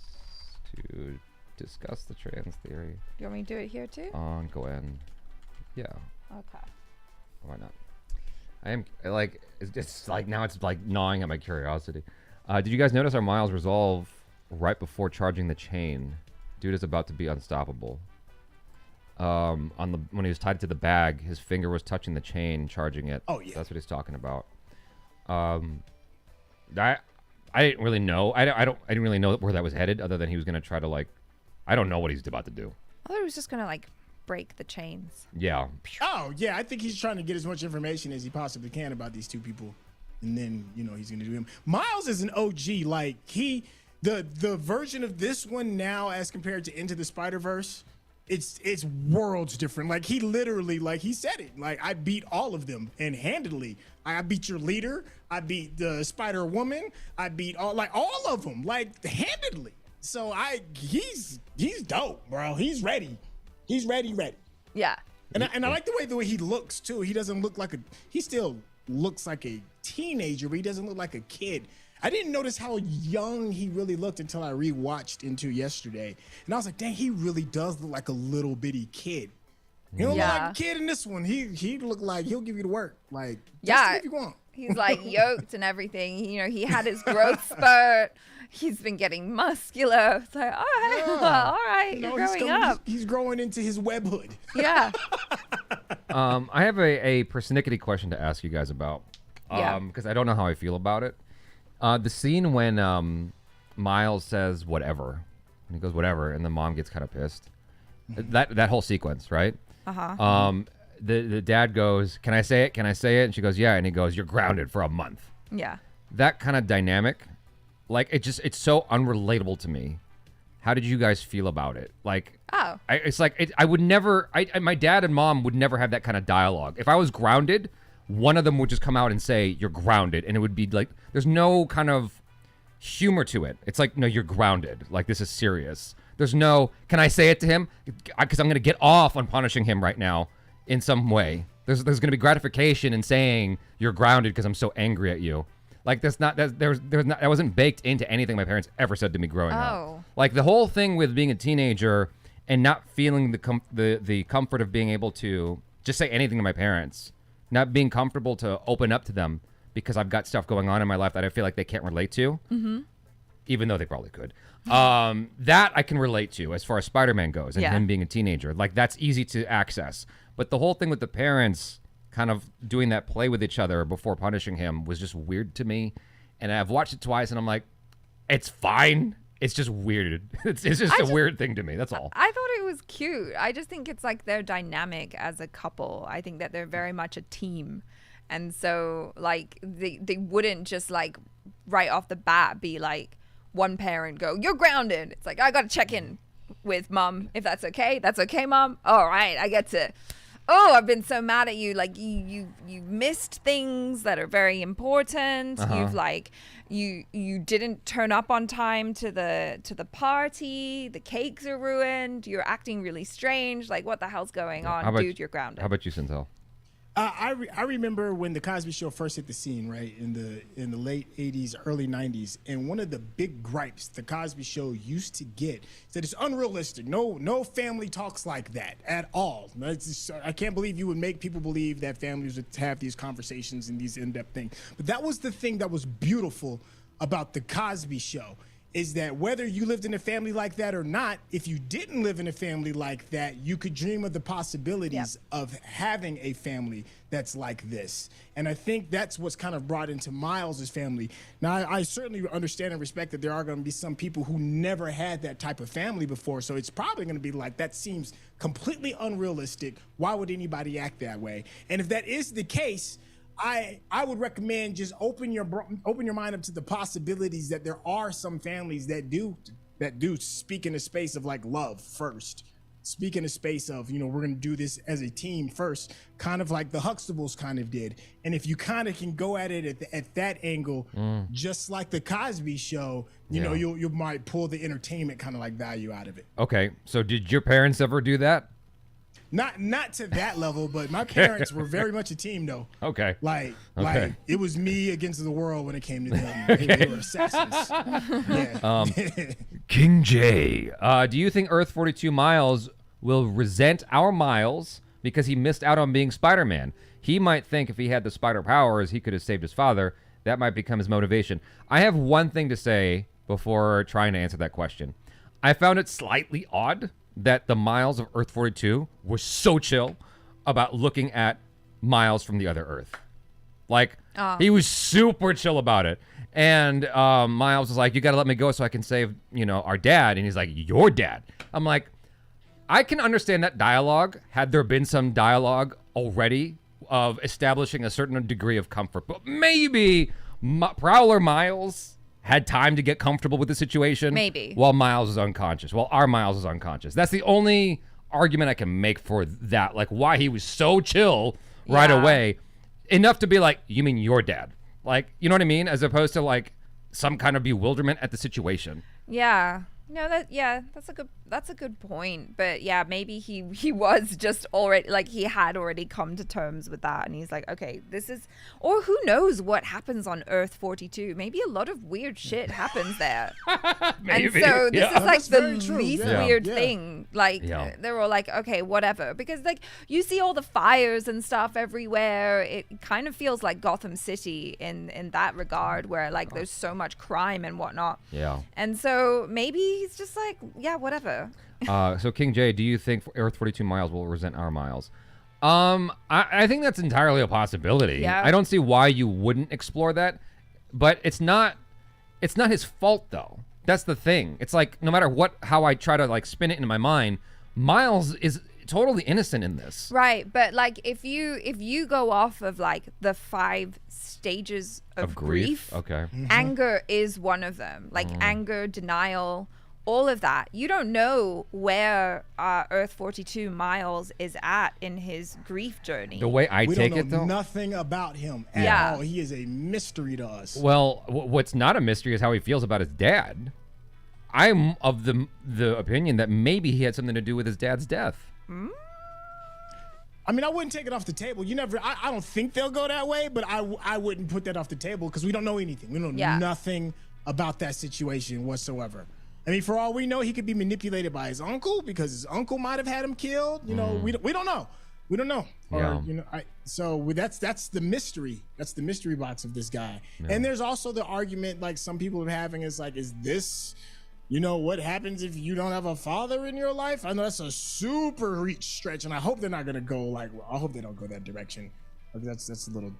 to discuss the trans theory You want me to do it here too? on Gwen? Yeah, Okay. why not? I am like, it's just like now it's like gnawing at my curiosity. Did you guys notice our Miles resolve right before charging the chain? Dude is about to be unstoppable. When he was tied to the bag, his finger was touching the chain, charging it. Oh yeah, That's what he's talking about. I didn't really know. I didn't really know where that was headed, other than he was gonna try to like, I don't know what he's about to do. I thought he was just gonna like break the chains. Yeah. Oh yeah, I think he's trying to get as much information as he possibly can about these 2 people, and then he's gonna do him. Miles is an OG. Like the version of this one now as compared to Into the Spider-Verse, it's worlds different. Like he literally, like he said it, like I beat all of them and handedly. I beat your leader. I beat the Spider Woman. I beat all of them, like handedly. So he's dope, bro. He's ready. He's ready. Yeah. And I like the way he looks too. He doesn't look like he still looks like a teenager, but he doesn't look like a kid. I didn't notice how young he really looked until I rewatched Into yesterday. And I was like, dang, he really does look like a little bitty kid. He don't look like a kid in this one. He looked like he'll give you the work. Like, just if you want. He's like yoked and everything. He had his growth spurt. He's been getting muscular. It's like, all right, all right, you're growing up. He's growing into his webhood. Yeah. I have a persnickety question to ask you guys about. Because I don't know how I feel about it. The scene when Miles says whatever, and he goes whatever, and the mom gets kind of pissed. That whole sequence, right? The dad goes, "Can I say it? Can I say it?" And she goes, "Yeah." And he goes, "You're grounded for a month." Yeah. that kind of dynamic, like it's so unrelatable to me. How did you guys feel about it? Like, I would never, my dad and mom would never have that kind of dialogue. If I was grounded, one of them would just come out and say, you're grounded. And it would be like, there's no kind of humor to it. It's like, no, you're grounded. Like, this is serious. There's no, can I say it to him? Because I'm going to get off on punishing him right now in some way. There's going to be gratification in saying you're grounded because I'm so angry at you. Like, that wasn't baked into anything my parents ever said to me growing up. Like, the whole thing with being a teenager and not feeling the comfort of being able to just say anything to my parents, not being comfortable to open up to them because I've got stuff going on in my life that I feel like they can't relate to, even though they probably could. That I can relate to as far as Spider-Man goes and him being a teenager. Like, that's easy to access. But the whole thing with the parents kind of doing that play with each other before punishing him was just weird to me. And I've watched it twice and I'm like, it's fine. It's just weird. It's just a weird thing to me. That's all. I thought it was cute. I just think it's like their dynamic as a couple. I think that they're very much a team. And so like they wouldn't just like right off the bat be like one parent go, you're grounded. It's like, I got to check in with mom if that's okay. That's okay, mom. All right. I get to. Oh, I've been so mad at you. Like you missed things that are very important. You've like you didn't turn up on time to the party. The cakes are ruined. You're acting really strange. Like, what the hell's going on, dude? You're grounded. How about you, Sintel? I remember when the Cosby Show first hit the scene, right, in the late 80s, early 90s, and one of the big gripes the Cosby Show used to get is that it's unrealistic. No family talks like that at all. I can't believe you would make people believe that families would have these conversations and these in-depth things. But that was the thing that was beautiful about the Cosby Show, is that whether you lived in a family like that or not, if you didn't live in a family like that, you could dream of the possibilities of having a family that's like this. And I think that's what's kind of brought into Miles' family. Now, I certainly understand and respect that there are going to be some people who never had that type of family before, so it's probably going to be like, that seems completely unrealistic. Why would anybody act that way? And if that is the case, I would recommend just open your mind up to the possibilities that there are some families that do speak in the space of like love first, speak in the space of, we're going to do this as a team first, kind of like the Huxtables kind of did. And if you kind of can go at it at that angle, just like the Cosby Show, you might pull the entertainment kind of like value out of it. Okay, so did your parents ever do that? Not to that level, but my parents were very much a team, though. Okay. Like it was me against the world when it came to them. They were assassins. Yeah. King J, do you think Earth 42 Miles will resent our Miles because he missed out on being Spider-Man? He might think if he had the spider powers, he could have saved his father. That might become his motivation. I have one thing to say before trying to answer that question. I found it slightly odd that the Miles of Earth 42 were so chill about looking at Miles from the other Earth. Like, he was super chill about it. And Miles was like, you got to let me go so I can save, our dad. And he's like, your dad. I'm like, I can understand that dialogue had there been some dialogue already of establishing a certain degree of comfort. But maybe Prowler Miles had time to get comfortable with the situation. Maybe. While Miles is unconscious. While our Miles is unconscious. That's the only argument I can make for that. Like, why he was so chill right away. Enough to be like, you mean your dad? Like, you know what I mean? As opposed to, like, some kind of bewilderment at the situation. Yeah. No, that's a good point. But yeah, maybe he was just already, like, he had already come to terms with that, and he's like, okay, this is, or who knows what happens on Earth 42? Maybe a lot of weird shit happens there. Maybe. And so this is like the least weird Yeah. thing. Like they're all like, okay, whatever, because like you see all the fires and stuff everywhere. It kind of feels like Gotham City in that regard, where like there's so much crime and whatnot. Yeah. And so maybe he's just like, yeah, whatever. So King J, do you think Earth 42 Miles will resent our Miles? I think that's entirely a possibility. Yeah. I don't see why you wouldn't explore that, but it's not his fault though. That's the thing. It's like no matter how I try to like spin it into my mind, Miles is totally innocent in this. Right, but like if you go off of like the 5 stages of grief, okay, anger is one of them. Like anger, denial, all of that. You don't know where Earth 42 Miles is at in his grief journey. The way I take it, though, nothing about him at all. He is a mystery to us. Well, what's not a mystery is how he feels about his dad. I'm of the opinion that maybe he had something to do with his dad's death. I mean, I wouldn't take it off the table. I don't think they'll go that way, but I wouldn't put that off the table because we don't know anything. We know nothing about that situation whatsoever. I mean, for all we know, he could be manipulated by his uncle because his uncle might have had him killed. You know, we don't know. We don't know. Yeah. Or, you know, that's the mystery. That's the mystery box of this guy. Yeah. And there's also the argument, like some people are having, is like, is this, you know, what happens if you don't have a father in your life? I know that's a super reach stretch, and I hope they're not gonna go like. I hope they don't go that direction. That's a little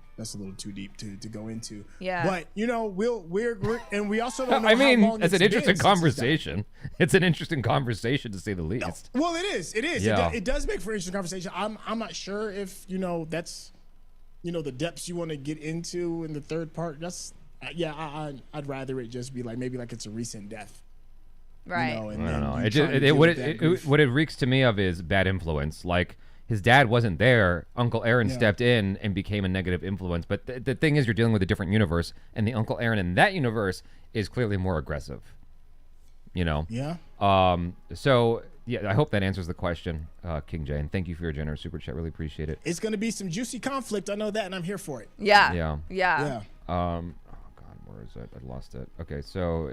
too deep to go into. Yeah. But you know, we're and we also don't know. I mean, how long it's an been interesting since conversation. It's an interesting conversation to say the least. No. Well, it is. It is. Yeah. It does make for interesting conversation. I'm not sure if that's the depths you want to get into in the third part. That's I'd rather it just be like maybe like it's a recent death. Right. I don't know. What it reeks to me of is bad influence. Like his dad wasn't there. Uncle Aaron stepped in and became a negative influence. But the thing is, you're dealing with a different universe, and the Uncle Aaron in that universe is clearly more aggressive. You know. Yeah. So yeah, I hope that answers the question, King Jay. And thank you for your generous super chat. Really appreciate it. It's gonna be some juicy conflict. I know that, and I'm here for it. Yeah. Yeah. Where is it? I lost it. Okay, so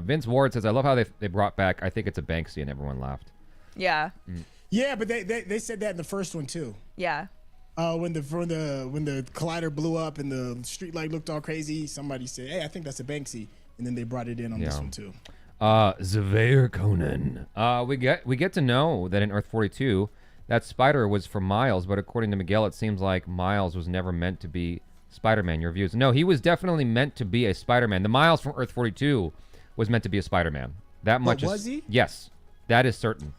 Vince Ward says, I love how they brought back, I think it's a Banksy, and everyone laughed. Yeah. Yeah, but they said that in the first one too. Yeah. When the collider blew up and the street light looked all crazy, somebody said, "Hey, I think that's a Banksy," and then they brought it in on this one too. Xavier Conan. We get to know that in Earth 42, that spider was for Miles, but according to Miguel, it seems like Miles was never meant to be Spider-Man. Your views? No, he was definitely meant to be a Spider-Man. The Miles from Earth 42 was meant to be a Spider-Man. That much was he? Yes, that is certain.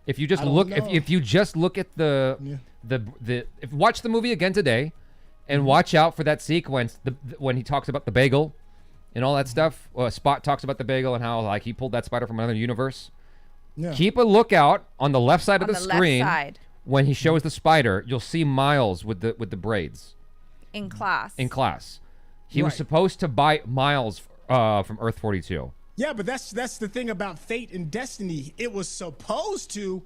If you just look, if you just look at watch the movie again today, and watch out for that sequence when he talks about the bagel, and all that stuff. Spot talks about the bagel and how like he pulled that spider from another universe. Yeah. Keep a lookout on the left side of the screen when he shows the spider. You'll see Miles with the braids. In class. He was supposed to buy Miles from Earth 42. Yeah, but that's the thing about fate and destiny. It was supposed to,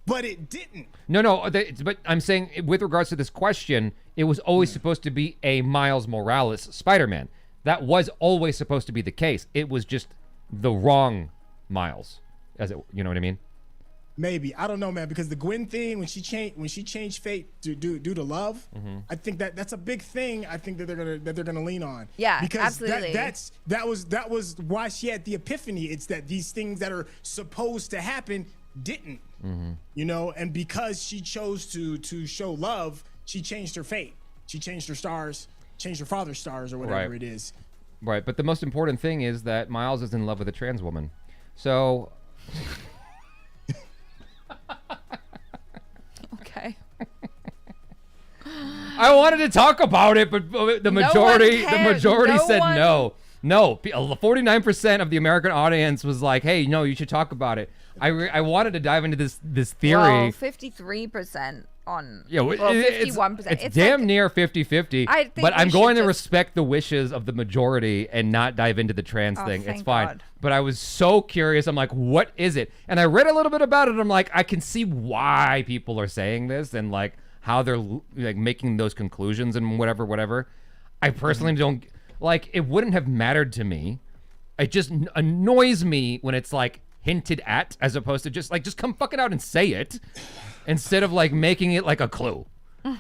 but it didn't. No, but I'm saying with regards to this question, it was always supposed to be a Miles Morales Spider-Man. That was always supposed to be the case. It was just the wrong Miles. You know what I mean? Maybe. I don't know, man, because the Gwen thing, when she changed fate due to love, I think that's a big thing. I think that they're gonna lean on. Yeah, because absolutely. that was why she had the epiphany. It's that these things that are supposed to happen didn't. You know, and because she chose to show love, she changed her fate. She changed her stars, changed her father's stars, or whatever it is. Right, but the most important thing is that Miles is in love with a trans woman. So Okay. I wanted to talk about it, but the majority said no. No, 49% of the American audience was like, "Hey, no, you should talk about it." I wanted to dive into this theory. Well, 53% on. Yeah, well, 51%. It's damn like, near 50-50. But I'm going to respect the wishes of the majority and not dive into the trans thing. It's fine. God. But I was so curious. I'm like, what is it? And I read a little bit about it. I'm like, I can see why people are saying this and like how they're like making those conclusions and whatever. I personally don't like. It wouldn't have mattered to me. It just annoys me when it's like hinted at as opposed to just come fucking out and say it instead of like making it like a clue,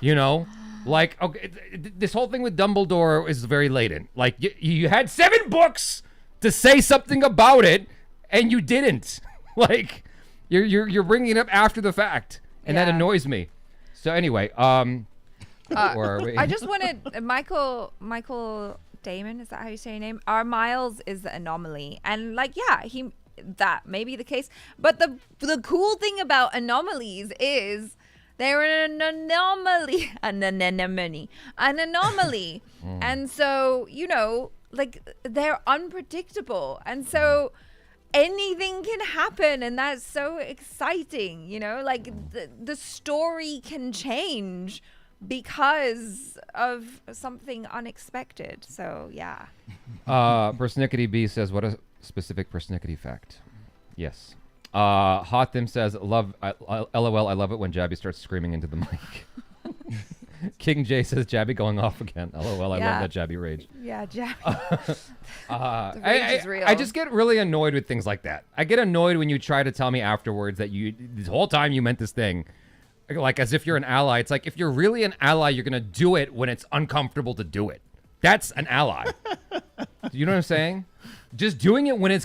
you know? Like, okay, this whole thing with Dumbledore is very latent. Like you had 7 books to say something about it and you didn't. Like you're bringing it up after the fact and that annoys me. So anyway, I just wanted Michael Damon, is that how you say your name? Our Miles is the anomaly, and like, yeah, that may be the case. But the cool thing about anomalies is they're an anomaly. And so, you know, like they're unpredictable. And so anything can happen, and that's so exciting, you know, like the story can change because of something unexpected. So yeah. Persnickety B says, what a specific persnickety fact. Yes. Hotham says, LOL, I love it when Jabby starts screaming into the mic. King J says, Jabby going off again. LOL, I love that Jabby rage. Yeah, Jabby. The rage is real. I just get really annoyed with things like that. I get annoyed when you try to tell me afterwards that this whole time you meant this thing. Like as if you're an ally. It's like, if you're really an ally, you're going to do it when it's uncomfortable to do it. That's an ally. You know what I'm saying? Just doing it when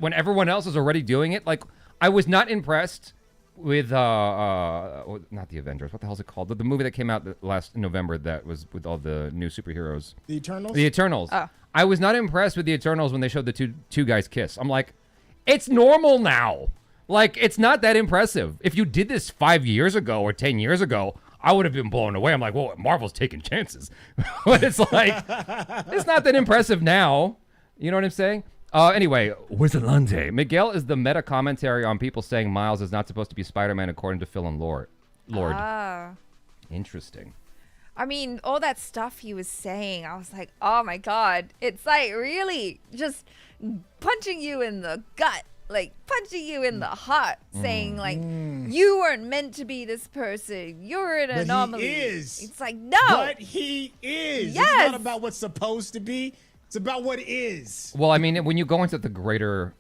when everyone else is already doing it. Like, I was not impressed with not the Avengers. What the hell is it called? The movie that came out last November that was with all the new superheroes. The Eternals? The Eternals. Oh. I was not impressed with the Eternals when they showed the two guys kiss. I'm like, it's normal now. Like, it's not that impressive. If you did this 5 years ago or 10 years ago, I would have been blown away. I'm like, whoa, Marvel's taking chances. But it's like, it's not that impressive now. You know what I'm saying? Anyway, Wizalante. Miguel is the meta commentary on people saying Miles is not supposed to be Spider-Man according to Phil and Lord. Interesting. I mean, all that stuff he was saying, I was like, oh my God. It's like really just punching you in the gut. Like punching you in the heart, saying like, you weren't meant to be this person. You're an anomaly. He is. It's like, no. But he is. Yes. It's not about what's supposed to be. It's about what is. Well, I mean, when you go into the greater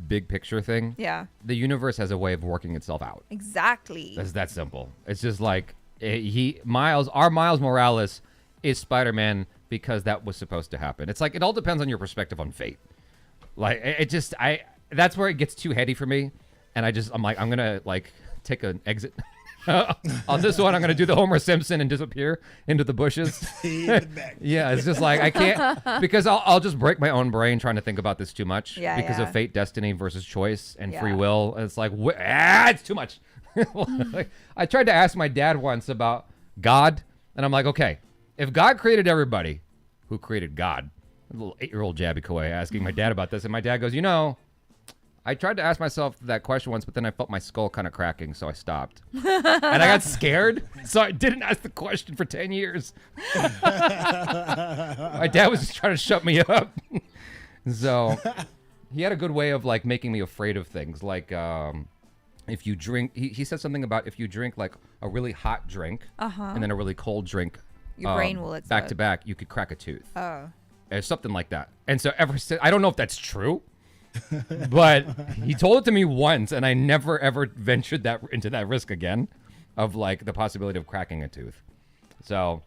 big picture thing, Yeah. the universe has a way of working itself out. Exactly. That's that simple. It's just like our Miles Morales is Spider-Man because that was supposed to happen. It's like, it all depends on your perspective on fate. Like, that's where it gets too heady for me. And I'm like, I'm going to like take an exit on this one. I'm going to do the Homer Simpson and disappear into the bushes. Yeah, it's just like, I can't, because I'll just break my own brain trying to think about this too much because of fate, destiny versus choice and free will. And it's like, it's too much. Like, I tried to ask my dad once about God, and I'm like, okay, if God created everybody, who created God? A little 8-year-old Jabby Kawhi asking my dad about this, and my dad goes, you know, I tried to ask myself that question once, but then I felt my skull kind of cracking, so I stopped. And I got scared, so I didn't ask the question for 10 years. My dad was just trying to shut me up. So he had a good way of like making me afraid of things. Like if you drink, he said something about if you drink like a really hot drink and then a really cold drink, Your brain will explode. back to back, you could crack a tooth. Oh. Something like that. And so ever since, I don't know if that's true, but he told it to me once, and I never ever ventured into that risk again of like the possibility of cracking a tooth. So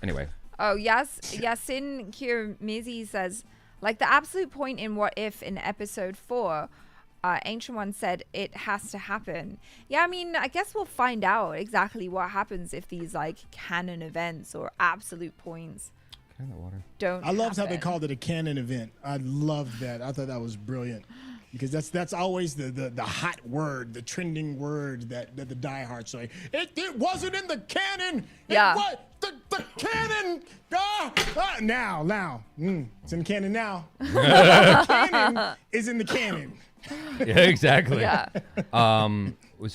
anyway. Oh, yes. Yasin Kirmizi says, like the absolute point in What If in episode 4, Ancient One said it has to happen. Yeah, I mean, I guess we'll find out exactly what happens if these like canon events or absolute points don't I loved happen. how they called it a canon event. I loved that. I thought that was brilliant because that's always the hot word, the trending word that the diehards say. It wasn't in the canon. Yeah. It was the canon. Now. It's in the canon now. The canon is in the canon. Yeah, exactly. Yeah.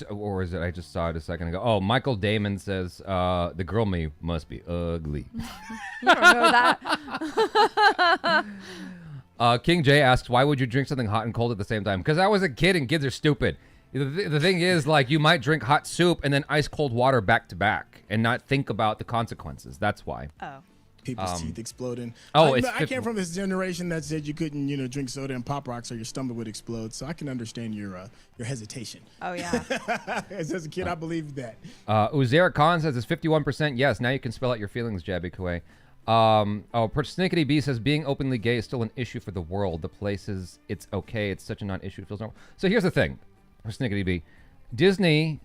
Or is it? I just saw it a second ago. Oh, Michael Damon says the girl me must be ugly. You don't know that. King J asks, why would you drink something hot and cold at the same time? Because I was a kid and kids are stupid. The thing is, like, you might drink hot soup and then ice cold water back to back and not think about the consequences. That's why. Oh. People's teeth exploding. I came from this generation that said you couldn't, drink soda and Pop Rocks or your stomach would explode. So I can understand your hesitation. Oh, yeah. As a kid, I believed that. Uzair Khan says it's 51%. Yes, now you can spell out your feelings, Jabby Kawhi. Persnickety B says being openly gay is still an issue for the world. The places it's okay. It's such a non-issue. It feels normal. So here's the thing, Persnickety B. Disney,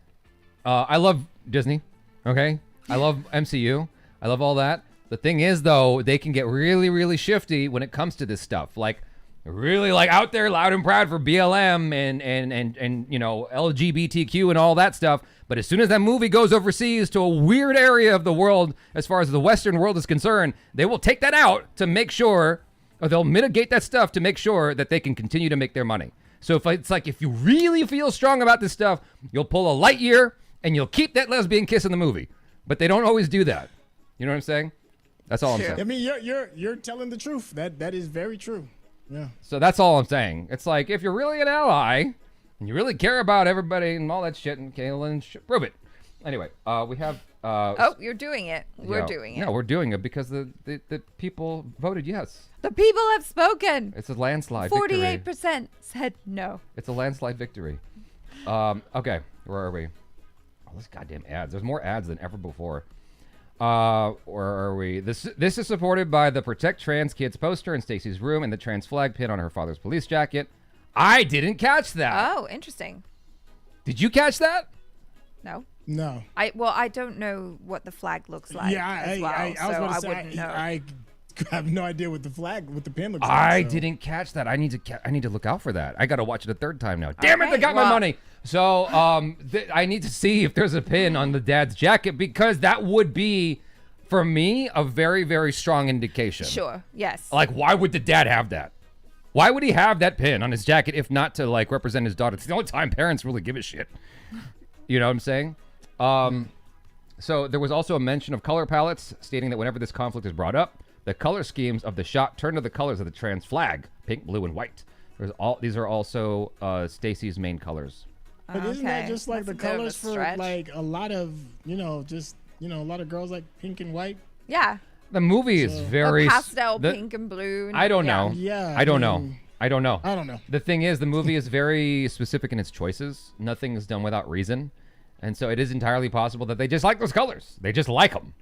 I love Disney. Okay, I love MCU. I love all that. The thing is, though, they can get really, really shifty when it comes to this stuff. Like, really like out there loud and proud for BLM and you know, LGBTQ and all that stuff. But as soon as that movie goes overseas to a weird area of the world, as far as the Western world is concerned, they will take that out to make sure, or they'll mitigate that stuff to make sure that they can continue to make their money. So if it's like, if you really feel strong about this stuff, you'll pull a Lightyear and you'll keep that lesbian kiss in the movie. But they don't always do that. You know what I'm saying? That's all I'm saying. I mean, you're telling the truth. That is very true. Yeah. So that's all I'm saying. It's like, if you're really an ally and you really care about everybody and all that shit, and Kaylin, prove it. Anyway, we have. Oh, you're doing it. We're doing it. No, we're doing it because the people voted yes. The people have spoken. It's a landslide 48% said no. It's a landslide victory. Okay, where are we? Oh, those goddamn ads. There's more ads than ever before. Where are we? This is supported by the Protect Trans Kids poster in Stacy's room and the trans flag pin on her father's police jacket. I didn't catch that. Oh, interesting. Did you catch that? No. No. I don't know what the flag looks like. Yeah, as well, I was so going to I say, wouldn't know. I have no idea what the pin looks like. I didn't catch that. I need to look out for that. I got to watch it a third time now. Damn it, they got my money. So I need to see if there's a pin on the dad's jacket, because that would be, for me, a very, very strong indication. Sure, yes. Like, why would the dad have that? Why would he have that pin on his jacket if not to, like, represent his daughter? It's the only time parents really give a shit. You know what I'm saying? So there was also a mention of color palettes, stating that whenever this conflict is brought up, the color schemes of the shot turn to the colors of the trans flag, pink, blue, and white. These are also Stacy's main colors. But isn't that just like the colors for like a lot of, a lot of girls like pink and white? Yeah. The movie is very pastel pink and blue. I don't know. Yeah. I don't know. I don't know. The thing is, the movie is very specific in its choices. Nothing is done without reason. And so it is entirely possible that they just like those colors. They just like them.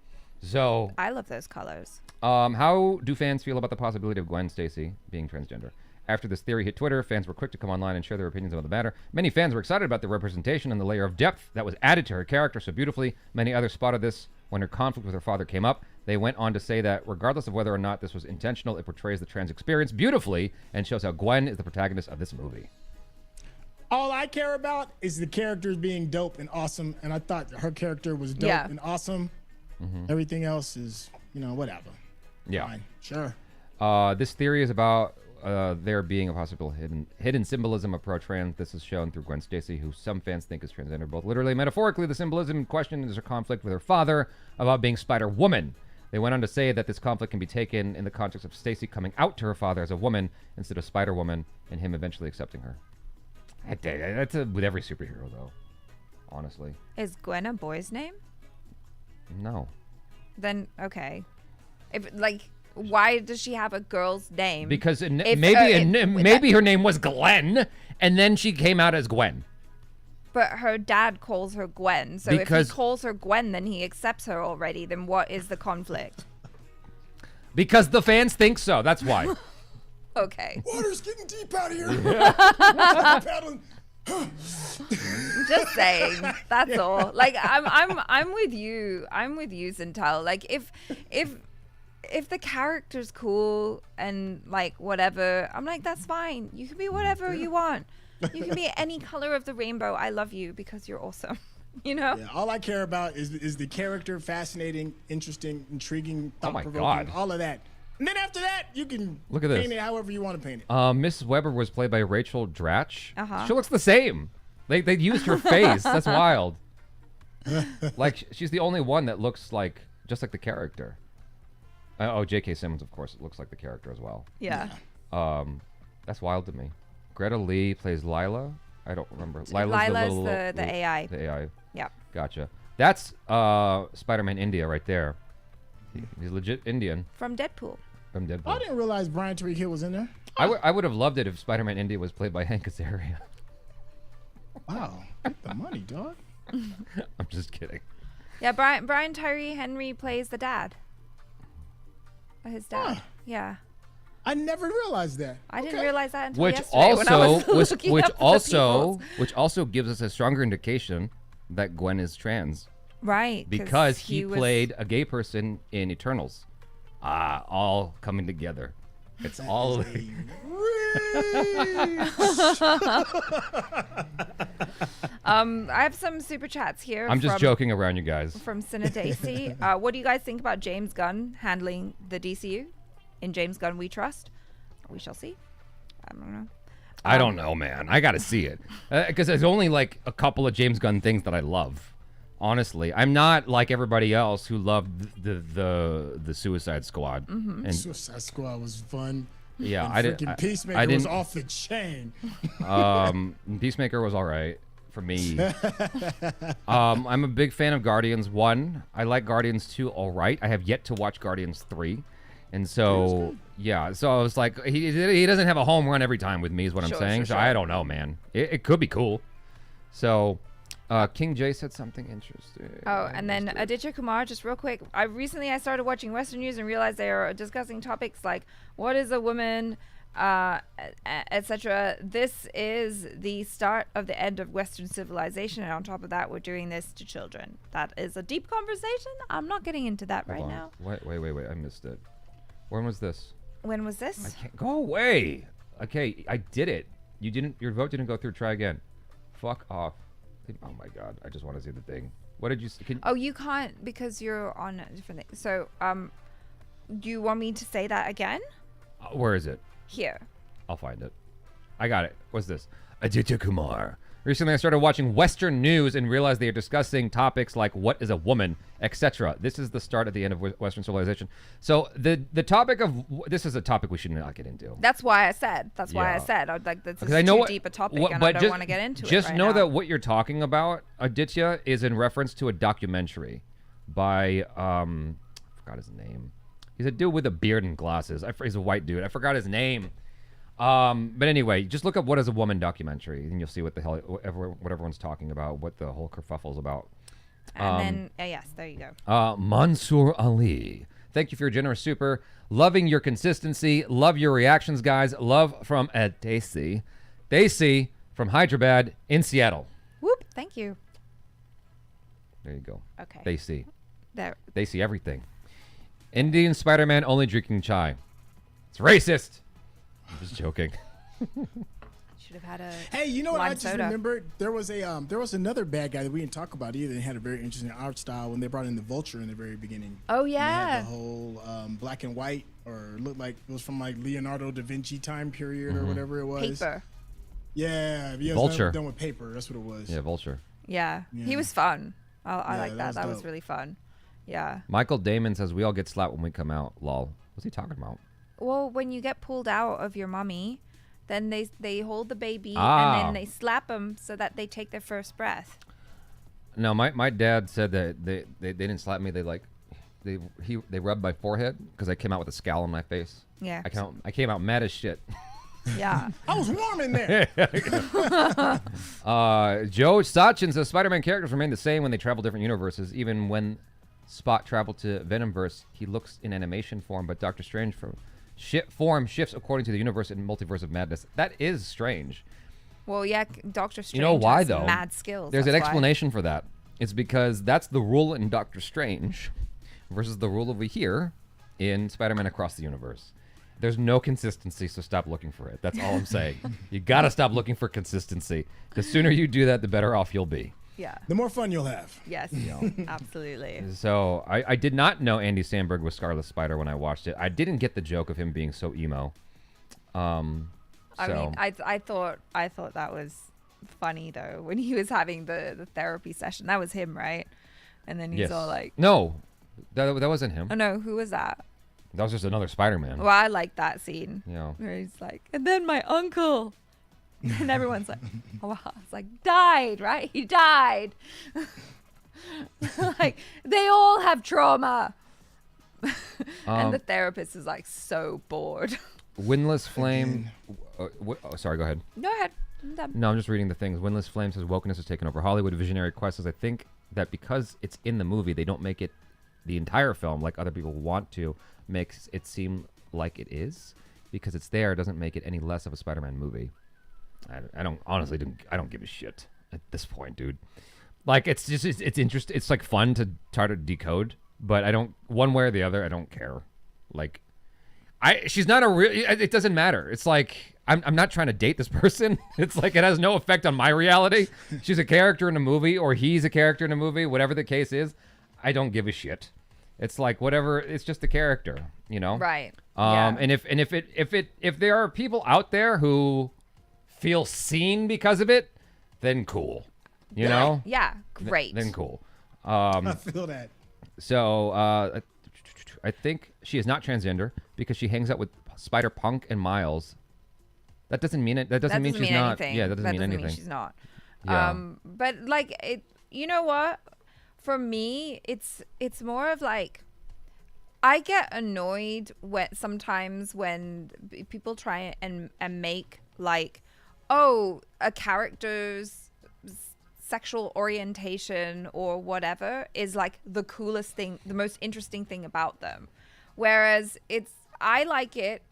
So I love those colors. How do fans feel about the possibility of Gwen Stacy being transgender? After this theory hit Twitter, fans were quick to come online and share their opinions about the matter. Many fans were excited about the representation and the layer of depth that was added to her character so beautifully. Many others spotted this when her conflict with her father came up. They went on to say that regardless of whether or not this was intentional, it portrays the trans experience beautifully and shows how Gwen is the protagonist of this movie. All I care about is the characters being dope and awesome, and I thought her character was dope and awesome. Mm-hmm. Everything else is, whatever. Yeah. Fine. Sure. This theory is about there being a possible hidden symbolism of pro-trans. This is shown through Gwen Stacy, who some fans think is transgender, both literally and metaphorically. The symbolism in question is her conflict with her father about being Spider-Woman. They went on to say that this conflict can be taken in the context of Stacy coming out to her father as a woman instead of Spider-Woman, and him eventually accepting her. That's with every superhero, though, honestly. Is Gwen a boy's name? No. Then, okay. Why does she have a girl's name? Because maybe her name was Glenn, and then she came out as Gwen. But her dad calls her Gwen, so if he calls her Gwen, then he accepts her already. Then what is the conflict? Because the fans think so. That's why. Okay. Water's getting deep out of here. Just saying. That's all. Like I'm with you. I'm with you, Zintel. Like if the character's cool and like whatever, I'm like, that's fine. You can be whatever you want. You can be any color of the rainbow. I love you because you're awesome. Yeah, all I care about is the character, fascinating, interesting, intriguing, thought-provoking, God. all of that. And then after that, you can look at this. Paint it however you want to paint it. Mrs. Weber was played by Rachel Dratch. She looks the same. They used her face. That's wild. Like, she's the only one that looks like just like the character. J.K. Simmons, of course, it looks like the character as well. Yeah. That's wild to me. Greta Lee plays Lila. I don't remember. Lila's the AI. The AI. Yeah. Gotcha. That's Spiderman India right there. He's legit Indian. From Deadpool. I didn't realize Brian Tyree Hill was in there. I would have loved it if Spider-Man India was played by Hank Azaria. Wow. Get the money, dog. I'm just kidding. Yeah, Brian Tyree Henry plays the dad. His dad. Huh. Yeah. I never realized that. I didn't realize that until yesterday when I was looking up which also gives us a stronger indication that Gwen is trans. Right. Because he played a gay person in Eternals. All coming together. It's all really I have some super chats here. I'm just joking around, you guys. From Daisy. What do you guys think about James Gunn handling the DCU? In James Gunn we trust. We shall see. I don't know. I don't know, man. I got to see it. Because there's only like a couple of James Gunn things that I love. Honestly, I'm not like everybody else who loved the Suicide Squad. Mm-hmm. And Suicide Squad was fun. Yeah, and I didn't. Peacemaker was off the chain. Peacemaker was all right for me. I'm a big fan of Guardians 1. I like Guardians 2 all right. I have yet to watch Guardians 3. And so, yeah, so I was like, he doesn't have a home run every time with me is what I'm saying. So I don't know, man. It could be cool. So King J said something interesting. Oh, and then Aditya Kumar, just real quick. I started watching Western News and realized they are discussing topics like what is a woman, etc. This is the start of the end of Western civilization, and on top of that, we're doing this to children. That is a deep conversation. I'm not getting into that right now. Wait, I missed it. When was this? When was this? I can't go away. Okay, I did it. You didn't. Your vote didn't go through. Try again. Fuck off. Oh my god. I just want to see the thing. What did you? Oh, you can't because you're on a different thing. So, do you want me to say that again? Where is it? Here. I'll find it. I got it. What's this? Aditya Kumar. Recently, I started watching Western News and realized they are discussing topics like what is a woman, etc. This is the start at the end of Western civilization. So the topic of this is a topic we should not get into. That's why I said. That's why I said. I'd like this is too deep a topic, and I don't want to get into it. Just right know now. that what you're talking about, Aditya, is in reference to a documentary by I forgot his name. He's a dude with a beard and glasses. He's a white dude. I forgot his name. But anyway, just look up What is a Woman documentary, and you'll see what the hell what everyone's talking about, what the whole kerfuffle's about. And then, yes, there you go. Mansoor Ali. Thank you for your generous super. Loving your consistency. Love your reactions, guys. Love from Stacy. Stacy from Hyderabad in Seattle. Whoop. Thank you. There you go. Okay. Stacy. There. They see everything. Indian Spider-Man only drinking chai. It's racist. I'm just joking. Should have had a. Hey, you know what? I just soda. remembered there was another bad guy that we didn't talk about either. They had a very interesting art style when they brought in the Vulture in the very beginning. Oh And they yeah. had the whole black and white, or looked like it was from like Leonardo da Vinci time period or whatever it was. Paper. Yeah, Vulture. done with paper. That's what it was. Yeah, Vulture. Yeah. Yeah. He was fun. I like that. was That was dope. really fun. Yeah. Michael Damon says we all get slapped when we come out. Lol. What's he talking about? Well, when you get pulled out of your mommy, then they hold the baby Ah. and then they slap them so that they take their first breath. No, my dad said that they didn't slap me. They rubbed my forehead because I came out with a scowl on my face. Yeah. I came out mad as shit. Yeah. I was warm in there. Joe Sachin says Spider-Man characters remain the same when they travel different universes. Even when Spot traveled to Venomverse, he looks in animation form, but Doctor Strange form shifts according to the universe and multiverse of madness. That is strange. Well, yeah, Doctor Strange You know why has though? mad skills. There's an that's why. explanation for that. It's because that's the rule in Doctor Strange versus the rule over here in Spider-Man Across the Universe. There's no consistency, so stop looking for it. That's all I'm saying. You gotta stop looking for consistency. The sooner you do that, the better off you'll be. Yeah. The more fun you'll have. Yes. Absolutely. So I did not know Andy Samberg was Scarlet Spider when I watched it. I didn't get the joke of him being so emo. I mean, I thought that was funny though when he was having the therapy session. That was him, right? And then he's all like, no, that wasn't him. oh no, who was that? That was just another Spider-Man. Well, I like that scene. Yeah. Where he's like, and then my uncle. And everyone's like, oh, wow. It's like, died, right? He died. Like, they all have trauma. And the therapist is like so bored. Windless Flame. Sorry, go ahead. Go ahead. I'm done. No, I'm just reading the things. Windless Flame says wokeness has taken over Hollywood. Visionary Quest says I think that because it's in the movie, they don't make it the entire film like other people want to. Makes it seem like it is. Because it's there doesn't make it any less of a Spider-Man movie. I don't give a shit at this point, dude. Like it's interesting. It's like fun to try to decode, but I don't, one way or the other, I don't care. Like She's not a real. It doesn't matter. It's like I'm not trying to date this person. It's like it has no effect on my reality. She's a character in a movie, or he's a character in a movie. Whatever the case is, I don't give a shit. It's like whatever. It's just a character, you know. Right. And if there are people out there who feel seen because of it, then cool. You know. Yeah. Great. Then cool. I feel that. So I think she is not transgender because she hangs out with Spider-Punk and Miles. That doesn't mean it. That doesn't mean she's not. Anything. Yeah, that doesn't mean anything. Mean she's not. Yeah. But like it. You know what? For me, it's more of like I get annoyed sometimes when people try and make like, oh, a character's sexual orientation or whatever is like the coolest thing, the most interesting thing about them. Whereas I like it,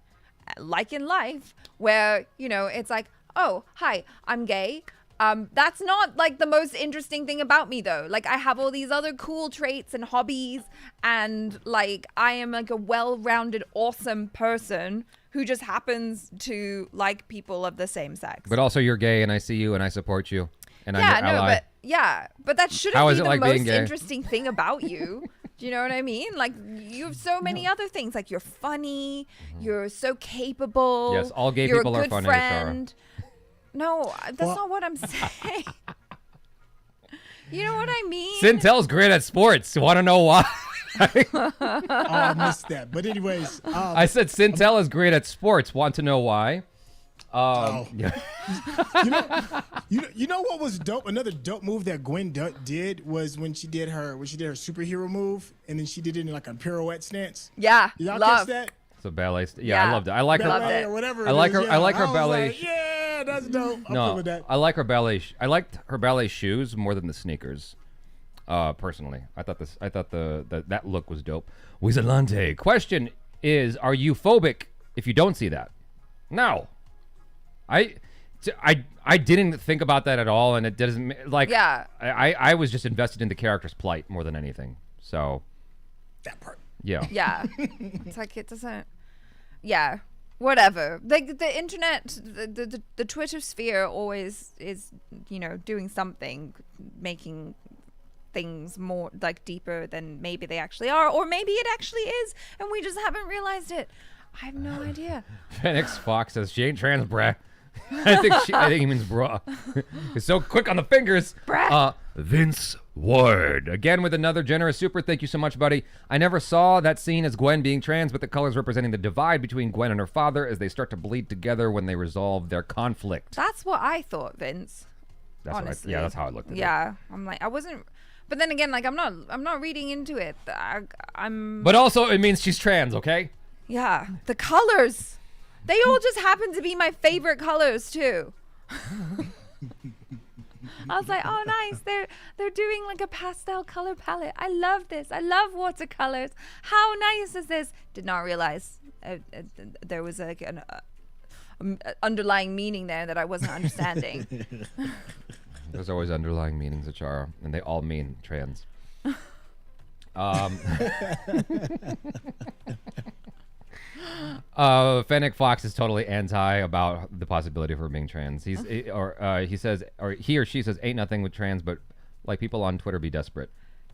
like in life, where, you know, it's like, oh, hi, I'm gay. That's not like the most interesting thing about me though. Like I have all these other cool traits and hobbies, and like I am like a well-rounded, awesome person who just happens to like people of the same sex. But also you're gay and I see you and I support you and I'm your ally. But that shouldn't How be is it the like being most gay? interesting thing about you. Do you know what I mean? Like you have so many other things. Like you're funny, you're so capable. Yes, all gay you're people a are good funny, friend. No, that's not what I'm saying. You know what I mean? Sintel's great at sports. You want to know why? I missed that. But anyways, I said Sintel is great at sports. Want to know why? Yeah. you know what was dope? Another dope move that Gwen did was when she did her superhero move, and then she did it in like a pirouette stance. Yeah, Did y'all love. catch that? So ballet. I loved it. I like Ballet her. or whatever. I like her. Yeah. I like her was ballet. like, yeah, that's dope. I'm cool No, with that. I like her ballet. I liked her ballet shoes more than the sneakers. Personally, I thought that look was dope. Wizalante. Question is, are you phobic if you don't see that? No. I didn't think about that at all, and it doesn't like. Yeah. I was just invested in the character's plight more than anything. So. That part. Yeah. Yeah. It's like it doesn't. Yeah. Whatever. Like the internet, the Twitter sphere always is, you know, doing something, making things more like deeper than maybe they actually are, or maybe it actually is, and we just haven't realized it. I have no idea. Phoenix Fox says she ain't trans, bruh. I think he means bruh. He's so quick on the fingers. Bruh. Vince Ward again with another generous super. Thank you so much, buddy. I never saw that scene as Gwen being trans, but the colors representing the divide between Gwen and her father as they start to bleed together when they resolve their conflict. That's what I thought, Vince. Honestly. That's how I looked at it. Yeah. I'm like, I wasn't. But then again, like I'm not reading into it. I'm. But also, it means she's trans, okay? Yeah, the colors. They all just happen to be my favorite colors too. I was like, oh, nice. They're doing like a pastel color palette. I love this. I love watercolors. How nice is this? Did not realize there was like an underlying meaning there that I wasn't understanding. There's always underlying meanings, Achara, and they all mean trans. Fennec Fox is totally anti about the possibility of her being trans. He says, or he or she says, ain't nothing with trans, but like people on Twitter be desperate.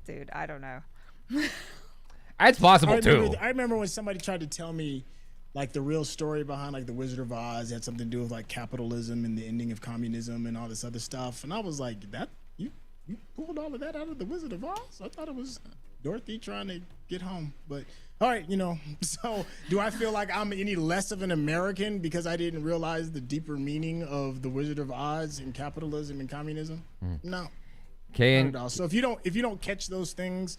Dude, I don't know. It's possible too. I remember when somebody tried to tell me like the real story behind like the Wizard of Oz had something to do with like capitalism and the ending of communism and all this other stuff, and I was like, that you pulled all of that out of the Wizard of Oz? I thought it was Dorothy trying to get home. But all right, you know, so do I feel like I'm any less of an American because I didn't realize the deeper meaning of the Wizard of Oz and capitalism and communism? No. Kane, so if you don't catch those things,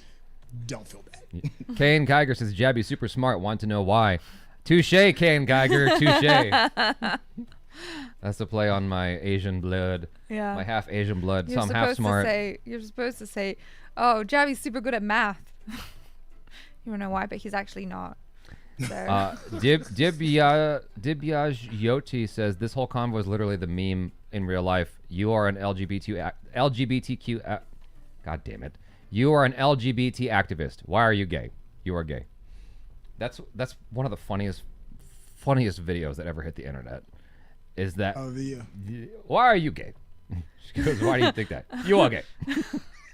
don't feel bad. Kane Geiger says Jabby super smart. Want to know why? Touche, Kane Geiger. Touche. That's a play on my Asian blood. Yeah. My half Asian blood. So I'm half smart. You're supposed to say, oh, Jabby's super good at math. You don't know why, but he's actually not. So. Dibyaj Yoti says this whole convo is literally the meme in real life. You are an LGBTQ. God damn it! You are an LGBT activist. Why are you gay? You are gay. That's one of the funniest funniest videos that ever hit the internet. Is that why are you gay? She goes, why do you think that? You are gay. It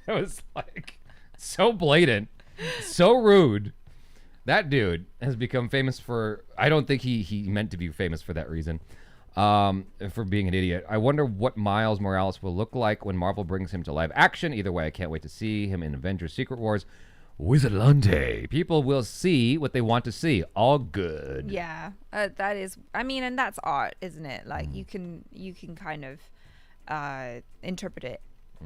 was like so blatant, so rude. That dude has become famous for, I don't think he meant to be famous for that reason, for being an idiot. I wonder what Miles Morales will look like when Marvel brings him to live action. Either way, I can't wait to see him in Avengers Secret Wars. Wizardlante. People will see what they want to see. All good. Yeah, that is, I mean, and that's art, isn't it? Like you can kind of interpret it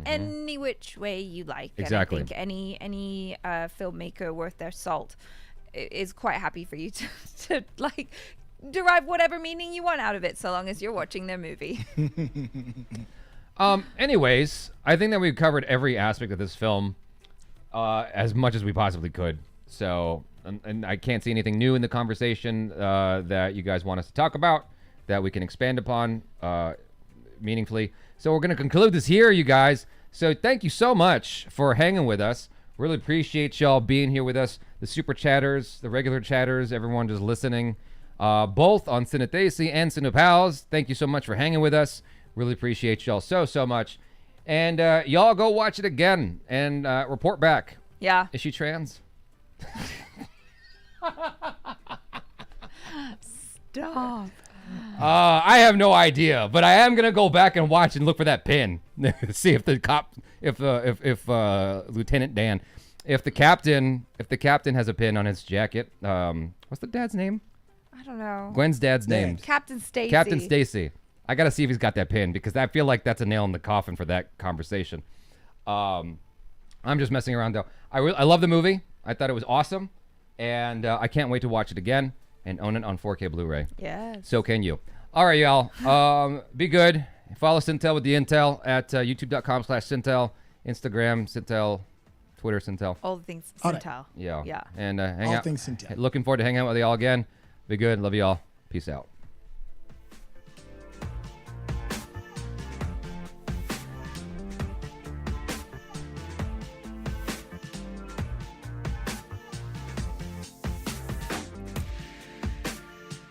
any which way you like. Exactly. And I think any filmmaker worth their salt is quite happy for you to like derive whatever meaning you want out of it, so long as you're watching their movie. Anyways, I think that we've covered every aspect of this film as much as we possibly could. So, and I can't see anything new in the conversation that you guys want us to talk about that we can expand upon meaningfully. So we're going to conclude this here, you guys. So thank you so much for hanging with us. Really appreciate y'all being here with us. The super chatters, the regular chatters, everyone just listening, both on Cinedacy and Cinepals. Thank you so much for hanging with us. Really appreciate y'all so much. And y'all go watch it again and report back. Yeah. Is she trans? Stop. I have no idea, but I am gonna go back and watch and look for that pin. See if the cop, if Lieutenant Dan, if the captain has a pin on his jacket. What's the dad's name? I don't know. Gwen's dad's name. Captain Stacy. Captain Stacy. I gotta see if he's got that pin because I feel like that's a nail in the coffin for that conversation. I'm just messing around though. I love the movie. I thought it was awesome, and I can't wait to watch it again and own it on 4K Blu-ray. Yes. So can you. All right, y'all. Be good. Follow Sintel with the Intel at youtube.com/Sintel, Instagram Sintel, Twitter Sintel. All the things Sintel. Yeah. Yeah. And hang All out. things Sintel. Looking forward to hanging out with y'all again. Be good. Love y'all. Peace out.